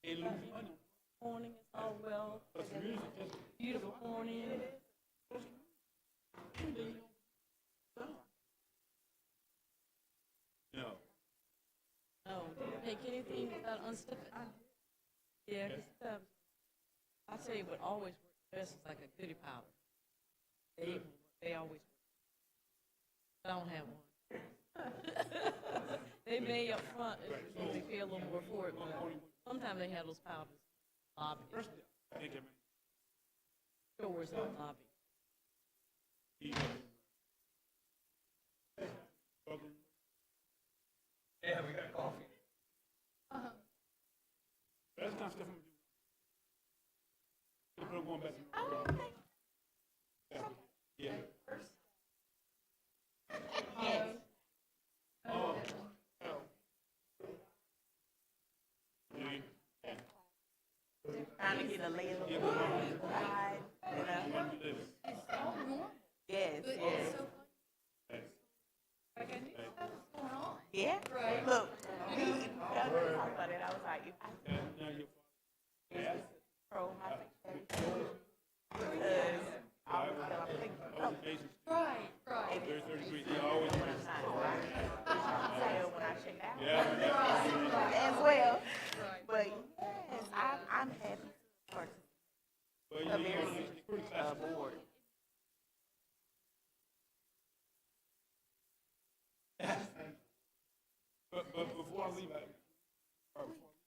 Ain't lose money. Morning is all well. But the music just Beautiful morning. no. No, take anything without unstuck it. Yeah, 'cause, I tell you what always works best is like a goodie powder. They always work. I don't have one. They may up front if they pay a little more for it, but sometimes they have those powders. Lobby. Stores in the lobby. Yeah, we got coffee. That's not stuff I'm doing. We're going back to yeah. Oh. Trying to get a lay of the side, you know? Yes, yes. Yeah, look, we talked about it. I was like, if I control my sexuality, because I was thinking, oh, Right. 30 degrees, they always when I'm trying to rock, when I shake out, as well. But yes, I'm happy for a very board. But before I leave, I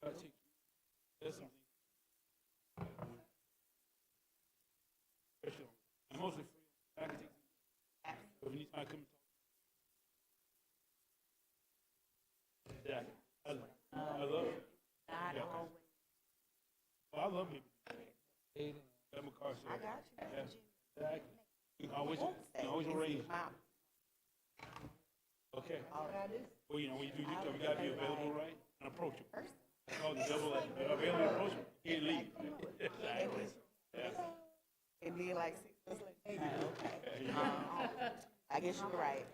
take there's something special. I'm mostly free. I can take but if you need time, come talk. Yeah, I love it. God Yeah. always. Well, I love people. I'm a car I salesman. got you. Yeah, exactly. You can always arrange. Okay. Well, you know, when you do your job, you gotta be available, right? And approachable. It's called the double A. Available and approachable. You can't leave. Exactly. Yeah. It'd be like 6 months later. Okay. I guess you're right.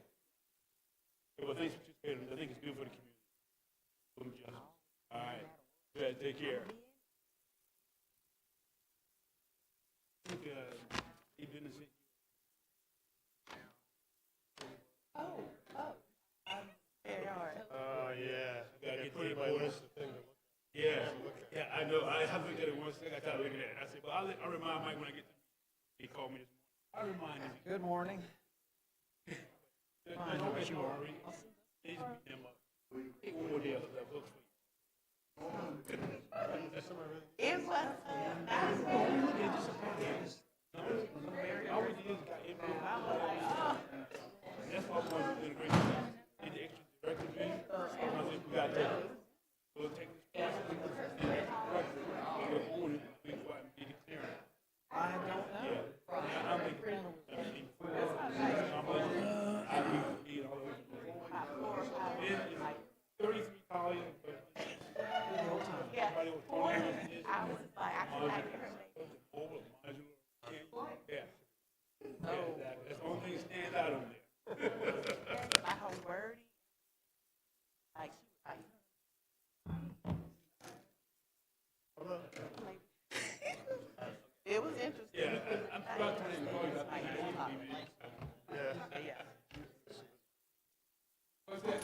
Well, thanks for participating. I think it's good for the community. All right. Yeah, take care. I think, business. Very hard. Yeah. Gotta get to my list of things to look at. Yeah, I know. I have looked at it once. I got to look at it. I said, well, I'll remind Mike when I get to. He called me this morning. I remind him. Good morning. I know what you are. He's beating him up. Take one more day of that book for you. It was Always is got input. That's why I want to do the great job. Need the extra director fee. I think we got that. We'll take this process. We'll own it. We go out and be the clearance. I don't know. Yeah, I'm thinking. It's 33 colleagues, but everybody was I was like, I could not hear her name. over modular. Yeah. That's the only thing that stands out on there. By her wording, like, it was interesting. Yeah, I'm about to call you about Yeah. what's that?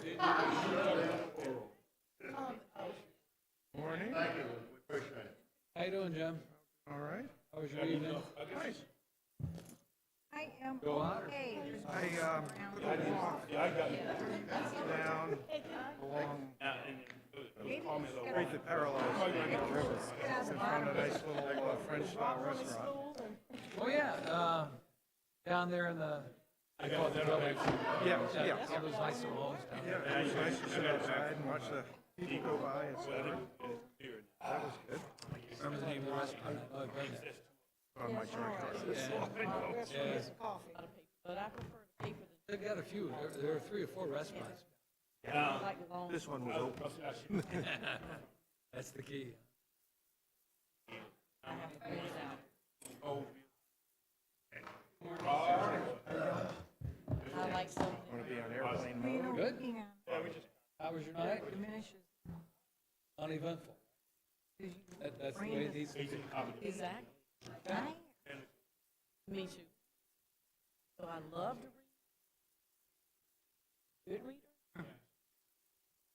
Morning. How you doing, Jim? All right. How was your evening? Nice. I am Go on. okay. I got it. Down along Call me though. right that parallels the river in front of a nice little French-style restaurant. Oh, yeah, down there in the, I got that right. Yeah, yeah, yeah. all those nice little homes down Yeah, there. it was nice to sit outside and watch the people go by and stuff. That was good. Remember the name of the restaurant? I know I've been there. On my chart. Yeah. But I prefer to pay for the, They've got a few, there are 3 or 4 restaurants. like the long. This one was open. That's the key. I have to figure it out. I like something. Want to be on airplane mode? Good. Yeah, How was your night? diminishes. Uneventful. That's the way these. Exactly. Me too. So I love to read. Good reader.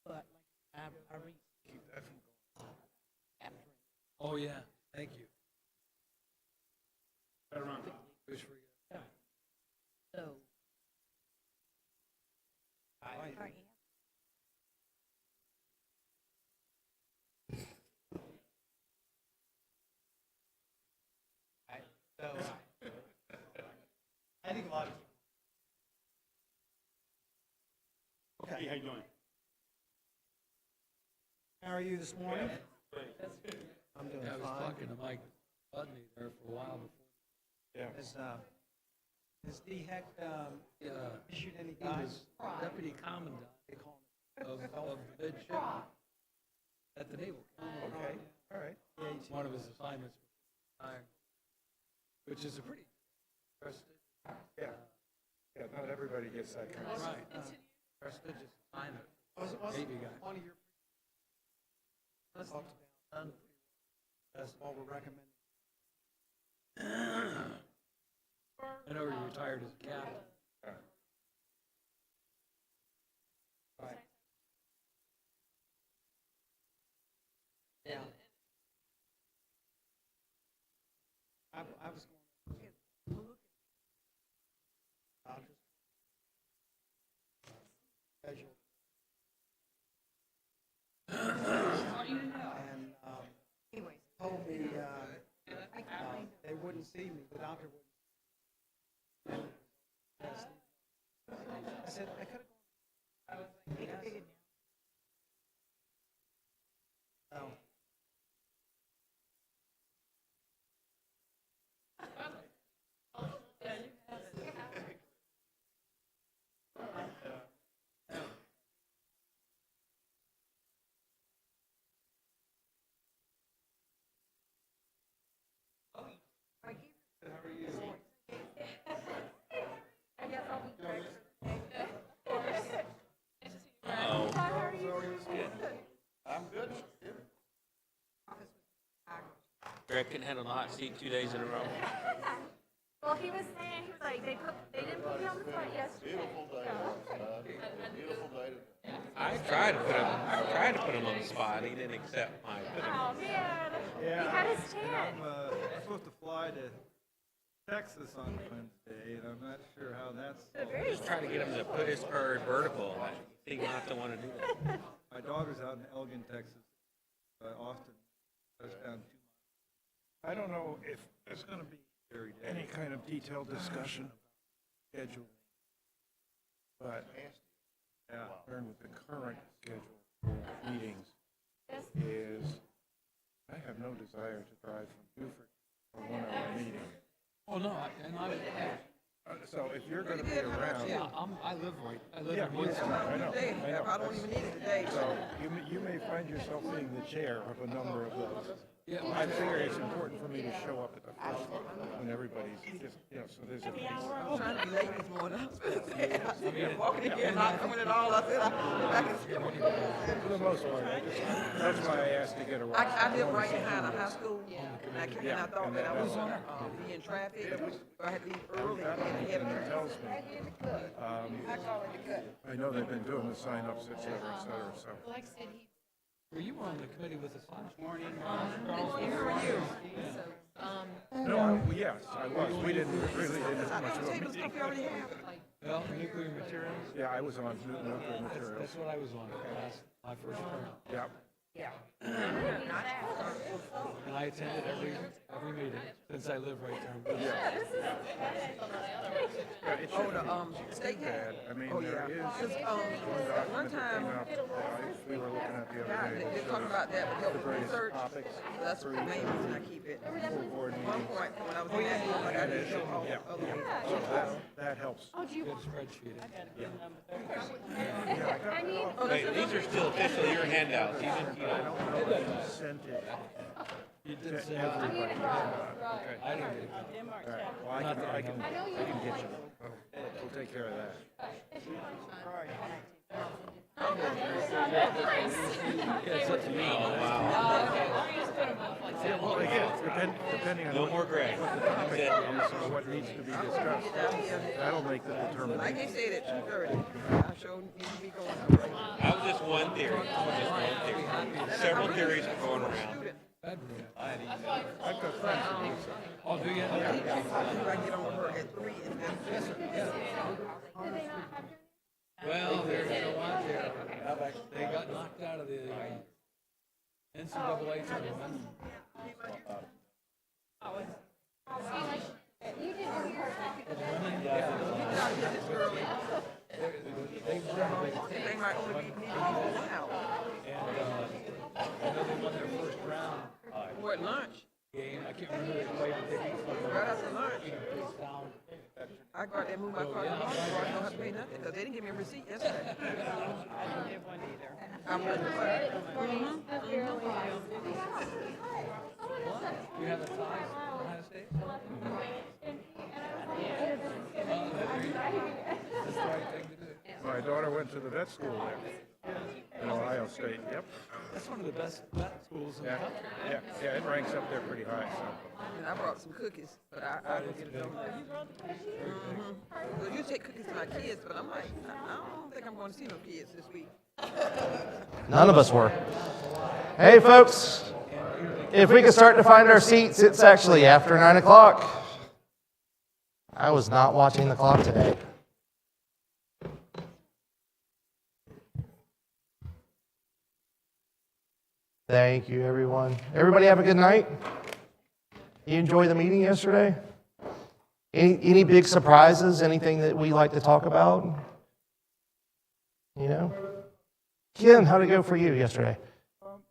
But like I read. Keep that from going. After. Oh, yeah, thank you. Wish for you. So. I think a lot of. Hey, how you doing? How are you this morning? I'm doing Yeah, I was fine. talking to Mike Putney there for a while before. Has DHEC issued any He was guidance? deputy commandant They call it. of the mid ship at the Naval Academy. Okay, all right. One of his assignments was retiring, which is a pretty prestigious, Yeah, yeah, not everybody gets that kind of. right, prestigious assignment. Was Navy guy. one of your talked about that's what we're recommending. I know he retired as a captain. Right. Yeah. I was going to look at schedule. And told me they wouldn't see me, the doctor wouldn't. I said, I could have gone. Oh. Greg couldn't handle the hot seat 2 days in a row. Well, he was saying, he was like, they didn't put me on the spot yesterday. I tried to put him on the spot. He didn't accept my. Oh, man. Yeah, He had his and chance. I'm supposed to fly to Texas on Wednesday, and I'm not sure how that's. Just trying to get him to put his bird vertical. I think not to want to do that. My daughter's out in Elgin, Texas, Austin, touchdown 2 miles. I don't know if there's going to be any kind of detailed discussion about scheduling, but concerned with the current schedule for meetings is I have no desire to drive from Beaufort for a 1-hour meeting. Oh, no, So if you're going to be around, yeah, I live yeah, in me too. Winston. I know. I don't even need it today. So you may find yourself being the chair of a number of those. Yeah, I figure it's important for me to show up at the first one when everybody's just, so there's a. I was trying to be late this morning. I was walking in here, not coming at all. I said, I can skip. For the most part, that's why I asked to get around. I live right behind a high school, and I thought that I was be in traffic, so I had to leave early and get And it tells me, I know they've been doing the sign-ups, et cetera, so. were you on the committee with us last morning? No, yes, I was. We didn't really have much of a meeting. stuff you already have. Well, nuclear materials, Yeah, I was on nuclear materials. that's what I was on last, my first term. Yeah. And I attended every meeting since I live right there. Yeah, it Oh, shouldn't the state bad. I mean, Oh, there yeah. is Just, one document that time, came out that we were looking at the yeah, other day. they talk about that, but The help various research. topics That's the main reason I keep it. for board One meetings. point, when I was in that room, I didn't show all Yeah. the other ones. So that helps. Good spreadsheet. Wait, these are still official your handouts. You didn't, I don't know if you sent it You to did say, everybody. I didn't get it. All right. Well, I can get you. We'll take care of that. Yeah, it's up to me. oh, wow. Depending on No more grass. what the topic is or what needs to be discussed, that'll make the determination. Like they said at 2:30, I sure need to be going. That was just one theory. Just one theory. Several theories are going around. I've got friends who do so. Oh, do you? I get on with her at 3 and then. Well, there's a lot there. They got knocked out of the NCAA tournament. They might only need to be one out. I know they won their first round Or at lunch. game. I can't remember who they played, but they beat them. Right after lunch. I got there and moved my car to the car, so I don't have to pay nothing, because they didn't give me a receipt yesterday. I didn't get one either. I'm with You have a tie from Ohio State? That's the right thing to do. My daughter went to the vet school there in Ohio State. Yep. That's one of the best vet schools in the Yeah. country. Yeah. It ranks up there pretty high. So. And I brought some cookies, but I didn't get them. Well, you take cookies to my kids, but I'm like, I don't think I'm going to see no kids this week. None of us were. Hey, folks, if we could start to find our seats, it's actually after 9 o'clock. I was not watching the clock today. Thank you, everyone. Everybody have a good night. You enjoy the meeting yesterday? Any big surprises? Anything that we like to talk about? You know? Ken, how'd it go for you yesterday?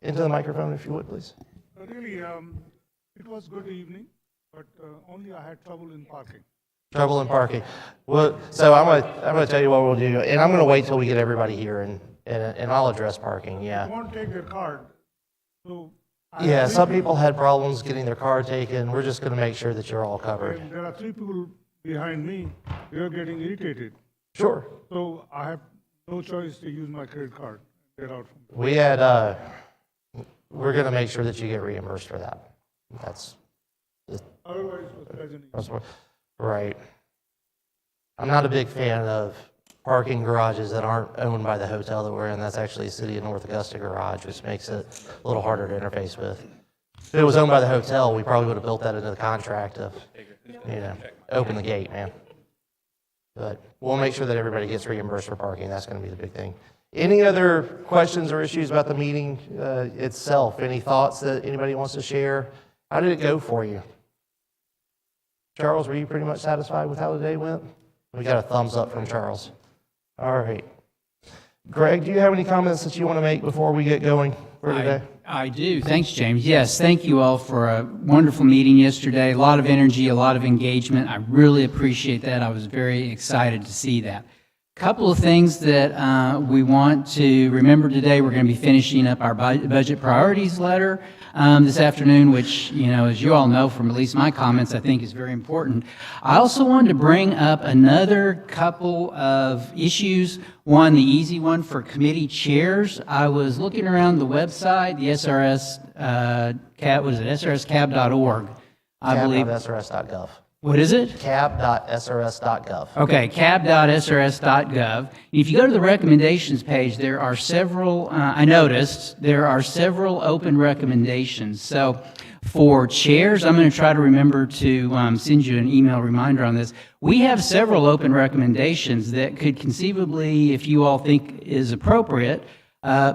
Into the microphone, if you would, please. Really, it was good evening, but only I had trouble in parking. Trouble in parking. Well, so I'm gonna tell you what we'll do, and I'm gonna wait till we get everybody here, and I'll address parking. They Yeah. won't take their card, so. Yeah. Some people had problems getting their car taken. We're just gonna make sure that you're all covered. There are 3 people behind me, they're getting irritated. Sure. So I have no choice to use my credit card. Get out from. We had. We're gonna make sure that you get reimbursed for that. That's Otherwise, it was pleasant. right. I'm not a big fan of parking garages that aren't owned by the hotel that we're in. That's actually a City of North Augusta garage, which makes it a little harder to interface with. If it was owned by the hotel, we probably would have built that into the contract of, open the gate, man. But we'll make sure that everybody gets reimbursed for parking. That's going to be the big thing. Any other questions or issues about the meeting itself? Any thoughts that anybody wants to share? How did it go for you? Charles, were you pretty much satisfied with how the day went? We got a thumbs up from Charles. All right. Greg, do you have any comments that you want to make before we get going for today? I do. Thanks, James. Yes, thank you all for a wonderful meeting yesterday. A lot of energy, a lot of engagement. I really appreciate that. I was very excited to see that. Couple of things that we want to remember today. We're going to be finishing up our budget priorities letter this afternoon, which, as you all know from at least my comments, I think is very important. I also wanted to bring up another couple of issues. One, the easy one for committee chairs. I was looking around the website, the SRS srscab.org, I believe. Cab.srs.gov. What is it? Cab.srs.gov. Okay, cab.srs.gov. If you go to the recommendations page, there are several, I noticed, there are several open recommendations. So for chairs, I'm going to try to remember to send you an email reminder on this. We have several open recommendations that could conceivably, if you all think is appropriate,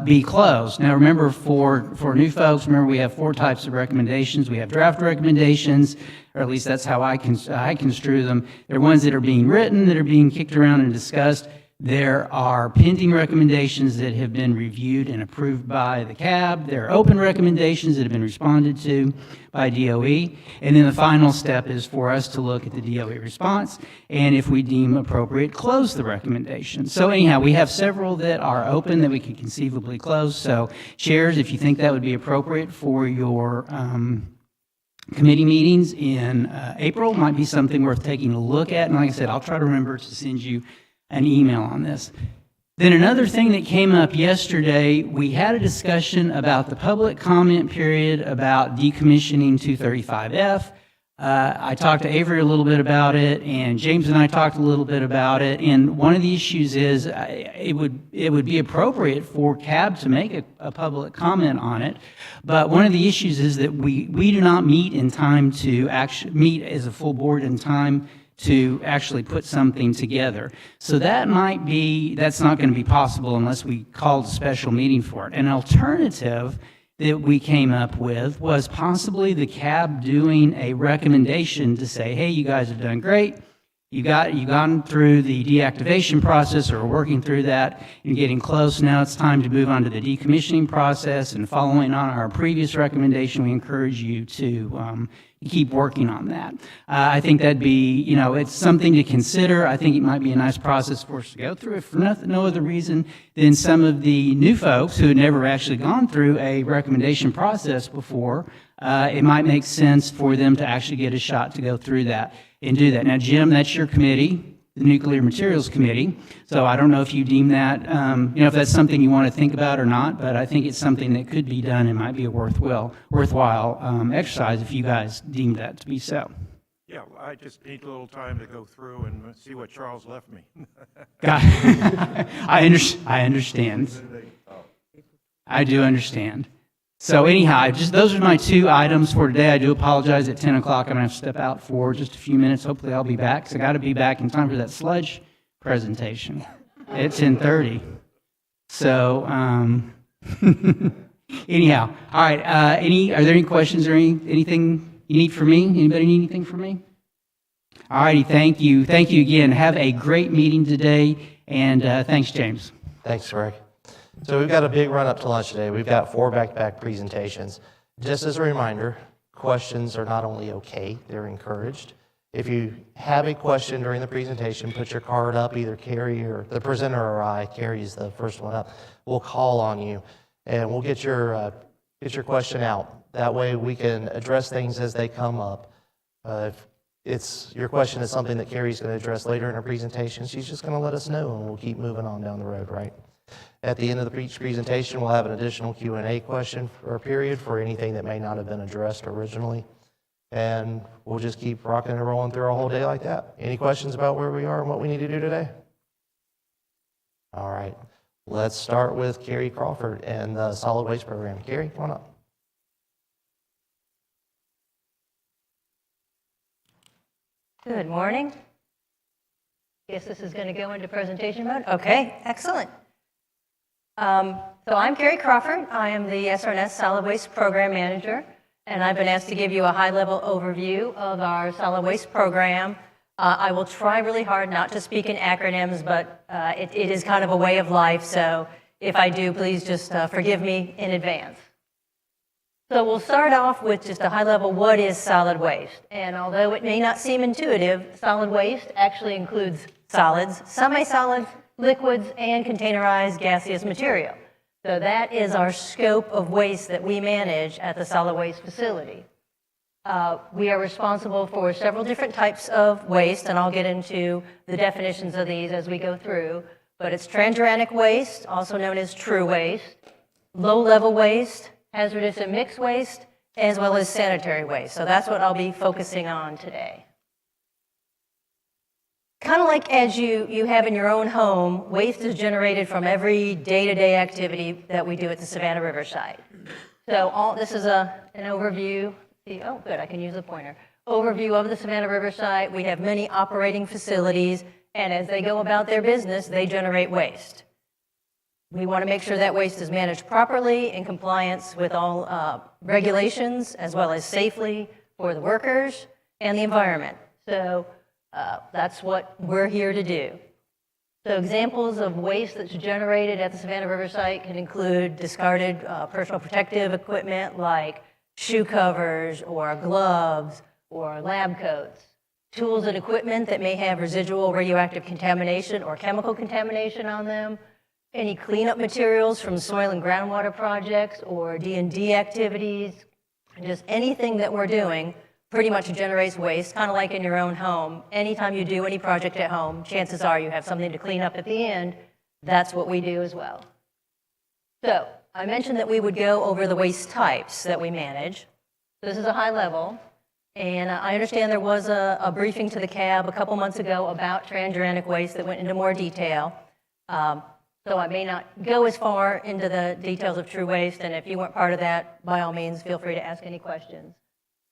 be closed. Now remember, for new folks, remember we have 4 types of recommendations. We have draft recommendations, or at least that's how I construe them. There are ones that are being written, that are being kicked around and discussed. There are pending recommendations that have been reviewed and approved by the CAB. There are open recommendations that have been responded to by DOE. And then the final step is for us to look at the DOE response, and if we deem appropriate, close the recommendation. So anyhow, we have several that are open that we could conceivably close. So chairs, if you think that would be appropriate for your committee meetings in April, might be something worth taking a look at. And like I said, I'll try to remember to send you an email on this. Then another thing that came up yesterday, we had a discussion about the public comment period about decommissioning 235F. I talked to Avery a little bit about it, and James and I talked a little bit about it. And one of the issues is it would be appropriate for CAB to make a public comment on it. But one of the issues is that we do not meet in time to actually meet as a full board in time to actually put something together. So that's not going to be possible unless we called a special meeting for it. An alternative that we came up with was possibly the CAB doing a recommendation to say, hey, you guys have done great. You've gone through the deactivation process or working through that and getting close. Now it's time to move on to the decommissioning process, and following on our previous recommendation, we encourage you to keep working on that. I think that'd be, it's something to consider. I think it might be a nice process for us to go through, if for no other reason than some of the new folks who had never actually gone through a recommendation process before, it might make sense for them to actually get a shot to go through that and do that. Now, Jim, that's your committee, the Nuclear Materials Committee, so I don't know if you deem that, if that's something you want to think about or not, but I think it's something that could be done and might be a worthwhile exercise if you guys deem that to be so. Yeah, I just need a little time to go through and see what Charles left me. I understand. I do understand. So anyhow, those are my two items for today. I do apologize. At 10 o'clock, I'm going to have to step out for just a few minutes. Hopefully I'll be back, because I got to be back in time for that sludge presentation at 10:30. So anyhow, all right. Are there any questions or anything you need from me? Anybody need anything from me? All righty. Thank you. Thank you again. Have a great meeting today, and thanks, James. Thanks, Greg. So we've got a big run up to lunch today. We've got 4 back-to-back presentations. Just as a reminder, questions are not only okay, they're encouraged. If you have a question during the presentation, put your card up, either Carrie or the presenter or I. Carrie's the first one up. We'll call on you, and we'll get your question out. That way we can address things as they come up. If your question is something that Carrie's going to address later in her presentation, she's just going to let us know, and we'll keep moving on down the road, right? At the end of each presentation, we'll have an additional Q&A question or period for anything that may not have been addressed originally. And we'll just keep rocking and rolling through our whole day like that. Any questions about where we are and what we need to do today? All right. Let's start with Carrie Crawford and the Solid Waste Program. Carrie, come on up. Good morning. Guess this is going to go into presentation mode. Okay, excellent. So I'm Carrie Crawford. I am the SRS Solid Waste Program Manager, and I've been asked to give you a high-level overview of our solid waste program. I will try really hard not to speak in acronyms, but it is kind of a way of life, so if I do, please just forgive me in advance. So we'll start off with just a high-level, what is solid waste? And although it may not seem intuitive, solid waste actually includes solids, semi-solids, liquids, and containerized gaseous material. So that is our scope of waste that we manage at the solid waste facility. We are responsible for several different types of waste, and I'll get into the definitions of these as we go through. But it's transuranic waste, also known as true waste, low-level waste, hazardous and mixed waste, as well as sanitary waste. So that's what I'll be focusing on today. Kind of like as you have in your own home, waste is generated from every day-to-day activity that we do at the Savannah River site. So this is an overview. Oh, good, I can use the pointer. Overview of the Savannah River site. We have many operating facilities, and as they go about their business, they generate waste. We want to make sure that waste is managed properly in compliance with all regulations, as well as safely for the workers and the environment. So that's what we're here to do. So examples of waste that's generated at the Savannah River site can include discarded personal protective equipment like shoe covers or gloves or lab coats, tools and equipment that may have residual radioactive contamination or chemical contamination on them, any cleanup materials from soil and groundwater projects or D&D activities, just anything that we're doing pretty much generates waste, kind of like in your own home. Anytime you do any project at home, chances are you have something to clean up at the end That's what we do as well. So I mentioned that we would go over the waste types that we manage. This is a high level, and I understand there was a briefing to the CAB a couple months ago about transuranic waste that went into more detail. So I may not go as far into the details of true waste, and if you weren't part of that, by all means, feel free to ask any questions.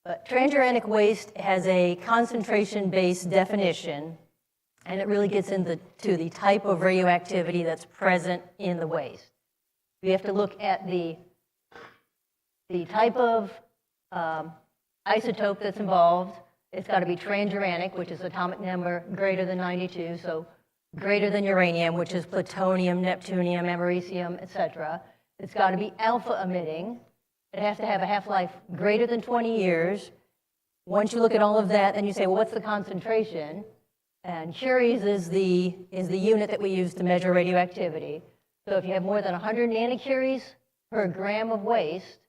But transuranic waste has a concentration-based definition, and it really gets into the type of radioactivity that's present in the waste. We have to look at the type of isotope that's involved. It's got to be transuranic, which is atomic number greater than 92, so greater than uranium, which is plutonium, neptunium, americium, etc. It's got to be alpha emitting. It has to have a half-life greater than 20 years. Once you look at all of that, then you say, well, what's the concentration? And Curies is the unit that we use to measure radioactivity. So if you have more than 100 nanocuries per gram of waste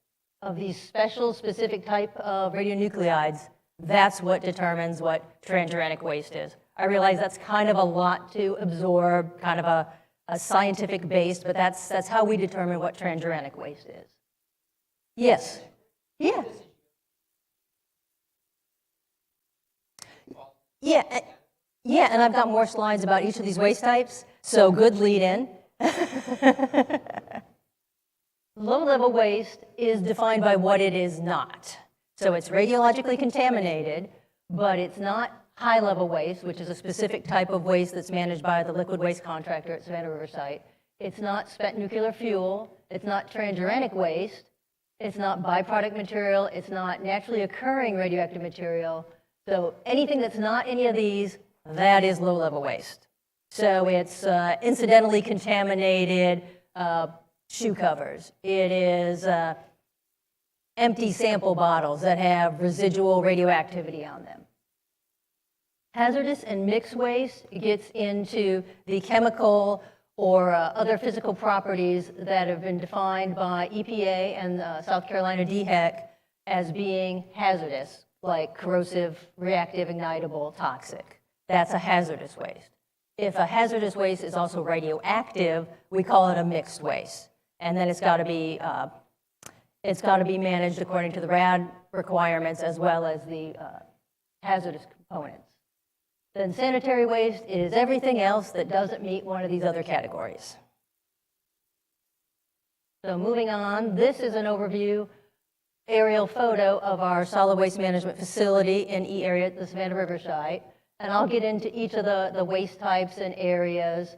of these special specific type of radionuclides, that's what determines what transuranic waste is. I realize that's kind of a lot to absorb, kind of a scientific base, but that's how we determine what transuranic waste is. Yes. Yeah. Yeah, and I've got more slides about each of these waste types, so good lead-in. Low-level waste is defined by what it is not. So it's radiologically contaminated, but it's not high-level waste, which is a specific type of waste that's managed by the liquid waste contractor at Savannah River Site. It's not spent nuclear fuel. It's not transuranic waste. It's not byproduct material. It's not naturally occurring radioactive material. So anything that's not any of these, that is low-level waste. So it's incidentally contaminated shoe covers. It is empty sample bottles that have residual radioactivity on them. Hazardous and mixed waste gets into the chemical or other physical properties that have been defined by EPA and South Carolina DHEC as being hazardous, like corrosive, reactive, ignitable, toxic. That's a hazardous waste. If a hazardous waste is also radioactive, we call it a mixed waste. And then it's got to be managed according to the RAD requirements as well as the hazardous components. Then sanitary waste is everything else that doesn't meet one of these other categories. So moving on, this is an overview aerial photo of our solid waste management facility in E area at the Savannah River site. And I'll get into each of the waste types and areas.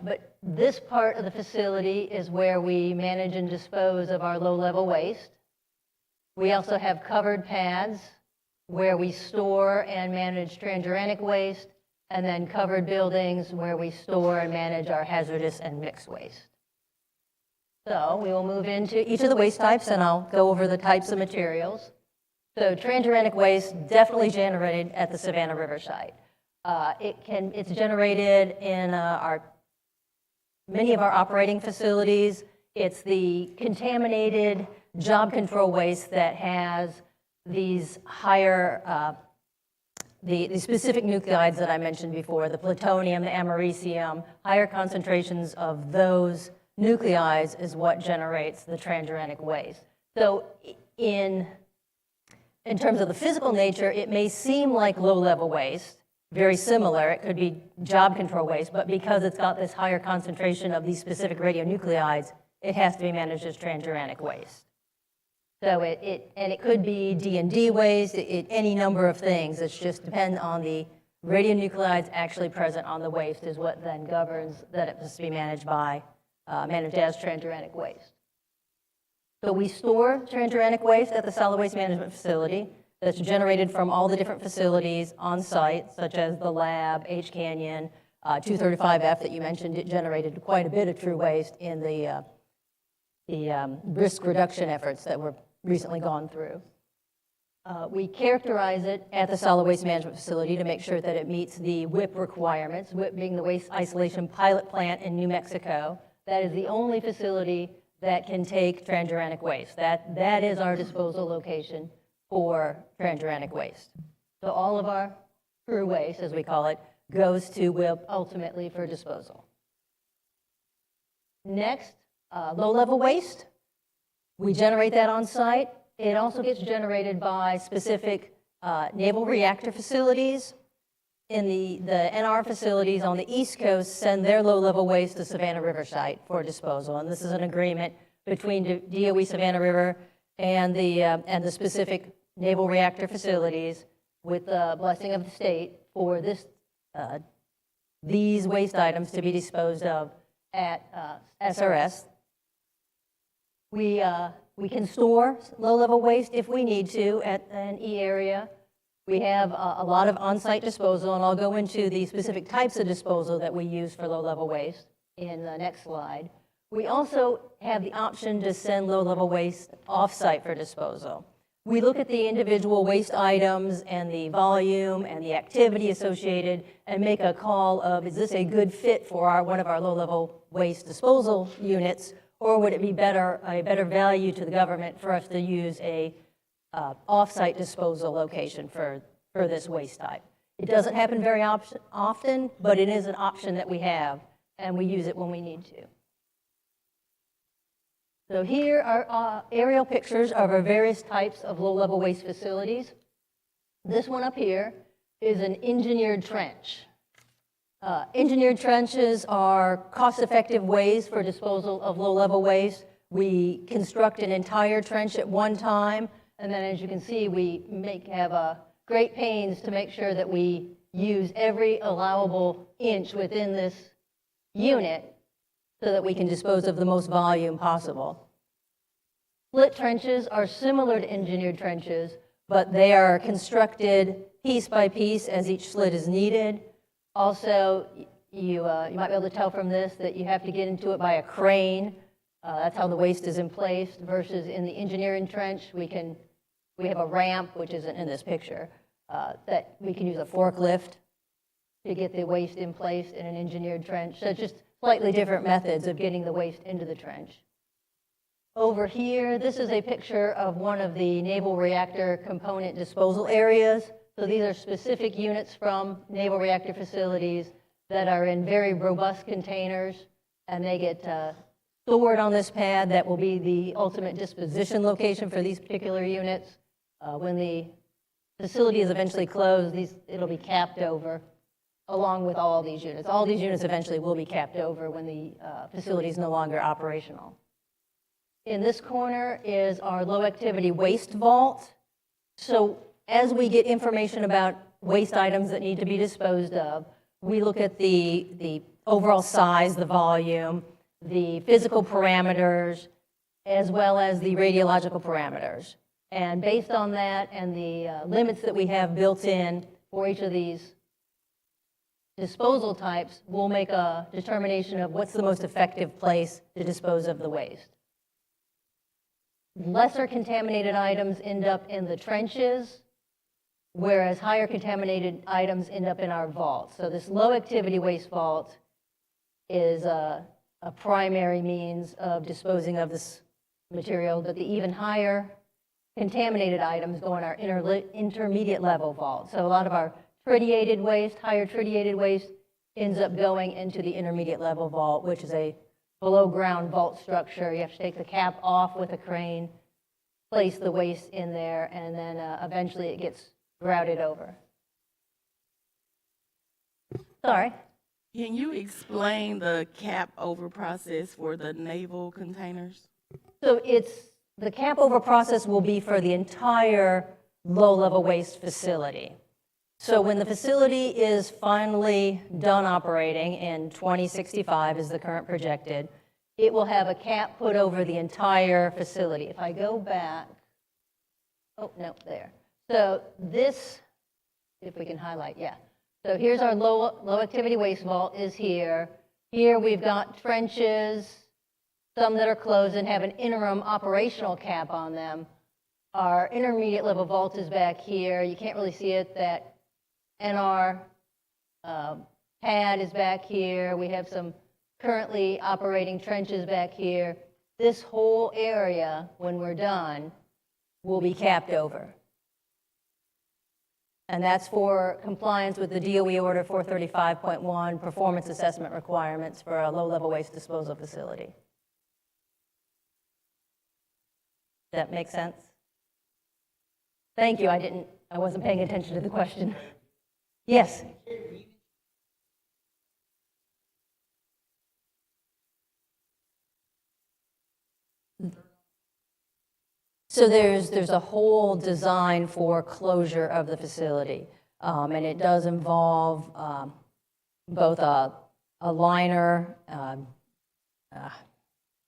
But this part of the facility is where we manage and dispose of our low-level waste. We also have covered pads where we store and manage transuranic waste, and then covered buildings where we store and manage our hazardous and mixed waste. So we will move into each of the waste types, and I'll go over the types of materials. So transuranic waste definitely generated at the Savannah River site. It's generated in many of our operating facilities. It's the contaminated job control waste that has these higher, the specific nuclides that I mentioned before, the plutonium, the americium, higher concentrations of those nuclides is what generates the transuranic waste. So in terms of the physical nature, it may seem like low-level waste, very similar. It could be job control waste, but because it's got this higher concentration of these specific radionuclides, it has to be managed as transuranic waste. So it could be D&D waste, any number of things. It just depends on the radionuclides actually present on the waste is what then governs that it must be managed as transuranic waste. So we store transuranic waste at the solid waste management facility that's generated from all the different facilities on site, such as the lab, H Canyon, 235F that you mentioned. It generated quite a bit of true waste in the risk reduction efforts that were recently gone through. We characterize it at the solid waste management facility to make sure that it meets the WIP requirements, WIP being the Waste Isolation Pilot Plant in New Mexico. That is the only facility that can take transuranic waste. That is our disposal location for transuranic waste. So all of our true waste, as we call it, goes to WIP ultimately for disposal. Next, low-level waste. We generate that on site. It also gets generated by specific naval reactor facilities. In the NR facilities on the East Coast send their low-level waste to Savannah River site for disposal. And this is an agreement between DOE Savannah River and the specific naval reactor facilities with the blessing of the state for these waste items to be disposed of at SRS. We can store low-level waste if we need to at an E area. We have a lot of on-site disposal, and I'll go into the specific types of disposal that we use for low-level waste in the next slide. We also have the option to send low-level waste off-site for disposal. We look at the individual waste items and the volume and the activity associated and make a call of, is this a good fit for one of our low-level waste disposal units, or would it be a better value to the government for us to use a off-site disposal location for this waste type? It doesn't happen very often, but it is an option that we have, and we use it when we need to. So here are aerial pictures of our various types of low-level waste facilities. This one up here is an engineered trench. Engineered trenches are cost-effective ways for disposal of low-level waste. We construct an entire trench at one time, and then as you can see, we have great pains to make sure that we use every allowable inch within this unit so that we can dispose of the most volume possible. Split trenches are similar to engineered trenches, but they are constructed piece by piece as each slit is needed. Also, you might be able to tell from this that you have to get into it by a crane. That's how the waste is in place, versus in the engineering trench, we have a ramp, which isn't in this picture, that we can use a forklift to get the waste in place in an engineered trench. So just slightly different methods of getting the waste into the trench. Over here, this is a picture of one of the naval reactor component disposal areas. So these are specific units from naval reactor facilities that are in very robust containers, and they get stored on this pad that will be the ultimate disposition location for these particular units. When the facility is eventually closed, it'll be capped over along with all these units. All these units eventually will be capped over when the facility is no longer operational. In this corner is our low-activity waste vault. So as we get information about waste items that need to be disposed of, we look at the overall size, the volume, the physical parameters, as well as the radiological parameters. And based on that and the limits that we have built in for each of these disposal types, we'll make a determination of what's the most effective place to dispose of the waste. Lesser contaminated items end up in the trenches, whereas higher contaminated items end up in our vault. So this low-activity waste vault is a primary means of disposing of this material, but the even higher contaminated items go in our intermediate level vault. So a lot of our tritiated waste, higher tritiated waste, ends up going into the intermediate level vault, which is a below ground vault structure. You have to take the cap off with a crane, place the waste in there, and then eventually it gets grouted over. Sorry. Can you explain the cap over process for the naval containers? So the cap over process will be for the entire low-level waste facility. So when the facility is finally done operating in 2065, is the current projected, it will have a cap put over the entire facility. If I go back, oh, no, there. So this, if we can highlight, yeah. So here's our low-activity waste vault is here. Here we've got trenches, some that are closed and have an interim operational cap on them. Our intermediate level vault is back here. You can't really see it. That NR pad is back here. We have some currently operating trenches back here. This whole area, when we're done, will be capped over. And that's for compliance with the DOE Order 435.1 performance assessment requirements for a low-level waste disposal facility. That make sense? Thank you. I wasn't paying attention to the question. Yes. So there's a whole design for closure of the facility, and it does involve both a liner,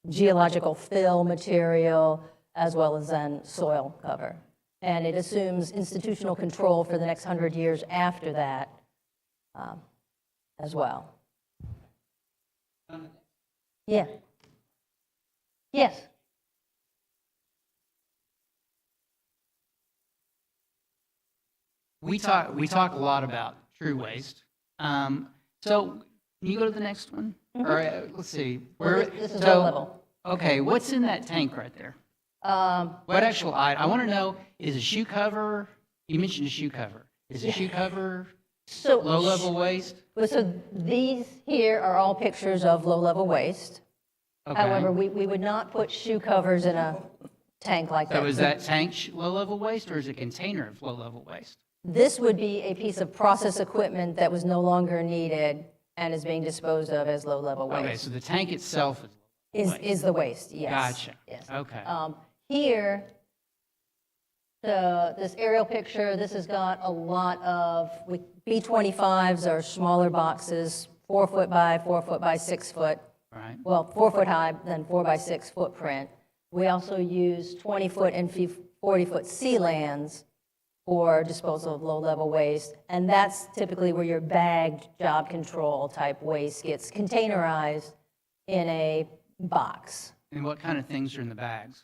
geological fill material, as well as then soil cover. And it assumes institutional control for the next 100 years after that as well. Yeah. Yes. We talk a lot about true waste. So can you go to the next one? Or let's see. This is low level. Okay, what's in that tank right there? What actual item? I want to know, is a shoe cover, you mentioned a shoe cover. Is a shoe cover low-level waste? So these here are all pictures of low-level waste. Okay. However, we would not put shoe covers in a tank like that. So is that tank low-level waste, or is it a container of low-level waste? This would be a piece of process equipment that was no longer needed and is being disposed of as low-level waste. Okay, so the tank itself is the waste, yes. Gotcha. Yes. Okay. Here, this aerial picture, this has got a lot of, B25s are smaller boxes, 4 foot by 4 foot by 6 foot. Right. Well, 4 foot high, then 4 by 6 footprint. We also use 20 foot and 40 foot sealands for disposal of low-level waste, and that's typically where your bagged job control type waste gets containerized in a box. And what kind of things are in the bags?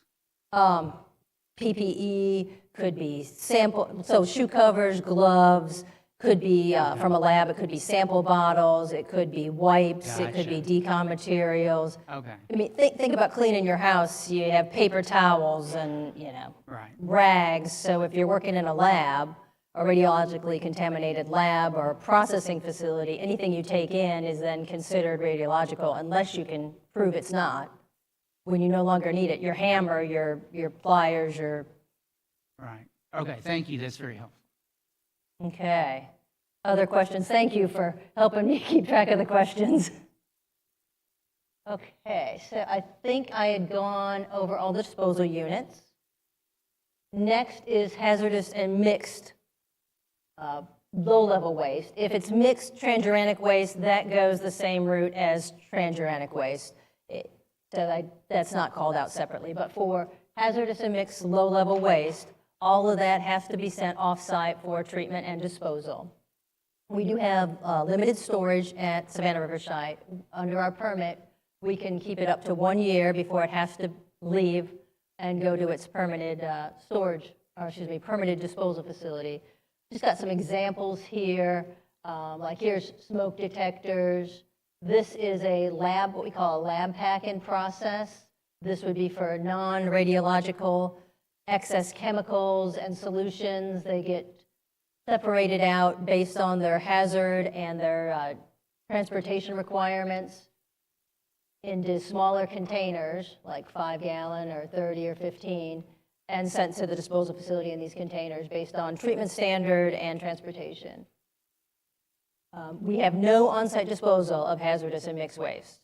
PPE could be so shoe covers, gloves, could be from a lab, it could be sample bottles, it could be wipes, it could be decon materials. Okay. I mean, think about cleaning your house. You have paper towels and, rags. So if you're working in a lab, a radiologically contaminated lab or a processing facility, anything you take in is then considered radiological unless you can prove it's not. When you no longer need it, your hammer, your pliers, your... Right. Okay, thank you. That's very helpful. Okay. Other questions? Thank you for helping me keep track of the questions. Okay, so I think I had gone over all the disposal units. Next is hazardous and mixed low-level waste. If it's mixed transuranic waste, that goes the same route as transuranic waste. So that's not called out separately. But for hazardous and mixed low-level waste, all of that has to be sent off-site for treatment and disposal. We do have limited storage at Savannah River site. Under our permit, we can keep it up to 1 year before it has to leave and go to its permitted permitted disposal facility. Just got some examples here. Like here's smoke detectors. This is a lab, what we call a lab pack-in process. This would be for non-radiological excess chemicals and solutions. They get separated out based on their hazard and their transportation requirements into smaller containers, like 5-gallon or 30 or 15, and sent to the disposal facility in these containers based on treatment standard and transportation. We have no on-site disposal of hazardous and mixed waste.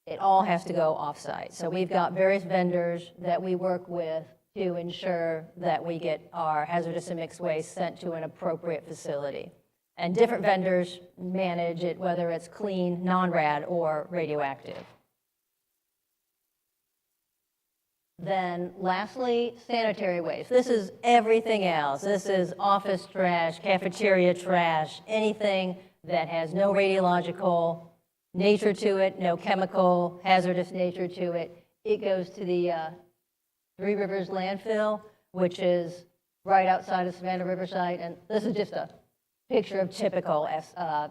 It all has to go off-site. So we've got various vendors that we work with to ensure that we get our hazardous and mixed waste sent to an appropriate facility. And different vendors manage it, whether it's clean, non-rad, or radioactive. Then lastly, sanitary waste. This is everything else. This is office trash, cafeteria trash, anything that has no radiological nature to it, no chemical hazardous nature to it. It goes to the Three Rivers landfill, which is right outside of Savannah Riverside. And this is just a picture of typical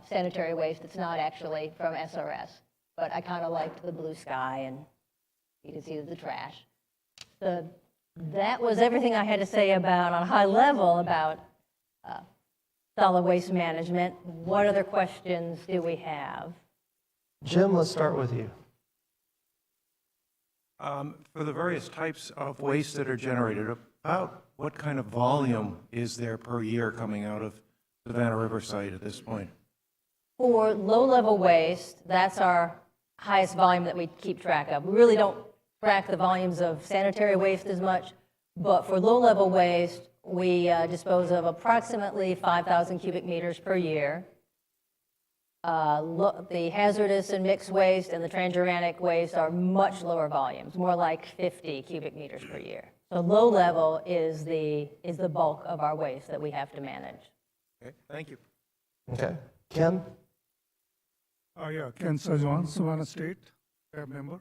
sanitary waste. It's not actually from SRS, but I kind of liked the blue sky, and you can see the trash. That was everything I had to say about, on a high level, about solid waste management. What other questions do we have? Jim, let's start with you. For the various types of waste that are generated, about what kind of volume is there per year coming out of Savannah Riverside at this point? For low-level waste, that's our highest volume that we keep track of. We really don't track the volumes of sanitary waste as much, but for low-level waste, we dispose of approximately 5,000 cubic meters per year. The hazardous and mixed waste and the transuranic waste are much lower volumes, more like 50 cubic meters per year. So low level is the bulk of our waste that we have to manage. Okay, thank you. Okay. Ken? Yeah, Ken Sajan, Savannah State, cab member.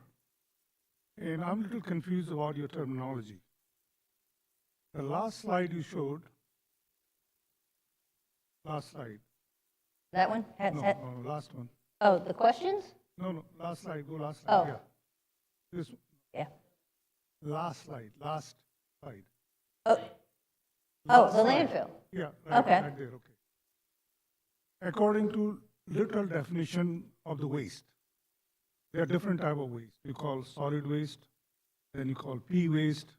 And I'm a little confused about your terminology. The last slide you showed, last slide. That one? No, last one. Oh, the questions? No, last slide, go last slide, Oh. yeah. This one. Yeah. Last slide. Oh, Last the slide. landfill. Yeah, Okay. right there, okay. According to literal definition of the waste, there are different type of waste. You call solid waste, then you call P waste,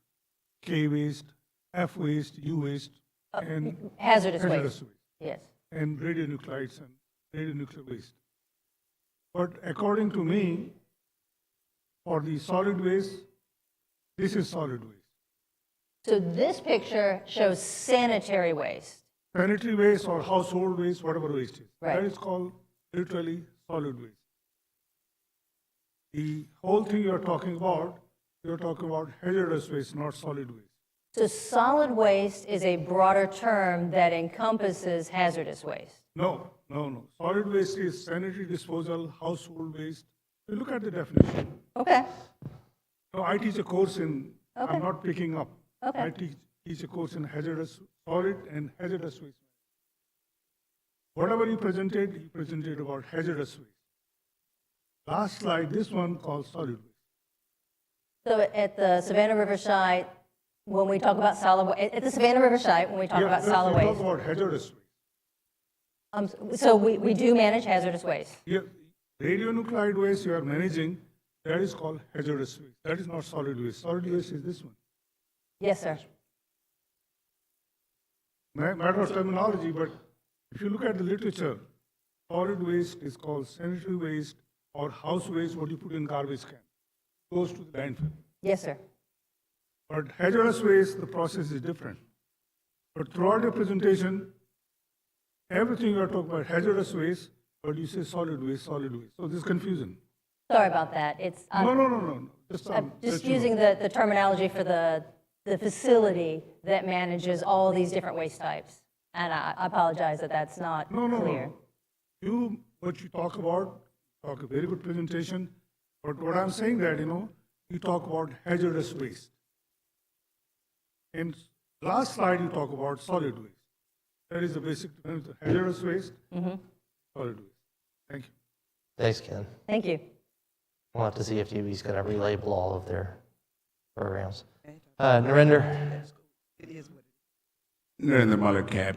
K waste, F waste, U waste, and Hazardous waste. Yes. and radionuclides and radionuclide waste. But according to me, for the solid waste, this is solid waste. So this picture shows sanitary waste. Sanitary waste or household waste, whatever waste is. Right. That is called literally solid waste. The whole thing you're talking about hazardous waste, not solid waste. So solid waste is a broader term that encompasses hazardous waste. No. Solid waste is sanitary disposal, household waste. You look at the definition. Okay. No, I teach a course in, Okay. I'm not picking up. Okay. I teach a course in hazardous, solid and hazardous waste. Whatever you presented about hazardous waste. Last slide, this one called solid waste. So at the Savannah Riverside, when we talk about solid waste, at the Savannah Riverside, when we talk about solid Let's waste. talk about hazardous waste. So we do manage hazardous waste. Yeah, radionuclide waste you are managing, that is called hazardous waste. That is not solid waste. Solid waste is this one. Yes, sir. Matter of terminology, but if you look at the literature, solid waste is called sanitary waste or house waste, what you put in garbage can, goes to the landfill. Yes, sir. But hazardous waste, the process is different. But throughout your presentation, everything you are talking about hazardous waste, but you say solid waste. So this is confusion. Sorry about that. It's, No. I'm just using the terminology for the facility that manages all these different waste types. And I apologize that that's not clear. What you talk about, talk a very good presentation, but what I'm saying that, you talk about hazardous waste. In last slide, you talk about solid waste. That is the basic difference, hazardous waste, solid waste. Thank you. Thanks, Ken. Thank you. We'll have to see if UB's going to relabel all of their programs. Narinder? Narinder Malakab.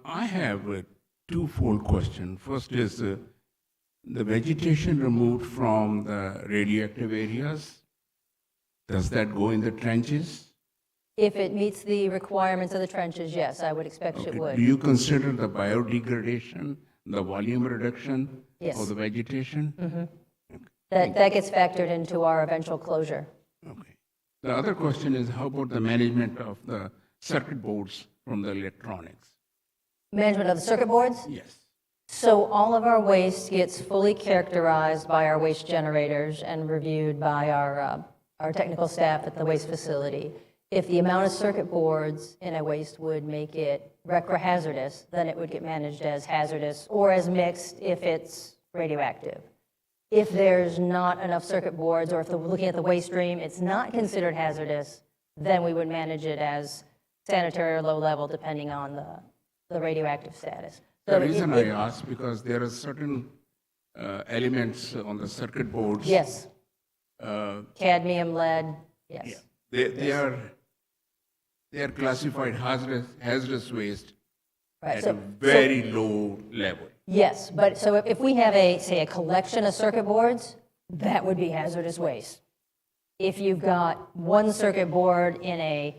I have a twofold question. First is the vegetation removed from the radioactive areas, does that go in the trenches? If it meets the requirements of the trenches, yes, I would expect it would. Do you consider the biodegradation, the volume reduction Yes. of the vegetation? That gets factored into our eventual closure. Okay. The other question is how about the management of the circuit boards from the electronics? Management of the circuit boards? Yes. So all of our waste gets fully characterized by our waste generators and reviewed by our technical staff at the waste facility. If the amount of circuit boards in a waste would make it recro-hazardous, then it would get managed as hazardous or as mixed if it's radioactive. If there's not enough circuit boards, or if we're looking at the waste stream, it's not considered hazardous, then we would manage it as sanitary or low level, depending on the radioactive status. The reason I ask, because there are certain elements on the circuit boards. Yes. Cadmium, lead, yes. Yeah. They are classified hazardous waste, Right, at so- a very low level. Yes, but so if we have say a collection of circuit boards, that would be hazardous waste. If you've got one circuit board in a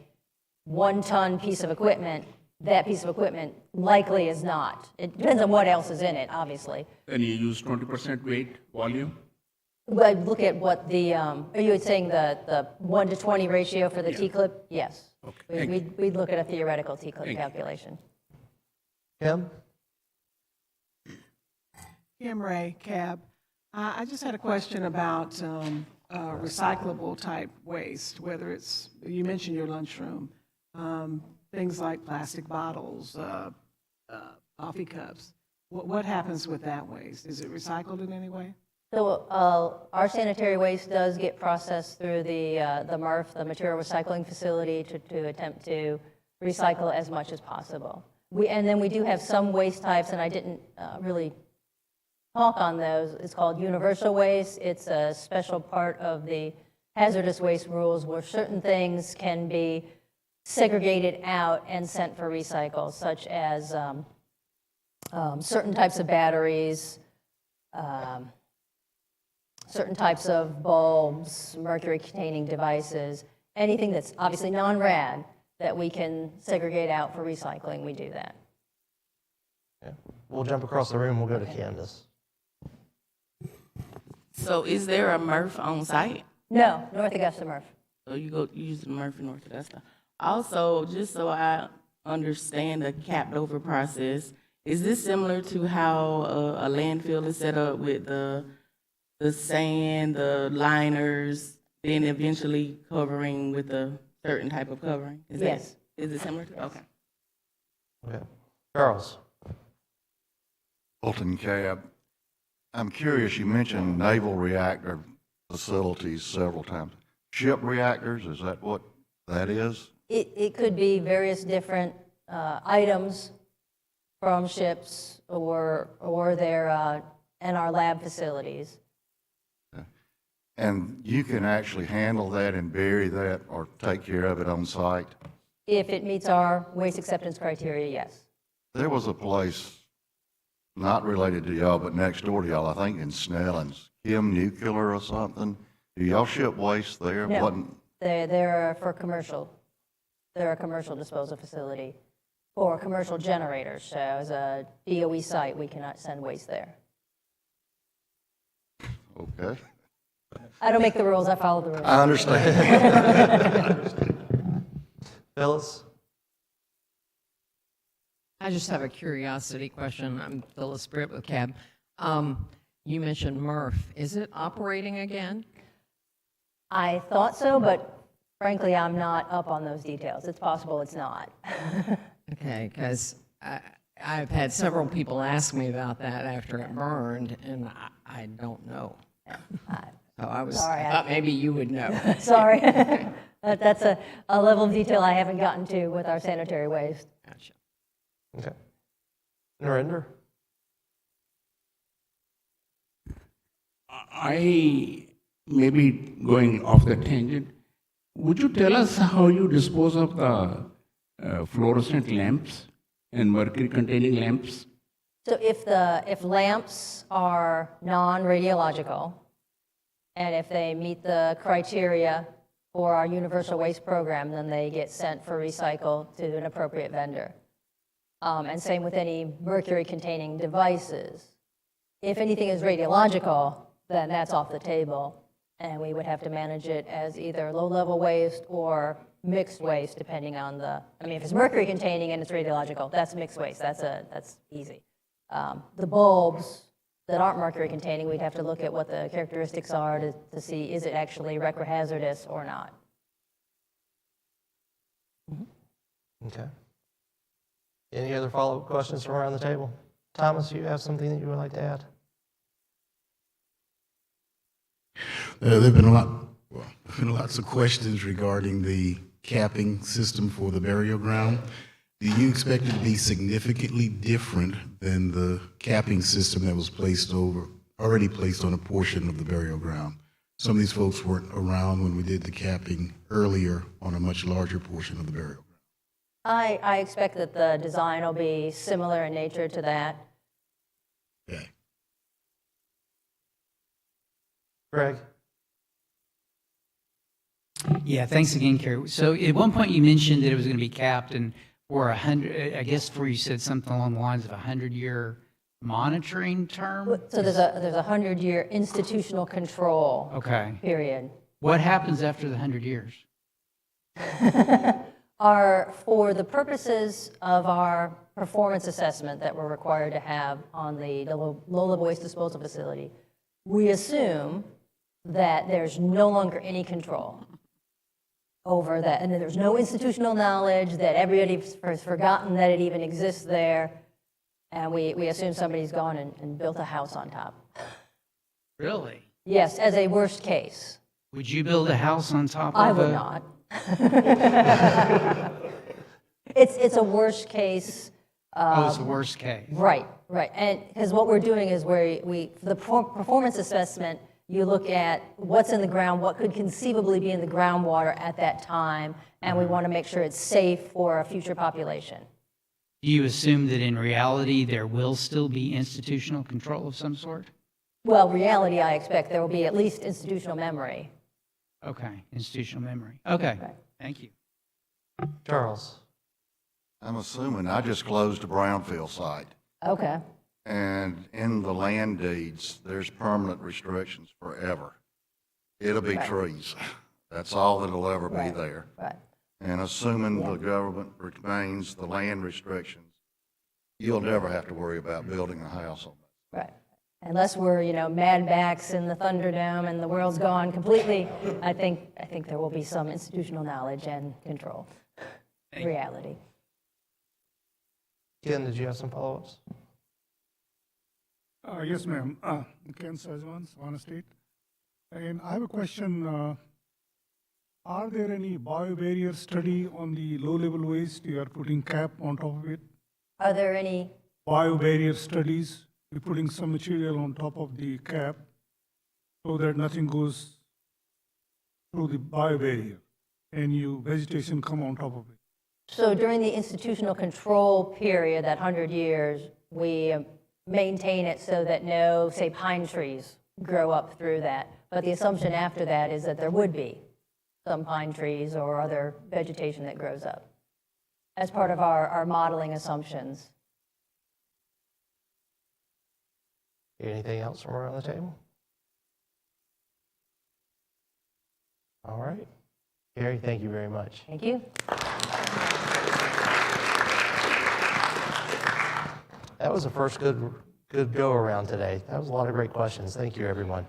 1-ton piece of equipment, that piece of equipment likely is not. It depends on what else is in it, obviously. Then you use 20% weight volume? Well, look at what are you saying the 1 to 20 ratio for the T-clip? Yes. Okay, We'd look at a theoretical T-clip calculation. Kim? Kim Ray, CAB. I just had a question about recyclable type waste, whether it's, you mentioned your lunchroom, things like plastic bottles, coffee cups. What happens with that waste? Is it recycled in any way? So our sanitary waste does get processed through the MRF, the material recycling facility, to attempt to recycle as much as possible. And then we do have some waste types, and I didn't really talk on those. It's called universal waste. It's a special part of the hazardous waste rules where certain things can be segregated out and sent for recycle, such as certain types of batteries, certain types of bulbs, mercury-containing devices, anything that's obviously non-rad that we can segregate out for recycling, we do that. Yeah. We'll jump across the room, we'll go to Candace. So is there a MRF on site? No, North Augusta MRF. So you use the MRF in North Augusta. Also, just so I understand the capped over process, is this similar to how a landfill is set up with the sand, the liners, then eventually covering with a certain type of covering? Yes. Is it similar to? Okay. Okay. Charles? Fulton Cab. I'm curious, you mentioned naval reactor facilities several times. Ship reactors, is that what that is? It could be various different items from ships or their and our lab facilities. And you can actually handle that and bury that or take care of it on site? If it meets our waste acceptance criteria, yes. There was a place, not related to y'all, but next door to y'all, I think in Snellings, Kim Nuclear or something. Do y'all ship waste there? No, they're for commercial. They're a commercial disposal facility for commercial generators. So as a DOE site, we cannot send waste there. Okay. I don't make the rules, I follow the rules. I understand. Phyllis? I just have a curiosity question. I'm Phyllis Britt with CAB. You mentioned MRF. Is it operating again? I thought so, but frankly, I'm not up on those details. It's possible it's not. Okay, because I've had several people ask me about that after it burned, and I don't know. So I thought maybe you would know. Sorry. That's a level of detail I haven't gotten to with our sanitary waste. Gotcha. Okay. Narendra? I may be going off the tangent. Would you tell us how you dispose of the fluorescent lamps and mercury-containing lamps? So if lamps are non-radiological, and if they meet the criteria for our universal waste program, then they get sent for recycle to an appropriate vendor. And same with any mercury-containing devices. If anything is radiological, then that's off the table, and we would have to manage it as either low-level waste or mixed waste, depending on if it's mercury-containing and it's radiological, that's mixed waste. That's easy. The bulbs that aren't mercury-containing, we'd have to look at what the characteristics are to see is it actually hazardous or not. Okay. Any other follow-up questions from around the table? Thomas, you have something that you would like to add? There have been lots of questions regarding the capping system for the burial ground. Do you expect it to be significantly different than the capping system that was already placed on a portion of the burial ground? Some of these folks weren't around when we did the capping earlier on a much larger portion of the burial I expect that the design will be similar in nature to that. Okay. Greg? Yeah, thanks again, Carrie. So at one point you mentioned that it was going to be capped and for 100, I guess before you said something along the lines of 100-year monitoring term? So there's a 100-year institutional control period. What happens after the 100 years? For the purposes of our performance assessment that we're required to have on the low-level waste disposal facility, we assume that there's no longer any control over that, and that there's no institutional knowledge, that everybody has forgotten that it even exists there, and we assume somebody's gone and built a house on top. Really? Yes, as a worst case. Would you build a house on top of I would not. It's a worst case. It's a worst case. Right. And because what we're doing is the performance assessment, you look at what's in the ground, what could conceivably be in the groundwater at that time, and we want to make sure it's safe for a future population. Do you assume that in reality there will still be institutional control of some sort? Well, reality, I expect there will be at least institutional memory. Okay, institutional memory. Okay, thank you. Charles? I'm assuming I just closed a brownfield site. Okay. And in the land deeds, there's permanent restrictions forever. It'll be trees. That's all that'll ever be there. Right. And assuming the government remains the land restrictions, you'll never have to worry about building a house on that. Right. Unless we're, Mad Max in the Thunderdome and the world's gone completely, I think there will be some institutional knowledge and control. Reality. Ken, did you have some follow-ups? Yes, ma'am. Ken Sajwan, Savannah State. And I have a question. Are there any biobarrier study on the low-level waste? You are putting cap on top of it? Are there any? Biobarrier studies. You're putting some material on top of the cap so that nothing goes through the biobarrier and vegetation come on top of it. So during the institutional control period, that 100 years, we maintain it so that no, say, pine trees grow up through that. But the assumption after that is that there would be some pine trees or other vegetation that grows up as part of our modeling assumptions. Anything else from around the table? All right. Gary, thank you very much. Thank you. That was the first good go around today. That was a lot of great questions. Thank you, everyone.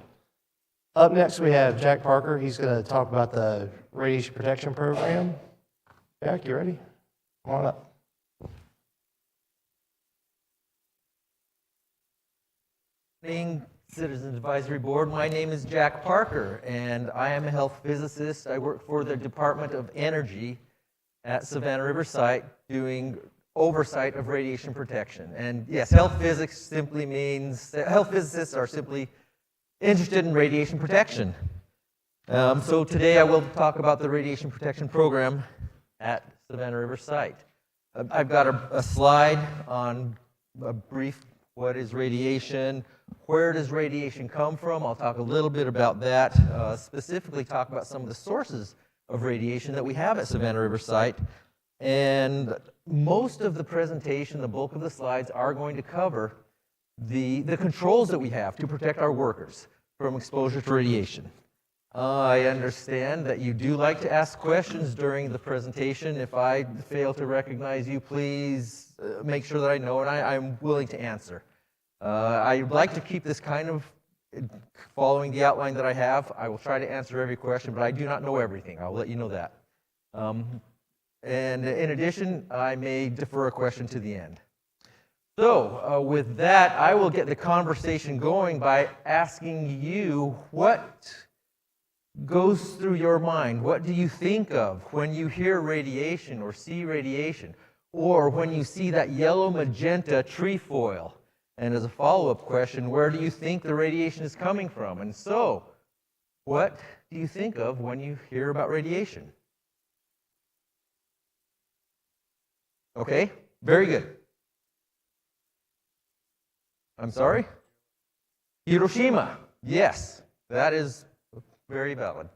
Up next, we have Jack Parker. He's going to talk about the Radiation Protection Program. Jack, you ready? Come on up. Citizens Advisory Board. My name is Jack Parker, and I am a health physicist. I work for the Department of Energy at Savannah River Site doing oversight of radiation protection. And yes, health physics simply means that health physicists are simply interested in radiation protection. So today I will talk about the radiation protection program at Savannah River Site. I've got a slide on a brief what is radiation, where does radiation come from? I'll talk a little bit about that, specifically talk about some of the sources of radiation that we have at Savannah River Site. And most of the presentation, the bulk of the slides, are going to cover the controls that we have to protect our workers from exposure to radiation. I understand that you do like to ask questions during the presentation. If I fail to recognize you, please make sure that I know, and I'm willing to answer. I'd like to keep this kind of following the outline that I have. I will try to answer every question, but I do not know everything. I'll let you know that. And in addition, I may defer a question to the end. So with that, I will get the conversation going by asking you what goes through your mind. What do you think of when you hear radiation or see radiation, or when you see that yellow magenta trefoil? And as a follow-up question, where do you think the radiation is coming from? And so, what do you think of when you hear about radiation? Okay, very good. I'm sorry? Hiroshima, yes, that is very valid.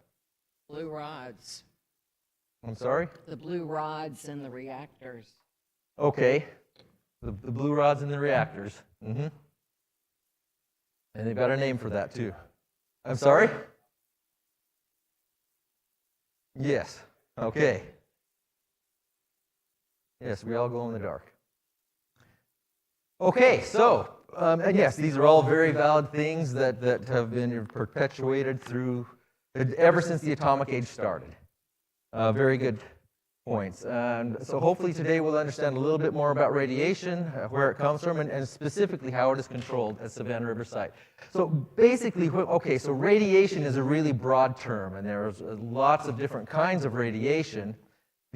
Blue rods. I'm sorry? The blue rods in the reactors. Okay, the blue rods in the reactors. And they've got a name for that too. I'm sorry? Yes, okay. Yes, we all glow in the dark. Okay, so, and yes, these are all very valid things that have been perpetuated through, ever since the atomic age started. Very good points. And so hopefully today we'll understand a little bit more about radiation, where it comes from, and specifically how it is controlled at Savannah River Site. So basically, okay, so radiation is a really broad term, and there's lots of different kinds of radiation.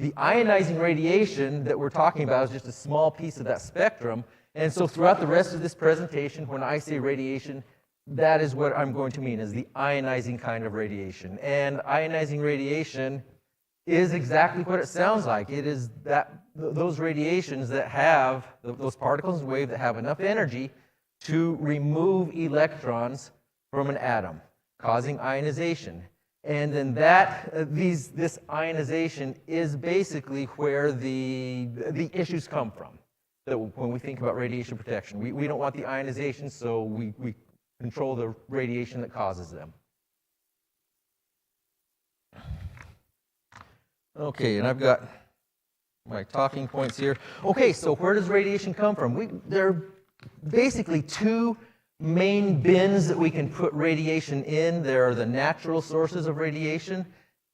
The ionizing radiation that we're talking about is just a small piece of that spectrum. And so throughout the rest of this presentation, when I say radiation, that is what I'm going to mean, is the ionizing kind of radiation. And ionizing radiation is exactly what it sounds like. It is those radiations that have, those particles and waves that have enough energy to remove electrons from an atom, causing ionization. And then this ionization is basically where the issues come from. That when we think about radiation protection, we don't want the ionization, so we control the radiation that causes them. Okay, and I've got my talking points here. Okay, so where does radiation come from? There are basically two main bins that we can put radiation in. There are the natural sources of radiation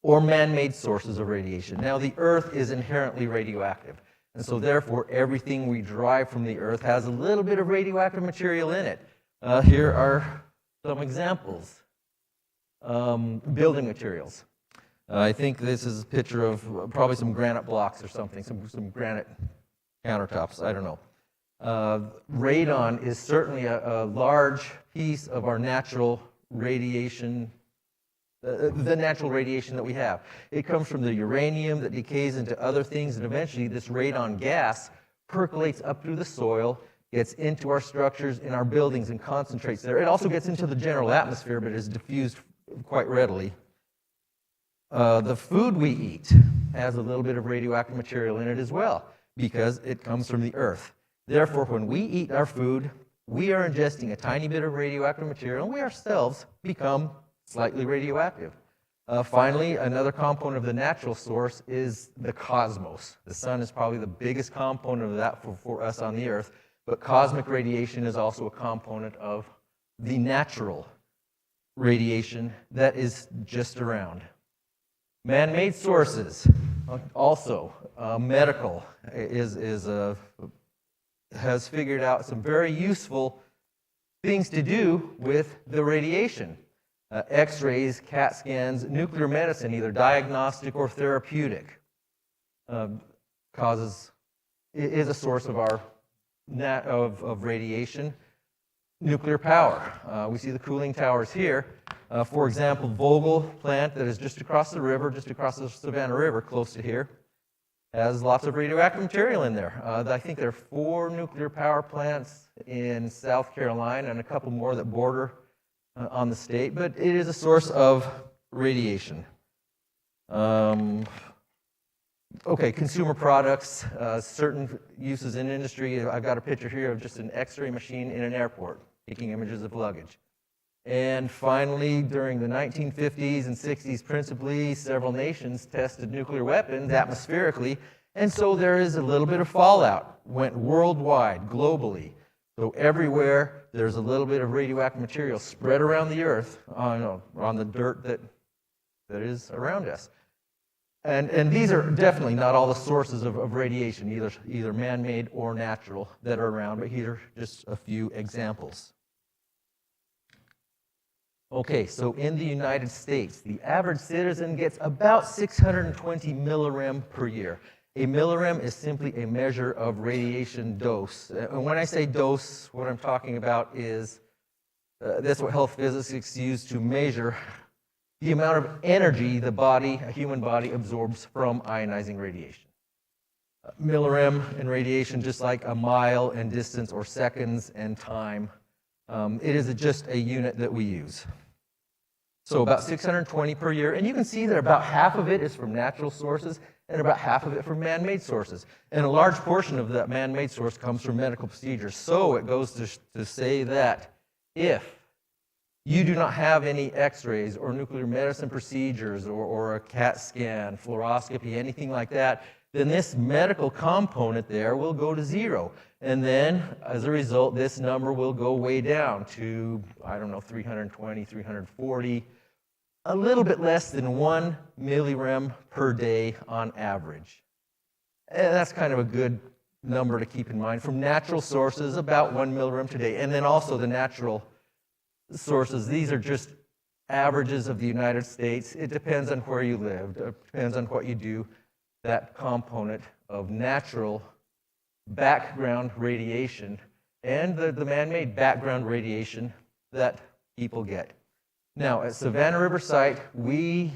or man-made sources of radiation. Now, the Earth is inherently radioactive, and so therefore everything we derive from the Earth has a little bit of radioactive material in it. Here are some examples. Building materials. I think this is a picture of probably some granite blocks or something, some granite countertops, I don't know. Radon is certainly a large piece of our natural radiation, the natural radiation that we have. It comes from the uranium that decays into other things, and eventually this radon gas percolates up through the soil, gets into our structures in our buildings and concentrates there. It also gets into the general atmosphere, but is diffused quite readily. The food we eat has a little bit of radioactive material in it as well, because it comes from the Earth. Therefore, when we eat our food, we are ingesting a tiny bit of radioactive material, and we ourselves become slightly radioactive. Finally, another component of the natural source is the cosmos. The sun is probably the biggest component of that for us on the Earth, but cosmic radiation is also a component of the natural radiation that is just around. Man-made sources, also medical, has figured out some very useful things to do with the radiation. X-rays, CAT scans, nuclear medicine, either diagnostic or therapeutic, is a source of our of radiation. Nuclear power. We see the cooling towers here. For example, Vogel plant that is just across the river, just across the Savannah River, close to here, has lots of radioactive material in there. I think there are 4 nuclear power plants in South Carolina and a couple more that border on the state, but it is a source of radiation. Okay, consumer products, certain uses in industry. I've got a picture here of just an X-ray machine in an airport taking images of luggage. And finally, during the 1950s and 60s, principally, several nations tested nuclear weapons atmospherically, and so there is a little bit of fallout. Went worldwide, globally. So everywhere, there's a little bit of radioactive material spread around the Earth on the dirt that is around us. And these are definitely not all the sources of radiation, either man-made or natural, that are around, but here are just a few examples. Okay, so in the United States, the average citizen gets about 620 millirem per year. A millirem is simply a measure of radiation dose. And when I say dose, what I'm talking about is, that's what health physicists use to measure the amount of energy a human body absorbs from ionizing radiation. millirem in radiation, just like a mile and distance or seconds and time. It is just a unit that we use. So about 620 per year, and you can see that about half of it is from natural sources and about half of it from man-made sources. And a large portion of that man-made source comes from medical procedures. So it goes to say that if you do not have any x-rays or nuclear medicine procedures or a CAT scan, fluoroscopy, anything like that, then this medical component there will go to zero. And then, as a result, this number will go way down to, I don't know, 320, 340, a little bit less than 1 millirem per day on average. And that's kind of a good number to keep in mind. From natural sources, about 1 millirem per day. And then also the natural sources, these are just averages of the United States. It depends on where you live, it depends on what you do. That component of natural background radiation and the man-made background radiation that people get. Now, at Savannah River Site, we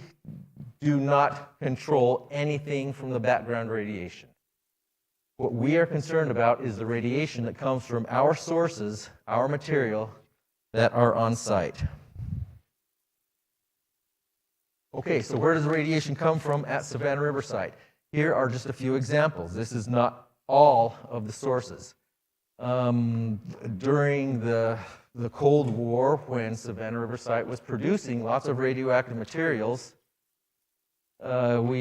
do not control anything from the background radiation. What we are concerned about is the radiation that comes from our sources, our material, that are on site. Okay, so where does the radiation come from at Savannah River Site? Here are just a few examples. This is not all of the sources. During the Cold War, when Savannah River Site was producing lots of radioactive materials, because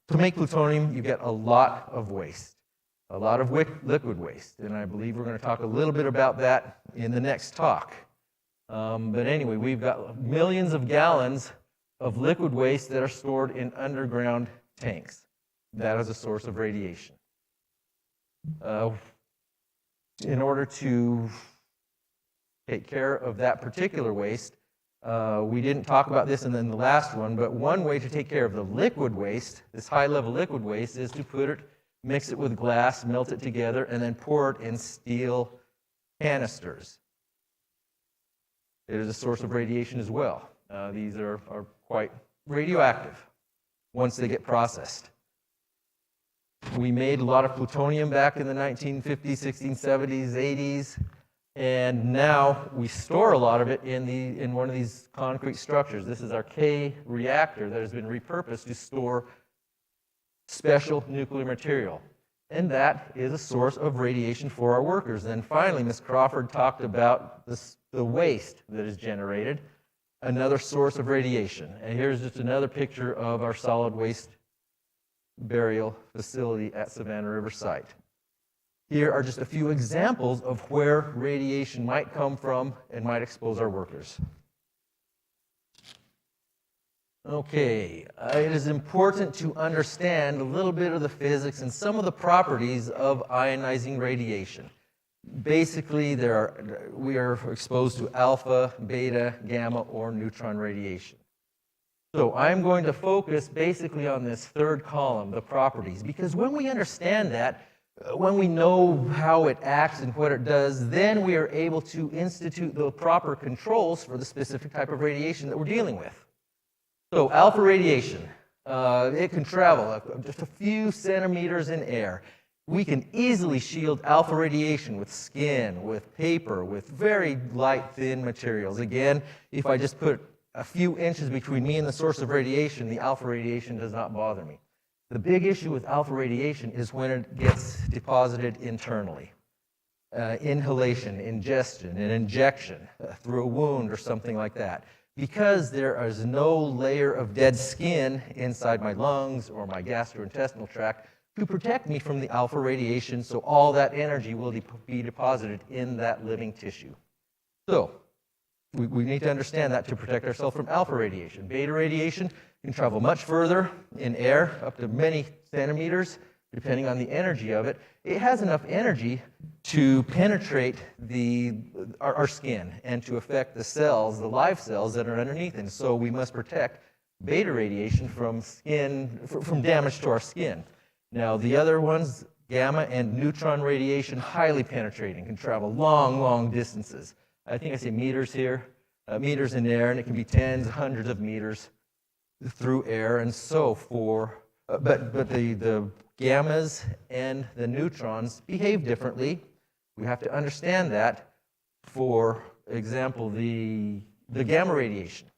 to make plutonium, you get a lot of waste, a lot of liquid waste, and I believe we're going to talk a little bit about that in the next talk. But anyway, we've got millions of gallons of liquid waste that are stored in underground tanks. That is a source of radiation. In order to take care of that particular waste, we didn't talk about this in the last one, but one way to take care of the liquid waste, this high-level liquid waste, is to mix it with glass, melt it together, and then pour it in steel canisters. It is a source of radiation as well. These are quite radioactive once they get processed. We made a lot of plutonium back in the 1950s, 60s, 70s, 80s, and now we store a lot of it in one of these concrete structures. This is our K reactor that has been repurposed to store special nuclear material. And that is a source of radiation for our workers. And finally, Ms. Crawford talked about the waste that is generated, another source of radiation. And here's just another picture of our solid waste burial facility at Savannah River Site. Here are just a few examples of where radiation might come from and might expose our workers. Okay, it is important to understand a little bit of the physics and some of the properties of ionizing radiation. Basically, we are exposed to alpha, beta, gamma, or neutron radiation. So I'm going to focus basically on this third column, the properties, because when we understand that, when we know how it acts and what it does, then we are able to institute the proper controls for the specific type of radiation that we're dealing with. So alpha radiation, it can travel just a few centimeters in air. We can easily shield alpha radiation with skin, with paper, with very light, thin materials. Again, if I just put a few inches between me and the source of radiation, the alpha radiation does not bother me. The big issue with alpha radiation is when it gets deposited internally. Inhalation, ingestion, and injection through a wound or something like that. Because there is no layer of dead skin inside my lungs or my gastrointestinal tract to protect me from the alpha radiation, so all that energy will be deposited in that living tissue. So, we need to understand that to protect ourselves from alpha radiation. Beta radiation can travel much further in air, up to many centimeters, depending on the energy of it. It has enough energy to penetrate our skin and to affect the cells, the live cells that are underneath it. So we must protect beta radiation from damage to our skin. Now, the other ones, gamma and neutron radiation, highly penetrating, can travel long, long distances. I think I say meters here, meters in air, and it can be tens, hundreds of meters. through air, and so but the gammas and the neutrons behave differently. We have to understand that. For example, the gamma radiation,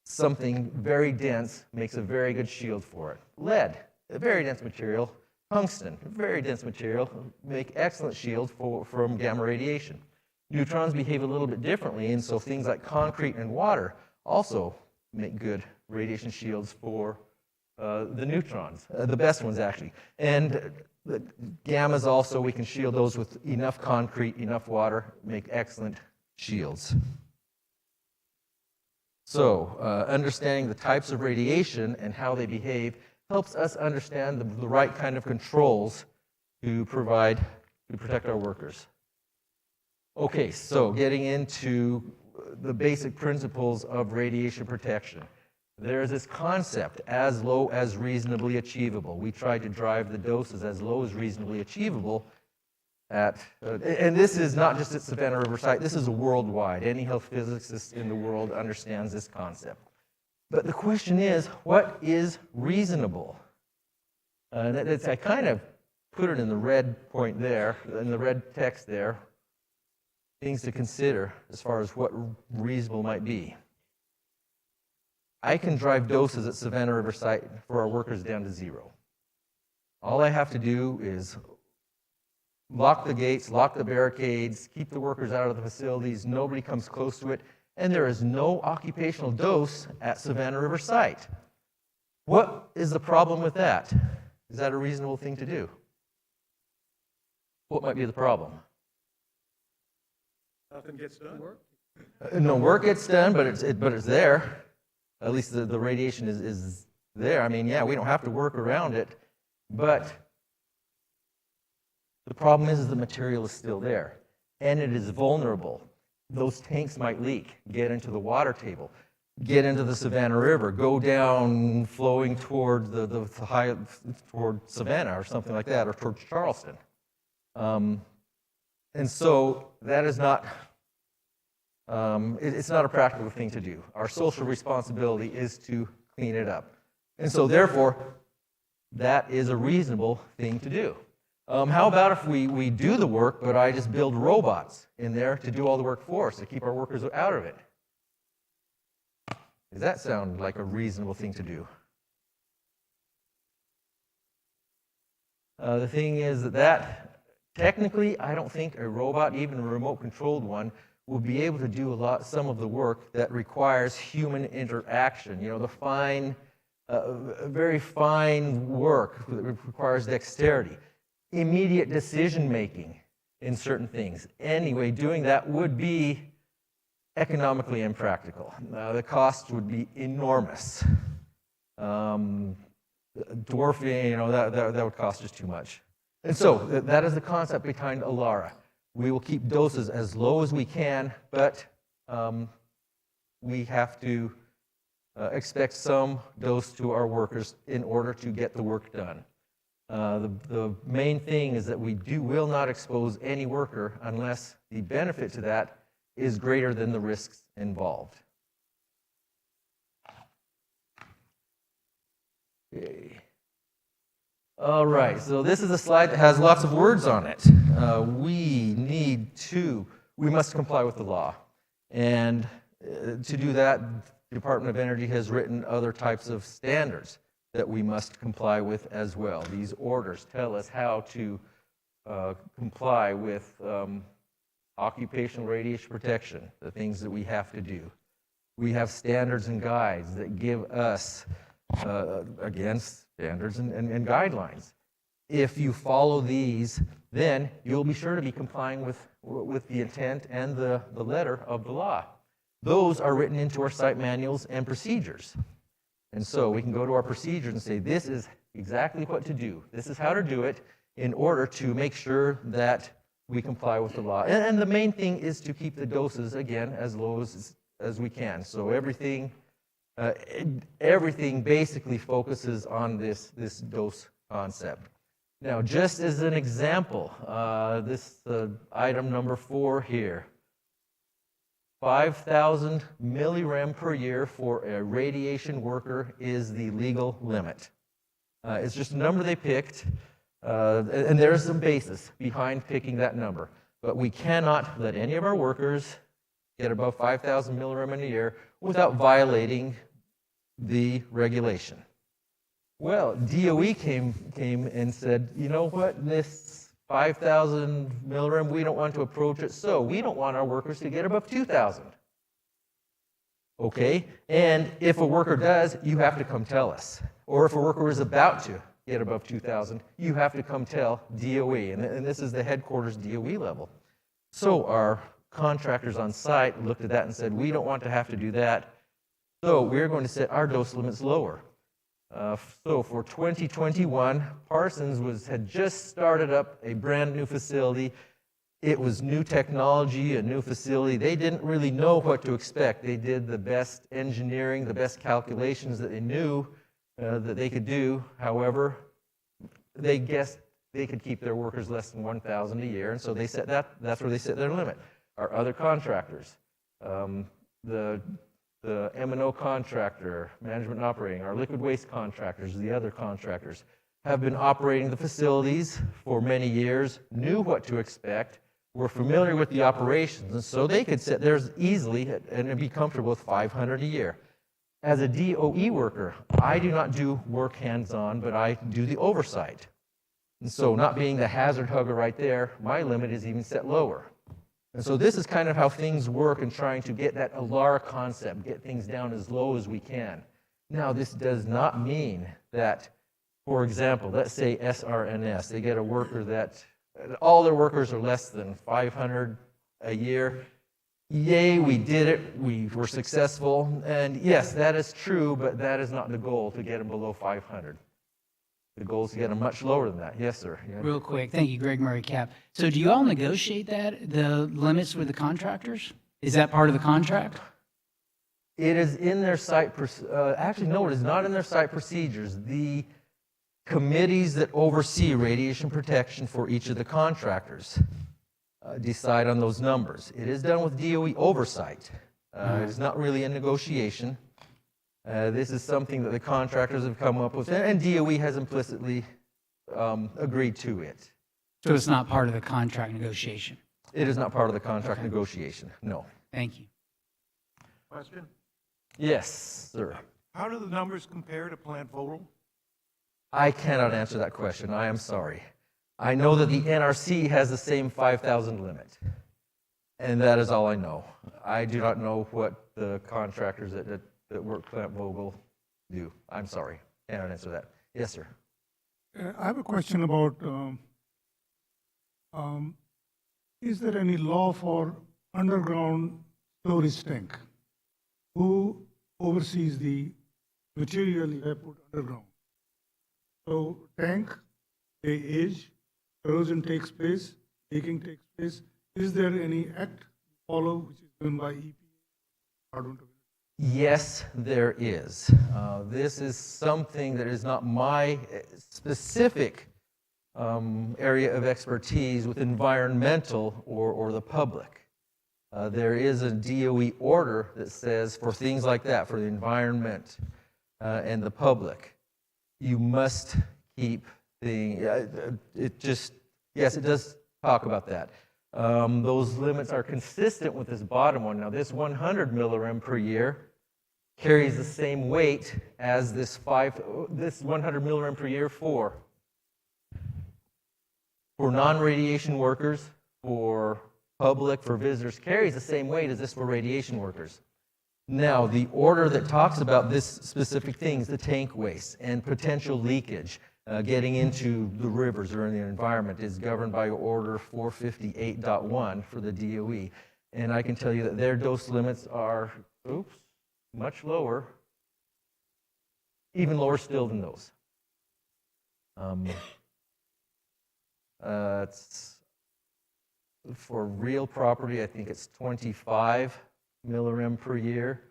something very dense makes a very good shield for it. Lead, a very dense material. Tungsten, a very dense material, make excellent shields from gamma radiation. Neutrons behave a little bit differently, and so things like concrete and water also make good radiation shields for the neutrons, the best ones actually. And the gammas also, we can shield those with enough concrete, enough water, make excellent shields. So, understanding the types of radiation and how they behave helps us understand the right kind of controls to protect our workers. Okay, so getting into the basic principles of radiation protection. There's this concept, as low as reasonably achievable. We try to drive the doses as low as reasonably achievable and this is not just at Savannah River site, this is worldwide. Any health physicist in the world understands this concept. But the question is, what is reasonable? I kind of put it in the red point there, in the red text there, things to consider as far as what reasonable might be. I can drive doses at Savannah River site for our workers down to 0. All I have to do is lock the gates, lock the barricades, keep the workers out of the facilities, nobody comes close to it, and there is no occupational dose at Savannah River site. What is the problem with that? Is that a reasonable thing to do? What might be the problem? Nothing gets done. No work gets done, but it's there. At least the radiation is there. I mean, yeah, we don't have to work around it, but the problem is the material is still there, and it is vulnerable. Those tanks might leak, get into the water table, get into the Savannah River, go down flowing toward toward Savannah or something like that, or towards Charleston. And so that is not, it's not a practical thing to do. Our social responsibility is to clean it up. And so therefore, that is a reasonable thing to do. How about if we do the work, but I just build robots in there to do all the work for us, to keep our workers out of it? Does that sound like a reasonable thing to do? The thing is that technically, I don't think a robot, even a remote-controlled one, will be able to do some of the work that requires human interaction. You know, the fine, very fine work that requires dexterity, immediate decision-making in certain things. Anyway, doing that would be economically impractical. The cost would be enormous. Dwarfing, you know, that would cost us too much. And so that is the concept behind ALARA. We will keep doses as low as we can, but we have to expect some dose to our workers in order to get the work done. The main thing is that we will not expose any worker unless the benefit to that is greater than the risks involved. Okay. All right, so this is a slide that has lots of words on it. We must comply with the law. And to do that, the Department of Energy has written other types of standards that we must comply with as well. These orders tell us how to comply with occupational radiation protection, the things that we have to do. We have standards and guides that give us, again, standards and guidelines. If you follow these, then you'll be sure to be complying with the intent and the letter of the law. Those are written into our site manuals and procedures. And so we can go to our procedures and say, this is exactly what to do. This is how to do it in order to make sure that we comply with the law. And the main thing is to keep the doses, again, as low as we can. So everything basically focuses on this dose concept. Now, just as an example, this item number 4 here. 5,000 millirem per year for a radiation worker is the legal limit. It's just a number they picked, and there is some basis behind picking that number. But we cannot let any of our workers get above 5,000 millirem in a year without violating the regulation. Well, DOE came and said, you know what, this 5,000 millirem, we don't want to approach it, so we don't want our workers to get above 2,000. Okay, and if a worker does, you have to come tell us. Or if a worker is about to get above 2,000, you have to come tell DOE, and this is the headquarters DOE level. So our contractors on site looked at that and said, we don't want to have to do that, so we're going to set our dose limits lower. So for 2021, Parsons had just started up a brand new facility. It was new technology, a new facility. They didn't really know what to expect. They did the best engineering, the best calculations that they knew that they could do. However, they guessed they could keep their workers less than 1,000 a year, and so they set that's where they set their limit. Our other contractors, the M&O contractor, management and operating, our liquid waste contractors, the other contractors, have been operating the facilities for many years, knew what to expect, were familiar with the operations, and so they could set theirs easily and be comfortable with 500 a year. As a DOE worker, I do not do work hands-on, but I do the oversight. And so not being the hazard hugger right there, my limit is even set lower. And so this is kind of how things work in trying to get that ALARA concept, get things down as low as we can. Now, this does not mean that, for example, let's say SRNS, they get a worker that, all their workers are less than 500 a year. Yay, we did it, we were successful, and yes, that is true, but that is not the goal, to get them below 500. The goal is to get them much lower than that. Yes, sir. Yeah. Real quick, thank you, Greg Murray, Cap. So do you all negotiate that, the limits with the contractors? Is that part of the contract? It is in their site, actually, no, it is not in their site procedures. The committees that oversee radiation protection for each of the contractors decide on those numbers. It is done with DOE oversight. It is not really a negotiation. This is something that the contractors have come up with, and DOE has implicitly agreed to it. So it's not part of the contract negotiation? It is not part of the contract negotiation, no. Thank you. Question? Yes, sir. How do the numbers compare to Plant Vogel? I cannot answer that question. I am sorry. I know that the NRC has the same 5,000 limit, and that is all I know. I do not know what the contractors that work Plant Vogel do. I'm sorry. Cannot answer that. Yes, sir. I have a question about, is there any law for underground storage tank? Who oversees the material you have put underground? So tank, they age, erosion takes place, leaking takes place. Is there any act follow which is done by EPA? Yes, there is. This is something that is not my specific area of expertise with environmental or the public. There is a DOE order that says for things like that, for the environment and the public, you must keep yes, it does talk about that. Those limits are consistent with this bottom one. Now, this 100 millirem per year carries the same weight as this 100 millirem per year for non-radiation workers, for public, for visitors, carries the same weight as this for radiation workers. Now, the order that talks about this specific things, the tank waste and potential leakage, getting into the rivers or in the environment, is governed by Order 458.1 for the DOE. And I can tell you that their dose limits are, much lower, even lower still than those. It's for real property, I think it's 25 millirem per year.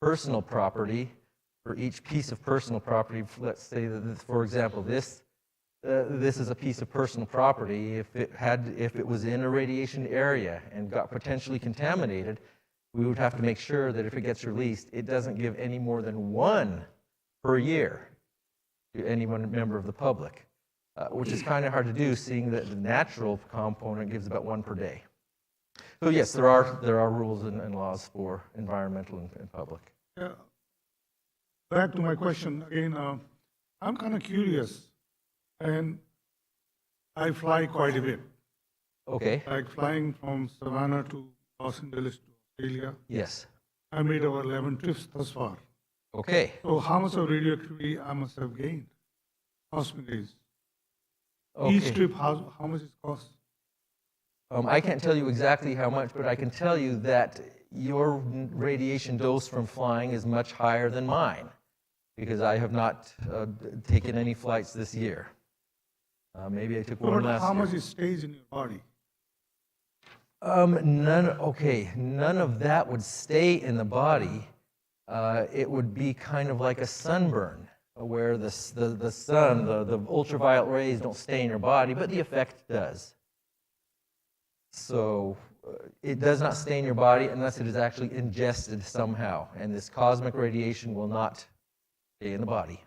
Personal property, for each piece of personal property, let's say that, for example, this is a piece of personal property. If it was in a radiation area and got potentially contaminated, we would have to make sure that if it gets released, it doesn't give any more than 1 per year to any one member of the public, which is kind of hard to do, seeing that the natural component gives about 1 per day. So yes, there are rules and laws for environmental and public. Yeah. Back to my question again. I'm kind of curious, and I fly quite a bit. Okay. Like flying from Savannah to Los Angeles to Australia. Yes. I made over 11 trips thus far. Okay. So how much of radioactivity I must have gained? Cost me days. Okay. Each trip, how much it costs? I can't tell you exactly how much, but I can tell you that your radiation dose from flying is much higher than mine, because I have not taken any flights this year. Maybe I took one last year. How much it stays in your body? None of that would stay in the body. It would be kind of like a sunburn, where the sun, the ultraviolet rays don't stay in your body, but the effect does. So it does not stay in your body unless it is actually ingested somehow, and this cosmic radiation will not stay in the body.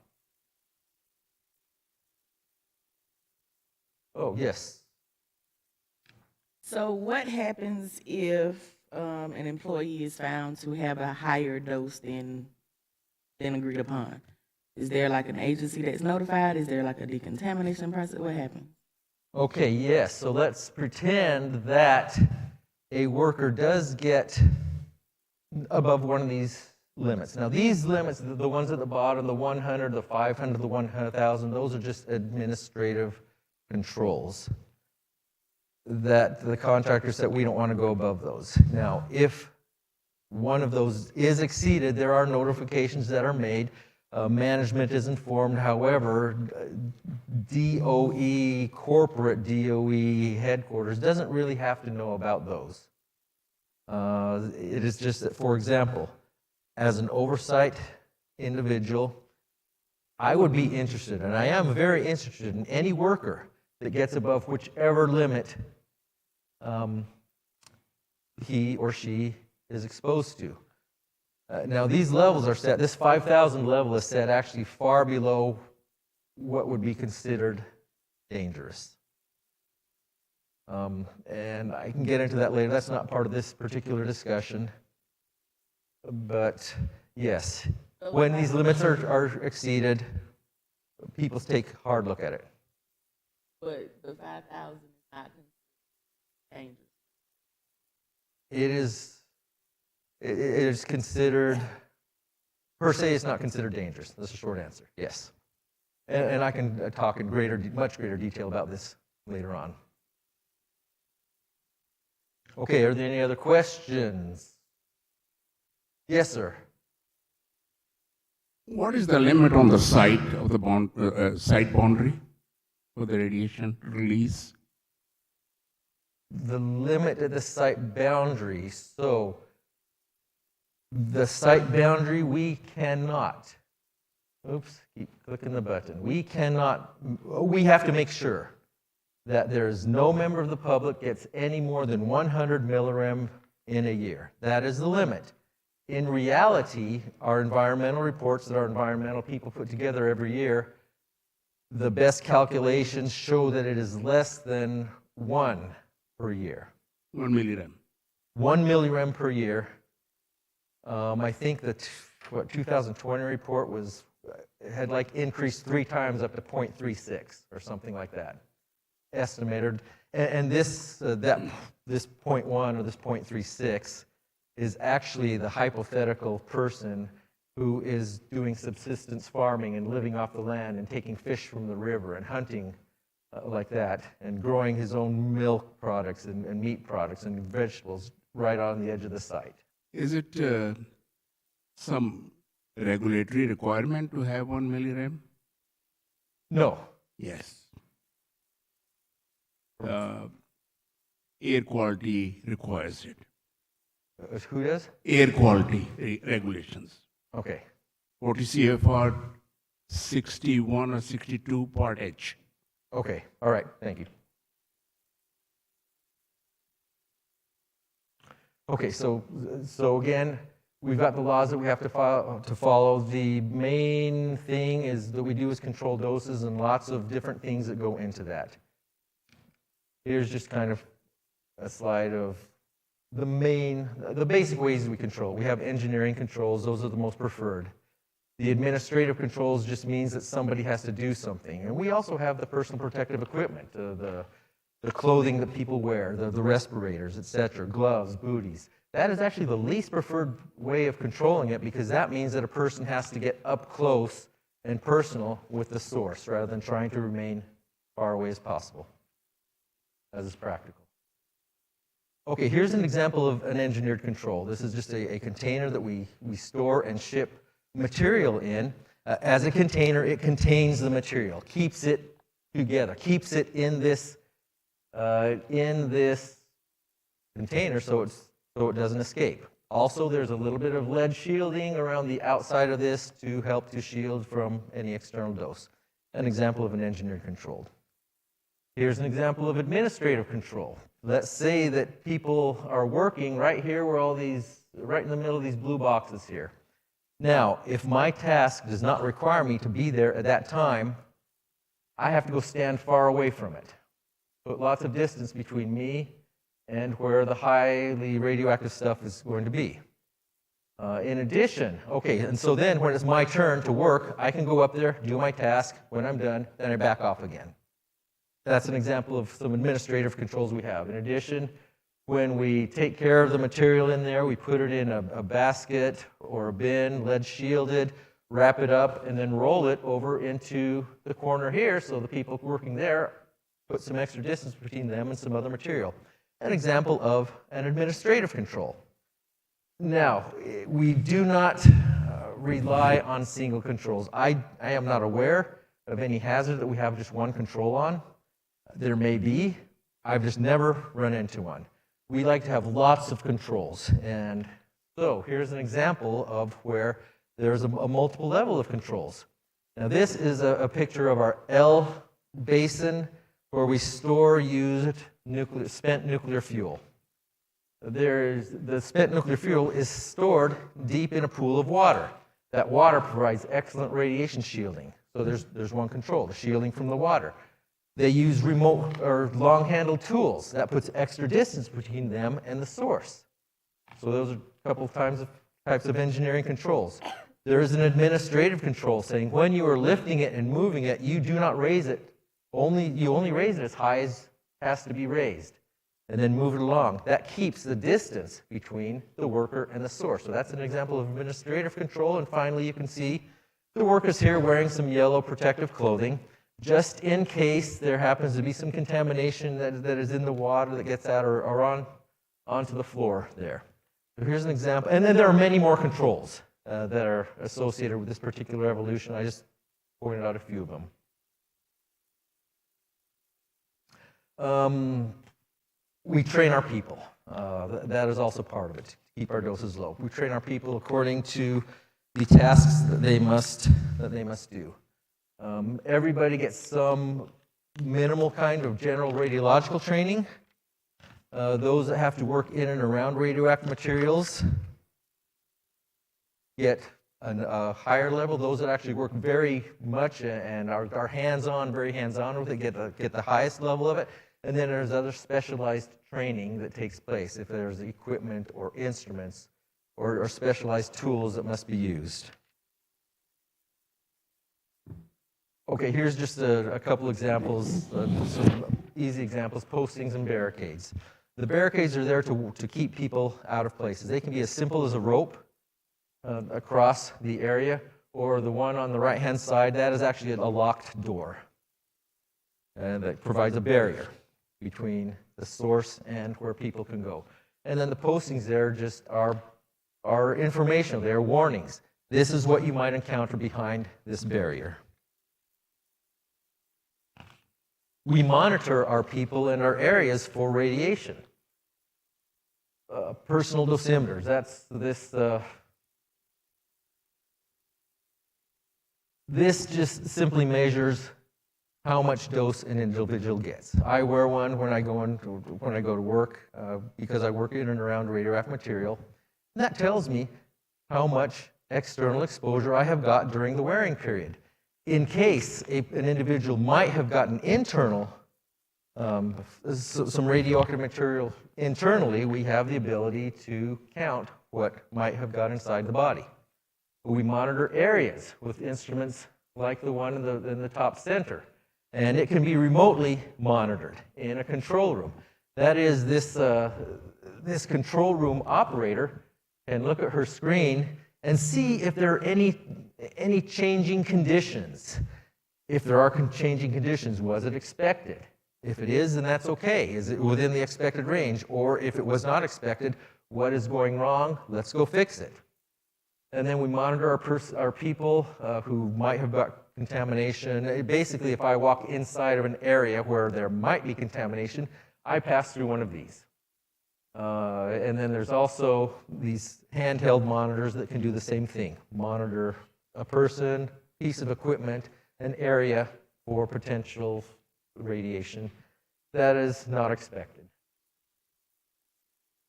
Oh, yes. So what happens if an employee is found to have a higher dose than agreed upon? Is there like an agency that's notified? Is there like a decontamination process? What happens? Okay, yes. So let's pretend that a worker does get above one of these limits. Now, these limits, the ones at the bottom, the 100, the 500, the 100,000, those are just administrative controls that the contractor said we don't want to go above those. Now, if one of those is exceeded, there are notifications that are made. Management is informed. However, DOE, corporate DOE headquarters doesn't really have to know about those. It is just that, for example, as an oversight individual, I would be interested, and I am very interested in any worker that gets above whichever limit he or she is exposed to. Now, these levels are set, this 5,000 level is set actually far below what would be considered dangerous. And I can get into that later. That's not part of this particular discussion. But yes, when these limits are exceeded, people take a hard look at it. But the 5,000 is not dangerous. It is considered, per se, it's not considered dangerous. That's a short answer, yes. And I can talk in much greater detail about this later on. Okay, are there any other questions? Yes, sir. What is the limit on the site of the site boundary for the radiation release? The limit at the site boundary. So the site boundary, we cannot. Oops, keep clicking the button. We have to make sure that there is no member of the public gets any more than 100 millirem in a year. That is the limit. In reality, our environmental reports that our environmental people put together every year, the best calculations show that it is less than 1 per year. 1 millirem. 1 millirem per year. I think the 2020 report had like increased 3 times up to 0.36 or something like that, estimated. And this 0.1 or this 0.36 is actually the hypothetical person who is doing subsistence farming and living off the land and taking fish from the river and hunting like that and growing his own milk products and meat products and vegetables right on the edge of the site. Is it some regulatory requirement to have 1 millirem? No. Yes. Air quality requires it. Who does? Air quality regulations. Okay. 40 CFR 61 or 62 Part H. Okay. All right. Thank you. Okay, so again, we've got the laws that we have to follow. The main thing is that we do is control doses and lots of different things that go into that. Here's just kind of a slide of the basic ways we control. We have engineering controls, those are the most preferred. The administrative controls just means that somebody has to do something. And we also have the personal protective equipment, the clothing that people wear, the respirators, etc., gloves, booties. That is actually the least preferred way of controlling it because that means that a person has to get up close and personal with the source rather than trying to remain far away as possible, as is practical. Okay, here's an example of an engineered control. This is just a container that we store and ship material in. As a container, it contains the material, keeps it together, keeps it in this container so it doesn't escape. Also, there's a little bit of lead shielding around the outside of this to help to shield from any external dose. An example of an engineered control. Here's an example of administrative control. Let's say that people are working right here where all these, right in the middle of these blue boxes here. Now, if my task does not require me to be there at that time, I have to go stand far away from it. Put lots of distance between me and where the highly radioactive stuff is going to be. In addition, okay, and so then when it's my turn to work, I can go up there, do my task. When I'm done, then I back off again. That's an example of some administrative controls we have. In addition, when we take care of the material in there, we put it in a basket or a bin, lead shielded, wrap it up, and then roll it over into the corner here so the people working there put some extra distance between them and some other material. An example of an administrative control. Now, we do not rely on single controls. I am not aware of any hazard that we have just one control on. There may be. I've just never run into one. We like to have lots of controls. And so here's an example of where there's a multiple level of controls. Now this is a picture of our L basin where we store used spent nuclear fuel. The spent nuclear fuel is stored deep in a pool of water. That water provides excellent radiation shielding. So there's one control, the shielding from the water. They use remote or long-handled tools. That puts extra distance between them and the source. So those are a couple of types of engineering controls. There is an administrative control saying when you are lifting it and moving it, you do not raise it. You only raise it as high as has to be raised, and then move it along. That keeps the distance between the worker and the source. So that's an example of administrative control. And finally, you can see the workers here wearing some yellow protective clothing, just in case there happens to be some contamination that is in the water that gets out or onto the floor there. So here's an example. And then there are many more controls that are associated with this particular evolution. I just pointed out a few of them. We train our people. That is also part of it, to keep our doses low. We train our people according to the tasks that they must do. Everybody gets some minimal kind of general radiological training. Those that have to work in and around radioactive materials get a higher level. Those that actually work very much and are hands-on, very hands-on with it, get the highest level of it. And then there's other specialized training that takes place if there's equipment or instruments or specialized tools that must be used. Okay, here's just a couple examples, some easy examples, postings and barricades. The barricades are there to keep people out of places. They can be as simple as a rope across the area, or the one on the right-hand side, that is actually a locked door. And that provides a barrier between the source and where people can go. And then the postings there just are informational. They are warnings. This is what you might encounter behind this barrier. We monitor our people and our areas for radiation. Personal dosimeters, that's this. This just simply measures how much dose an individual gets. I wear one when I go to work because I work in and around radioactive material. And that tells me how much external exposure I have got during the wearing period. In case an individual might have gotten internal, some radioactive material internally, we have the ability to count what might have got inside the body. We monitor areas with instruments like the one in the top center. And it can be remotely monitored in a control room. That is, this control room operator can look at her screen and see if there are any changing conditions. If there are changing conditions, was it expected? If it is, then that's okay. Is it within the expected range? Or if it was not expected, what is going wrong? Let's go fix it. And then we monitor our people who might have got contamination. Basically, if I walk inside of an area where there might be contamination, I pass through one of these. And then there's also these handheld monitors that can do the same thing. Monitor a person, piece of equipment, an area for potential radiation that is not expected.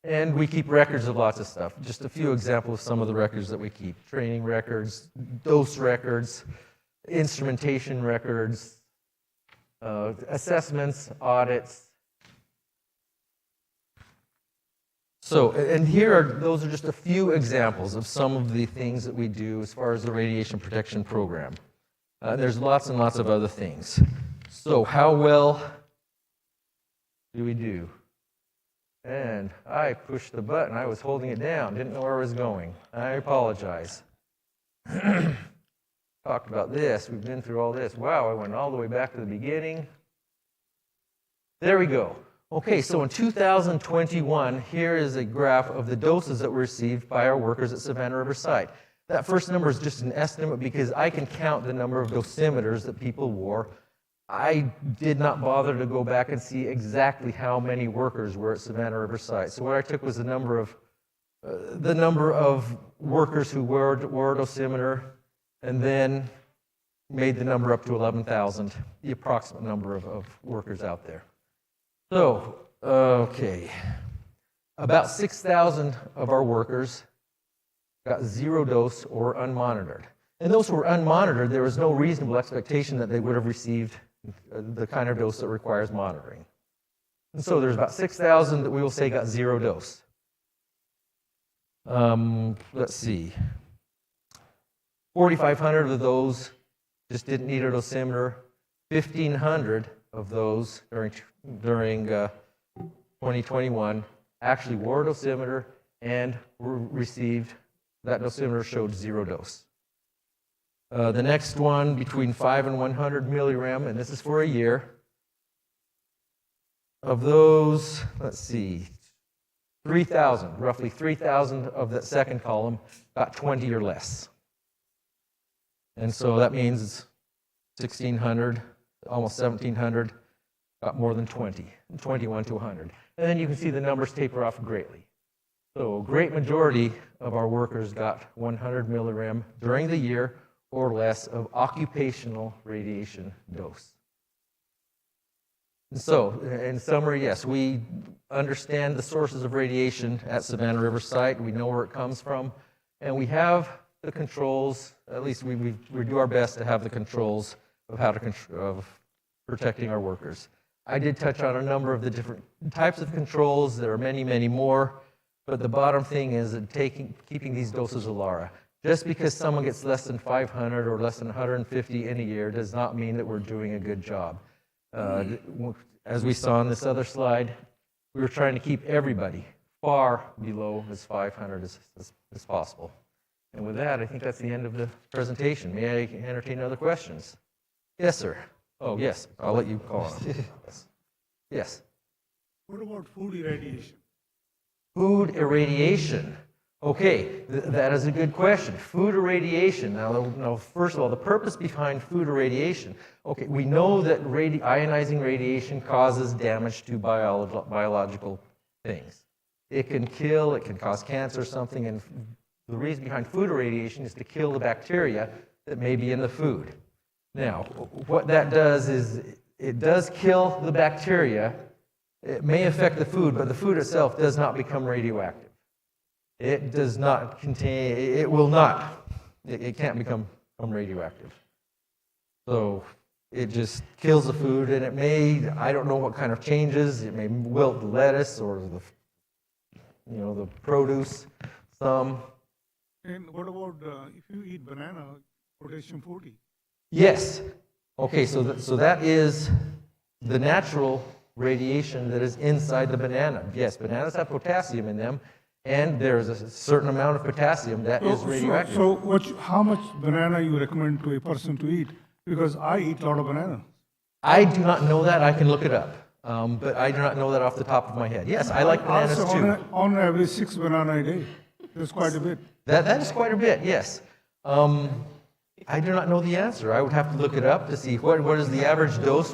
And we keep records of lots of stuff. Just a few examples of some of the records that we keep. Training records, dose records, instrumentation records, assessments, audits. So, and those are just a few examples of some of the things that we do as far as the radiation protection program. There's lots and lots of other things. So how well do we do? And I pushed the button. I was holding it down. Didn't know where I was going. I apologize. Talked about this. We've been through all this. Wow, I went all the way back to the beginning. There we go. Okay, so in 2021, here is a graph of the doses that were received by our workers at Savannah River Site. That first number is just an estimate because I can count the number of dosimeters that people wore. I did not bother to go back and see exactly how many workers were at Savannah River Site. So what I took was the number of workers who wore a dosimeter, and then made the number up to 11,000, the approximate number of workers out there. So, okay, about 6,000 of our workers got zero dose or unmonitored. And those who were unmonitored, there was no reasonable expectation that they would have received the kind of dose that requires monitoring. And so there's about 6,000 that we will say got zero dose. Let's see. 4,500 of those just didn't need a dosimeter. 1,500 of those during 2021 actually wore a dosimeter and received, that dosimeter showed zero dose. The next one, between 5 and 100 millirem, and this is for a year. Of those, let's see, 3,000, roughly 3,000 of that second column got 20 or less. And so that means 1,600, almost 1,700 got more than 20, 21 to 100. And then you can see the numbers taper off greatly. So a great majority of our workers got 100 millirem during the year or less of occupational radiation dose. And so, in summary, yes, we understand the sources of radiation at Savannah River Site. We know where it comes from, and we have the controls. At least we do our best to have the controls of how to of protecting our workers. I did touch on a number of the different types of controls. There are many, many more, but the bottom thing is that keeping these doses of LARA. Just because someone gets less than 500 or less than 150 in a year does not mean that we're doing a good job. As we saw on this other slide, we were trying to keep everybody far below as 500 as possible. And with that, I think that's the end of the presentation. May I entertain other questions? Yes, sir. Oh, yes. I'll let you call on. Yes. Yes. What about food irradiation? Food irradiation. Okay, that is a good question. Food irradiation. Now, first of all, the purpose behind food irradiation. Okay, we know that ionizing radiation causes damage to biological things. It can kill, it can cause cancer or something, and the reason behind food irradiation is to kill the bacteria that may be in the food. Now, what that does is it does kill the bacteria. It may affect the food, but the food itself does not become radioactive. It does not contain, it will not, it can't become radioactive. So it just kills the food, and it may, I don't know what kind of changes, it may wilt the lettuce or the produce some. And what about if you eat banana, potassium 40? Yes. Okay, so that is the natural radiation that is inside the banana. Yes, bananas have potassium in them, and there's a certain amount of potassium that is radioactive. So how much banana you recommend to a person to eat? Because I eat a lot of banana. I do not know that. I can look it up, but I do not know that off the top of my head. Yes, I like bananas also, too. On average, 6 banana a day. That's quite a bit. That is quite a bit, yes. I do not know the answer. I would have to look it up to see what is the average dose,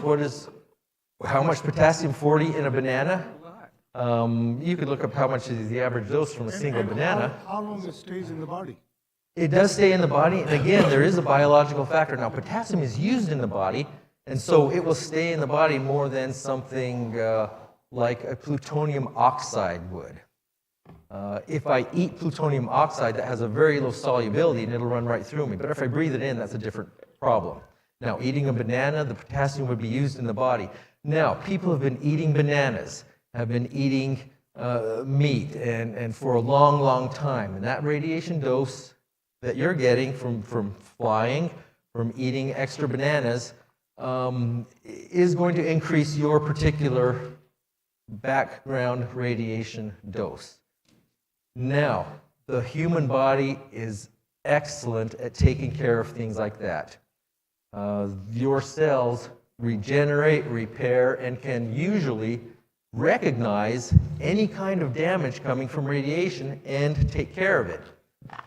how much potassium 40 in a banana. You could look up how much is the average dose from a single banana. How long it stays in the body? It does stay in the body, and again, there is a biological factor. Now, potassium is used in the body, and so it will stay in the body more than something like a plutonium oxide would. If I eat plutonium oxide, that has a very low solubility, and it'll run right through me. But if I breathe it in, that's a different problem. Now, eating a banana, the potassium would be used in the body. Now, people have been eating bananas, have been eating meat, and for a long, long time. And that radiation dose that you're getting from flying, from eating extra bananas, is going to increase your particular background radiation dose. Now, the human body is excellent at taking care of things like that. Your cells regenerate, repair, and can usually recognize any kind of damage coming from radiation and take care of it,